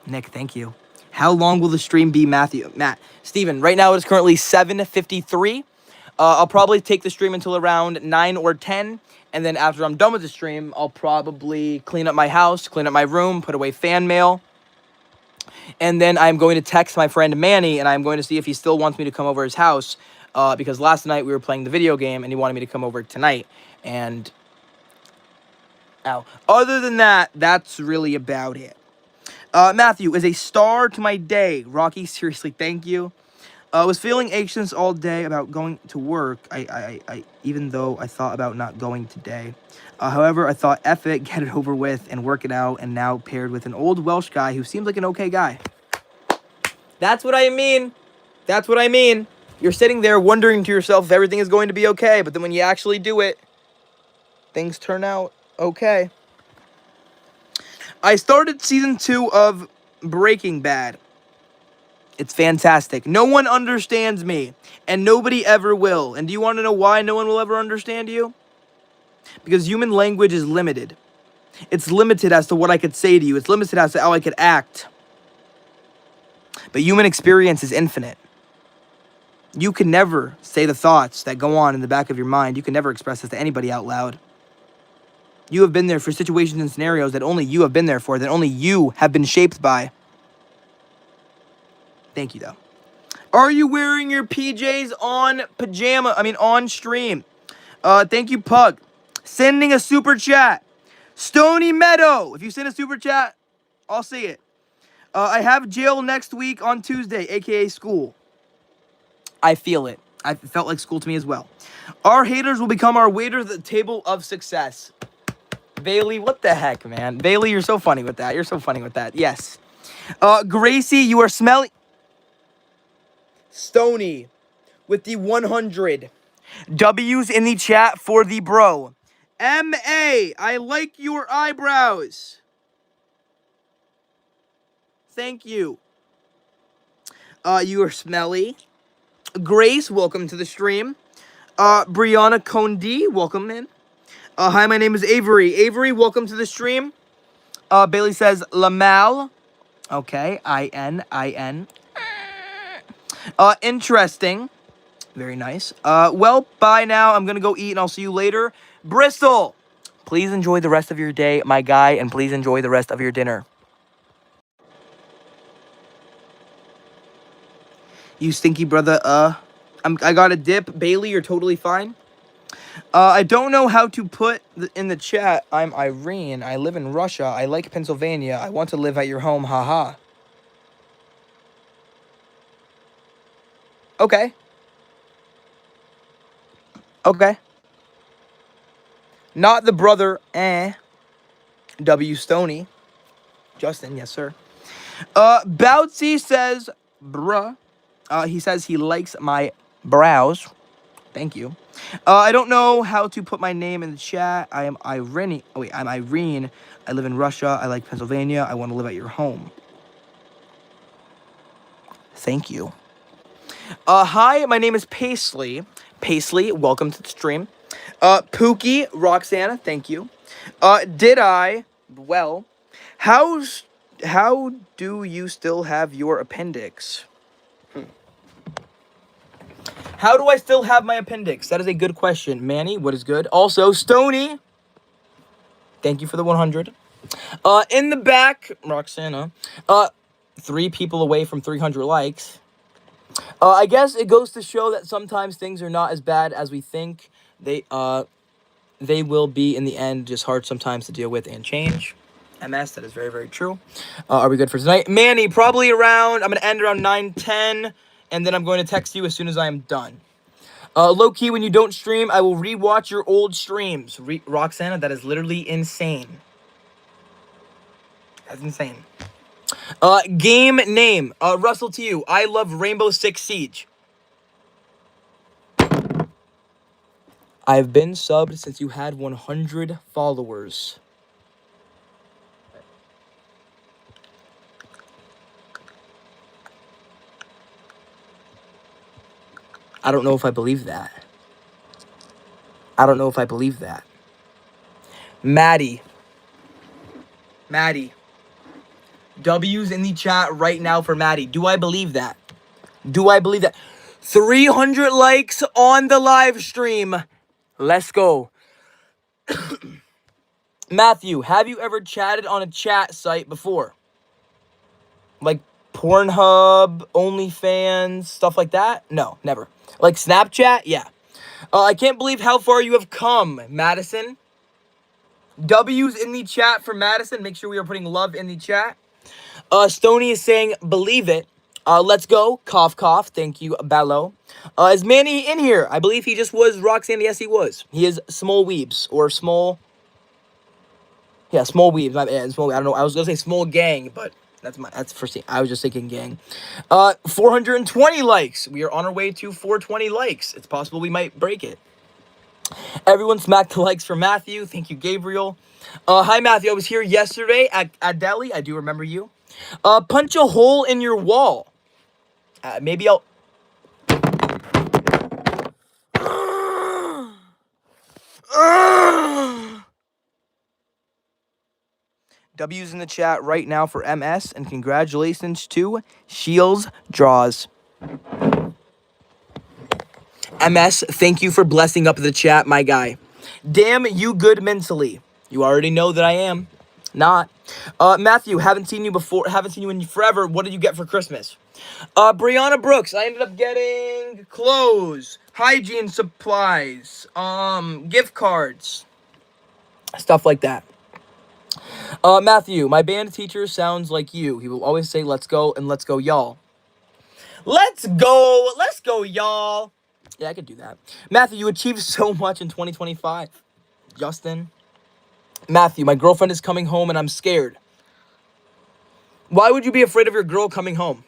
Nick, thank you. How long will the stream be, Matt? Steven, right now it is currently 7:53. I'll probably take the stream until around 9 or 10. And then after I'm done with the stream, I'll probably clean up my house, clean up my room, put away fan mail. And then I'm going to text my friend Manny, and I'm going to see if he still wants me to come over to his house. Because last night we were playing the video game, and he wanted me to come over tonight. And other than that, that's really about it. Matthew, is a star to my day. Rocky, seriously, thank you. I was feeling anxious all day about going to work. Even though I thought about not going today. However, I thought, F it, get it over with, and work it out, and now paired with an old Welsh guy who seems like an okay guy. That's what I mean. That's what I mean. You're sitting there wondering to yourself if everything is going to be okay, but then when you actually do it, things turn out okay. I started season 2 of Breaking Bad. It's fantastic. No one understands me, and nobody ever will. And do you want to know why no one will ever understand you? Because human language is limited. It's limited as to what I could say to you. It's limited as to how I could act. But human experience is infinite. You can never say the thoughts that go on in the back of your mind. You can never express this to anybody out loud. You have been there for situations and scenarios that only you have been there for, that only you have been shaped by. Thank you, though. Are you wearing your PJs on stream? Thank you, Pug. Sending a super chat. Stony Meadow. If you send a super chat, I'll see it. I have jail next week on Tuesday, aka school. I feel it. I felt like school to me as well. Our haters will become our waiters at the table of success. Bailey, what the heck, man? Bailey, you're so funny with that. You're so funny with that. Yes. Gracie, you are smelling... Stony with the 100 W's in the chat for the bro. M.A., I like your eyebrows. Thank you. You are smelly. Grace, welcome to the stream. Brianna Condi, welcome in. Hi, my name is Avery. Avery, welcome to the stream. Bailey says Lamal. Okay, I-N. Interesting. Very nice. Well, bye now. I'm gonna go eat and I'll see you later. Bristol, please enjoy the rest of your day, my guy, and please enjoy the rest of your dinner. You stinky brother, I got a dip. Bailey, you're totally fine. I don't know how to put in the chat. I'm Irene. I live in Russia. I like Pennsylvania. I want to live at your home. Haha. Okay. Okay. Not the brother, W. Stoney. Justin, yes, sir. Bouncy says, bruh. He says he likes my brows. Thank you. I don't know how to put my name in the chat. I am Irene. Oh, wait, I'm Irene. I live in Russia. I like Pennsylvania. I want to live at your home. Thank you. Hi, my name is Paisley. Paisley, welcome to the stream. Pookie, Roxana, thank you. Did I? Well, how do you still have your appendix? How do I still have my appendix? That is a good question. Manny, what is good? Also, Stony, thank you for the 100. In the back, Roxana, 3 people away from 300 likes. I guess it goes to show that sometimes things are not as bad as we think. They will be in the end, just hard sometimes to deal with and change. MS, that is very, very true. Are we good for tonight? Manny, probably around, I'm going to end around 9:10, and then I'm going to text you as soon as I am done. Low-key, when you don't stream, I will rewatch your old streams. Roxana, that is literally insane. That's insane. Game name. Russell to you. I love Rainbow Six Siege. I've been subbed since you had 100 followers. I don't know if I believe that. I don't know if I believe that. Maddie. W's in the chat right now for Maddie. Do I believe that? Do I believe that? 300 likes on the live stream. Let's go. Matthew, have you ever chatted on a chat site before? Like Pornhub, OnlyFans, stuff like that? No, never. Like Snapchat? Yeah. I can't believe how far you have come, Madison. W's in the chat for Madison. Make sure we are putting love in the chat. Stony is saying, believe it. Let's go. Cough, cough. Thank you, Bello. Is Manny in here? I believe he just was Roxanne. Yes, he was. He is Small Weebs or Small. Yeah, Small Weebs. Small. I don't know. I was gonna say Small Gang, but that's first thing. I was just thinking gang. 420 likes. We are on our way to 420 likes. It's possible we might break it. Everyone smack the likes for Matthew. Thank you, Gabriel. Hi, Matthew. I was here yesterday at Delhi. I do remember you. Punch a hole in your wall. Maybe I'll... W's in the chat right now for MS, and congratulations to Shields Draws. MS, thank you for blessing up the chat, my guy. Damn, you good mentally. You already know that I am. Not. Matthew, haven't seen you before. Haven't seen you in forever. What did you get for Christmas? Brianna Brooks, I ended up getting clothes, hygiene supplies, gift cards, stuff like that. Matthew, my band teacher sounds like you. He will always say, let's go and let's go, y'all. Let's go, y'all. Yeah, I could do that. Matthew, you achieved so much in 2025. Justin. Matthew, my girlfriend is coming home and I'm scared. Why would you be afraid of your girl coming home?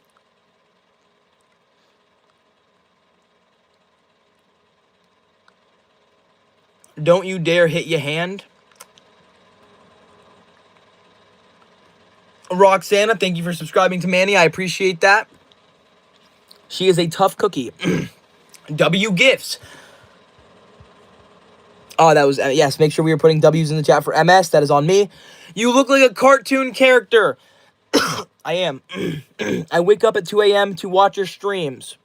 Don't you dare hit your hand. Roxana, thank you for subscribing to Manny. I appreciate that. She is a tough cookie. W gifts. Oh, that was... yes, make sure we are putting W's in the chat for MS. That is on me. You look like a cartoon character. I am. I wake up at 2 a.m. to watch your streams.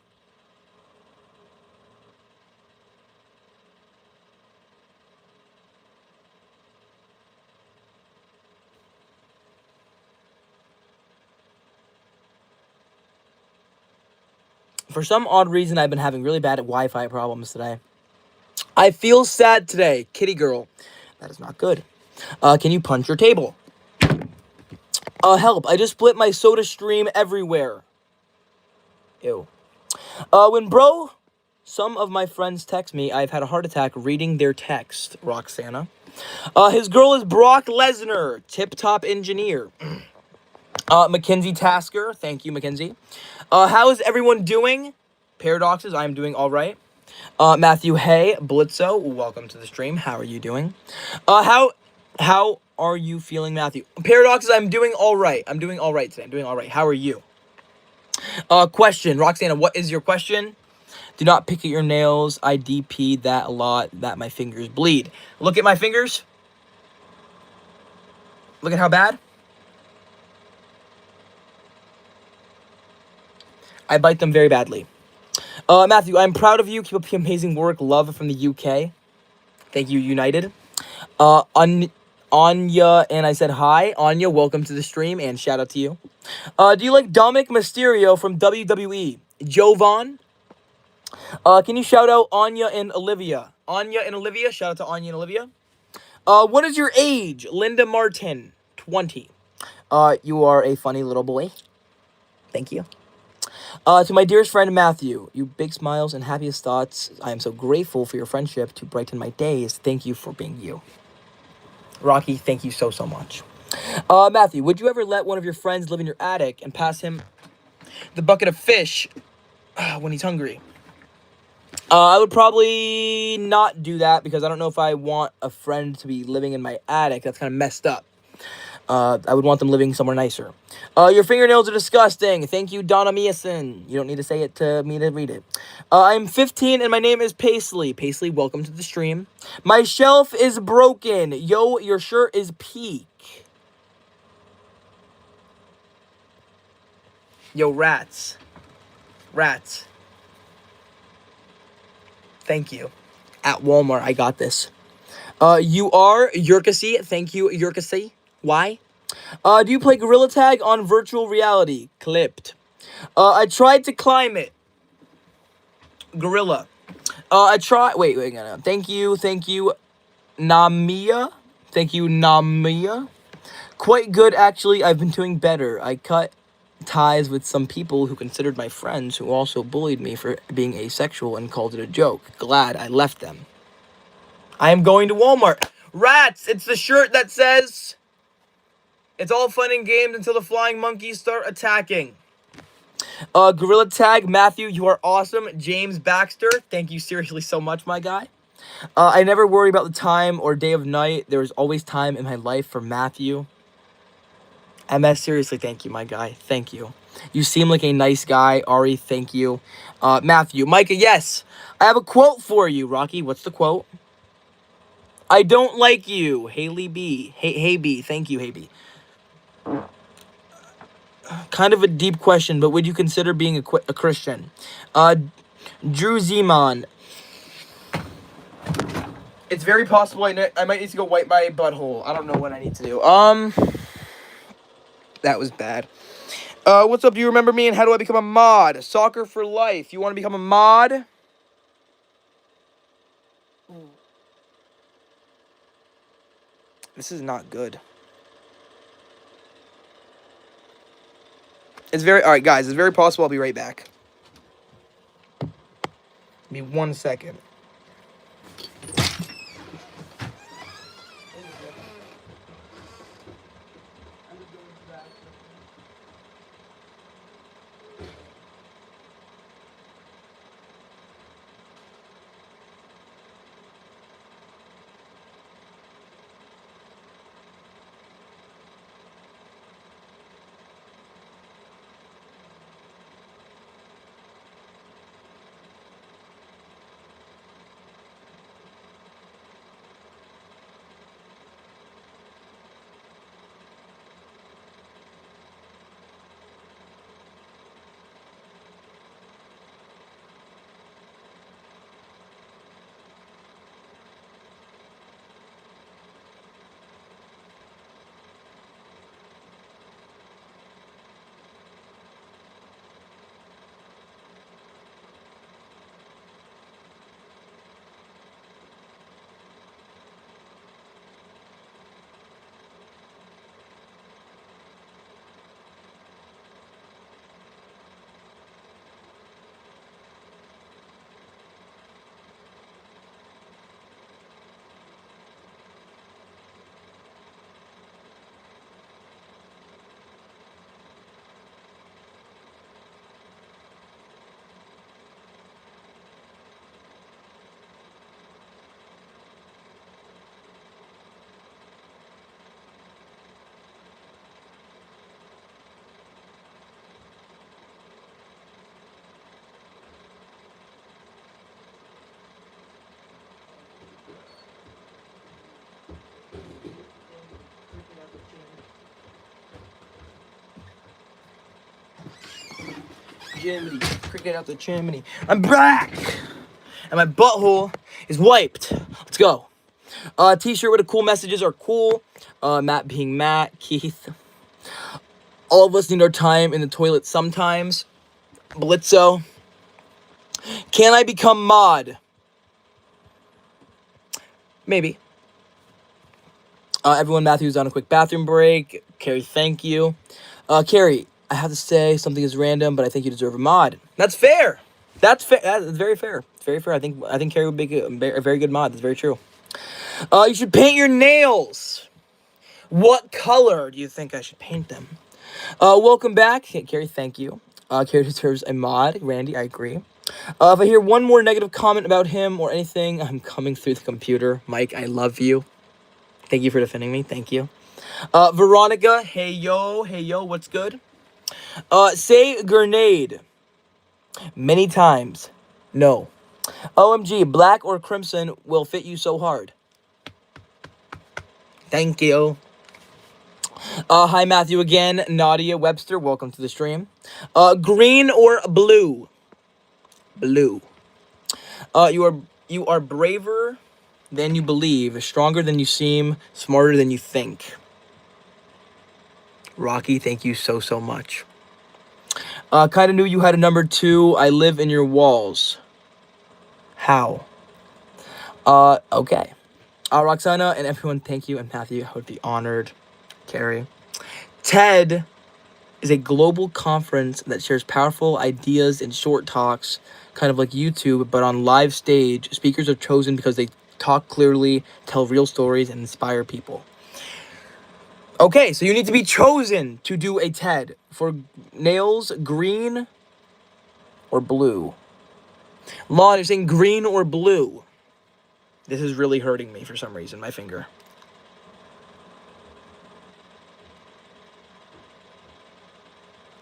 For some odd reason, I've been having really bad Wi-Fi problems today. I feel sad today. Kitty girl. That is not good. Can you punch your table? Help. I just split my soda stream everywhere. Ew. When some of my friends text me, I've had a heart attack reading their text. Roxana. His girl is Brock Lesnar. Tip-top engineer. Mackenzie Tasker. Thank you, Mackenzie. How is everyone doing? Paradoxes. I am doing all right. Matthew Hay, Blitzo, welcome to the stream. How are you doing? How are you feeling, Matthew? Paradoxes, I'm doing all right. I'm doing all right today. I'm doing all right. How are you? Question, Roxana, what is your question? Do not pick at your nails. I DP that a lot that my fingers bleed. Look at my fingers. Look at how bad. I bite them very badly. Matthew, I'm proud of you. Keep up the amazing work. Love from the UK. Thank you, United. Anya, and I said hi. Anya, welcome to the stream, and shout out to you. Do you like Dominic Mysterio from WWE? Jovan? Can you shout out Anya and Olivia? Anya and Olivia, shout out to Anya and Olivia. What is your age? Linda Martin, 20. You are a funny little boy. Thank you. To my dearest friend Matthew, you big smiles and happiest thoughts. I am so grateful for your friendship to brighten my days. Thank you for being you. Rocky, thank you so much. Matthew, would you ever let one of your friends live in your attic and pass him the bucket of fish when he's hungry? I would probably not do that because I don't know if I want a friend to be living in my attic. That's kind of messed up. I would want them living somewhere nicer. Your fingernails are disgusting. Thank you, Donna Miason. You don't need to say it to me to read it. I'm 15 and my name is Paisley. Paisley, welcome to the stream. My shelf is broken. Yo, your shirt is peak. Yo, rats. Rats. Thank you. At Walmart, I got this. You are Yurkasi. Thank you, Yurkasi. Why? Do you play Gorilla Tag on virtual reality? Clipped. I tried to climb it. Gorilla. I tried. Wait. No. Thank you, Namia. Thank you, Namia. Quite good, actually. I've been doing better. I cut ties with some people who considered my friends who also bullied me for being asexual and called it a joke. Glad I left them. I am going to Walmart. Rats! It's the shirt that says, it's all fun and games until the flying monkeys start attacking. Gorilla Tag, Matthew, you are awesome. James Baxter, thank you seriously so much, my guy. I never worry about the time or day of night. There is always time in my life for Matthew. MS, seriously, thank you, my guy. Thank you. You seem like a nice guy. Ari, thank you. Matthew. Micah, yes. I have a quote for you, Rocky. What's the quote? I don't like you. Haley B. Hey B. Thank you, Hey B. Kind of a deep question, but would you consider being a Christian? Drew Zeman. It's very possible I might need to go wipe my butthole. I don't know what I need to do. That was bad. What's up? Do you remember me and how do I become a mod? Soccer for life. You want to become a mod? This is not good. Alright, guys. It's very possible I'll be right back. Give me 1 second. Jiminy, cricket out the chimney. I'm back! And my butthole is wiped. Let's go. T-shirt with the cool messages are cool. Matt being Matt, Keith. All of us need our time in the toilet sometimes. Blitzo. Can I become mod? Maybe. Everyone, Matthew's on a quick bathroom break. Carrie, thank you. Carrie, I have to say something is random, but I think you deserve a mod. That's fair. That's fair. That's very fair. It's very fair. I think Carrie would make a very good mod. That's very true. You should paint your nails. What color do you think I should paint them? Welcome back, Carrie. Thank you. Carrie deserves a mod. Randy, I agree. If I hear one more negative comment about him or anything, I'm coming through the computer. Mike, I love you. Thank you for defending me. Thank you. Veronica, hey yo, what's good? Say grenade. Many times. No. OMG, black or crimson will fit you so hard. Thank you. Hi, Matthew again. Nadia Webster, welcome to the stream. Green or blue? Blue. You are braver than you believe, stronger than you seem, smarter than you think. Rocky, thank you so much. Kind of knew you had a number 2. I live in your walls. How? Okay. Roxana and everyone, thank you. And Matthew, I would be honored. Carrie. TED is a global conference that shares powerful ideas in short talks, kind of like YouTube, but on live stage. Speakers are chosen because they talk clearly, tell real stories, and inspire people. Okay, so you need to be chosen to do a TED. For nails, green or blue? Lon, you're saying green or blue? This is really hurting me for some reason, my finger.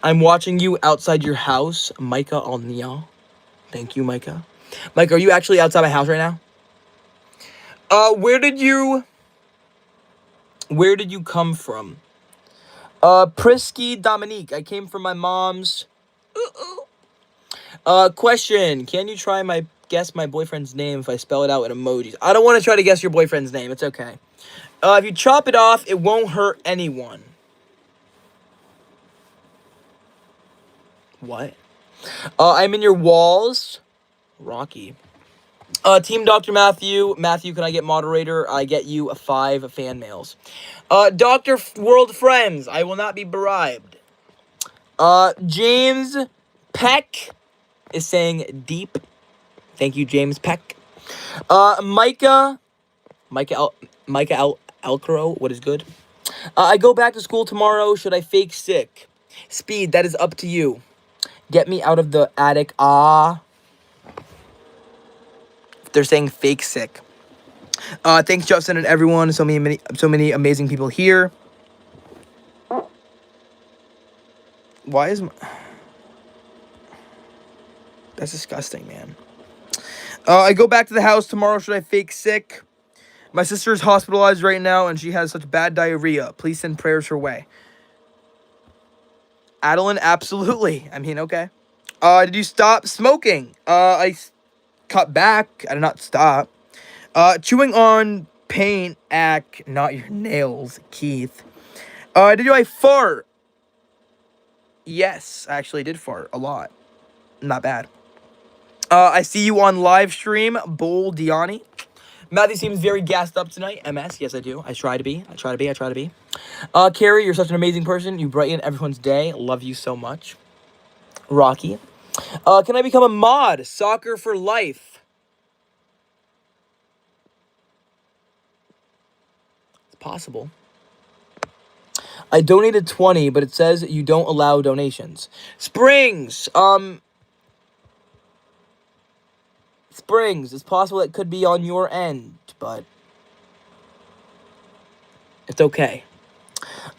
I'm watching you outside your house, Micah Alnia. Thank you, Micah. Micah, are you actually outside my house right now? Where did you come from? Prisky Dominique. I came from my mom's. Question. Can you try guess my boyfriend's name if I spell it out in emojis? I don't want to try to guess your boyfriend's name. It's okay. If you chop it off, it won't hurt anyone. What? I'm in your walls. Rocky. Team Dr. Matthew. Matthew, can I get moderator? I get you 5 fan mails. Dr. World Friends. I will not be bribed. James Peck is saying deep. Thank you, James Peck. Micah Elcro. What is good? I go back to school tomorrow. Should I fake sick? Speed, that is up to you. Get me out of the attic. They're saying fake sick. Thanks, Justin, and everyone. So many amazing people here. Why is that's disgusting, man. I go back to the house tomorrow. Should I fake sick? My sister is hospitalized right now, and she has such bad diarrhea. Please send prayers her way. Adeline, absolutely. I mean, okay. Did you stop smoking? I cut back. I did not stop. Chewing on paint, not your nails, Keith. Did I fart? Yes, I actually did fart a lot. Not bad. I see you on live stream, Bull Diani. Matthew seems very gassed up tonight. MS, yes I do. I try to be. Carrie, you're such an amazing person. You brighten everyone's day. Love you so much. Rocky. Can I become a mod? Soccer for life. It's possible. I donated 20, but it says you don't allow donations. Springs. Springs. It's possible it could be on your end, but it's okay.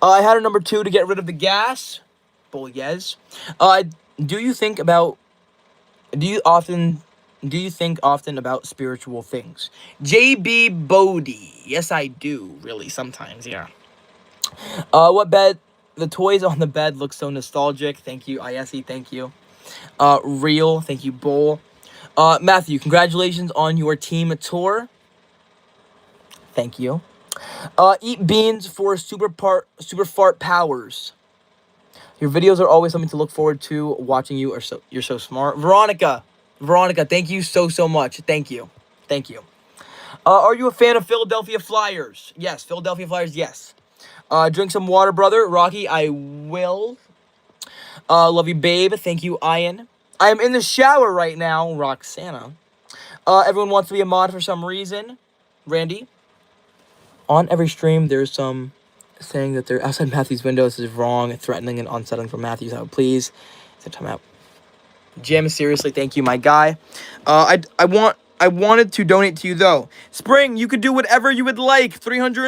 I had a number 2 to get rid of the gas. Bull yes. Do you think often about spiritual things? JB Bodie. Yes, I do. Really, sometimes, yeah. What bed? The toys on the bed look so nostalgic. Thank you, ISE. Thank you. Real, thank you, Bull. Matthew, congratulations on your team tour. Thank you. Eat beans for super fart powers. Your videos are always something to look forward to. Watching you are you're so smart. Veronica, thank you so much. Thank you. Are you a fan of Philadelphia Flyers? Yes, Philadelphia Flyers. Yes. Drink some water, brother. Rocky, I will. Love you, babe. Thank you, Ian. I am in the shower right now, Roxana. Everyone wants to be a mod for some reason. Randy. On every stream, there's some saying that they're outside Matthew's windows is wrong, threatening and unsettling for Matthew's out. Please, set time out. Jim, seriously, thank you, my guy. I wanted to donate to you though. Spring, you could do whatever you would like. 300.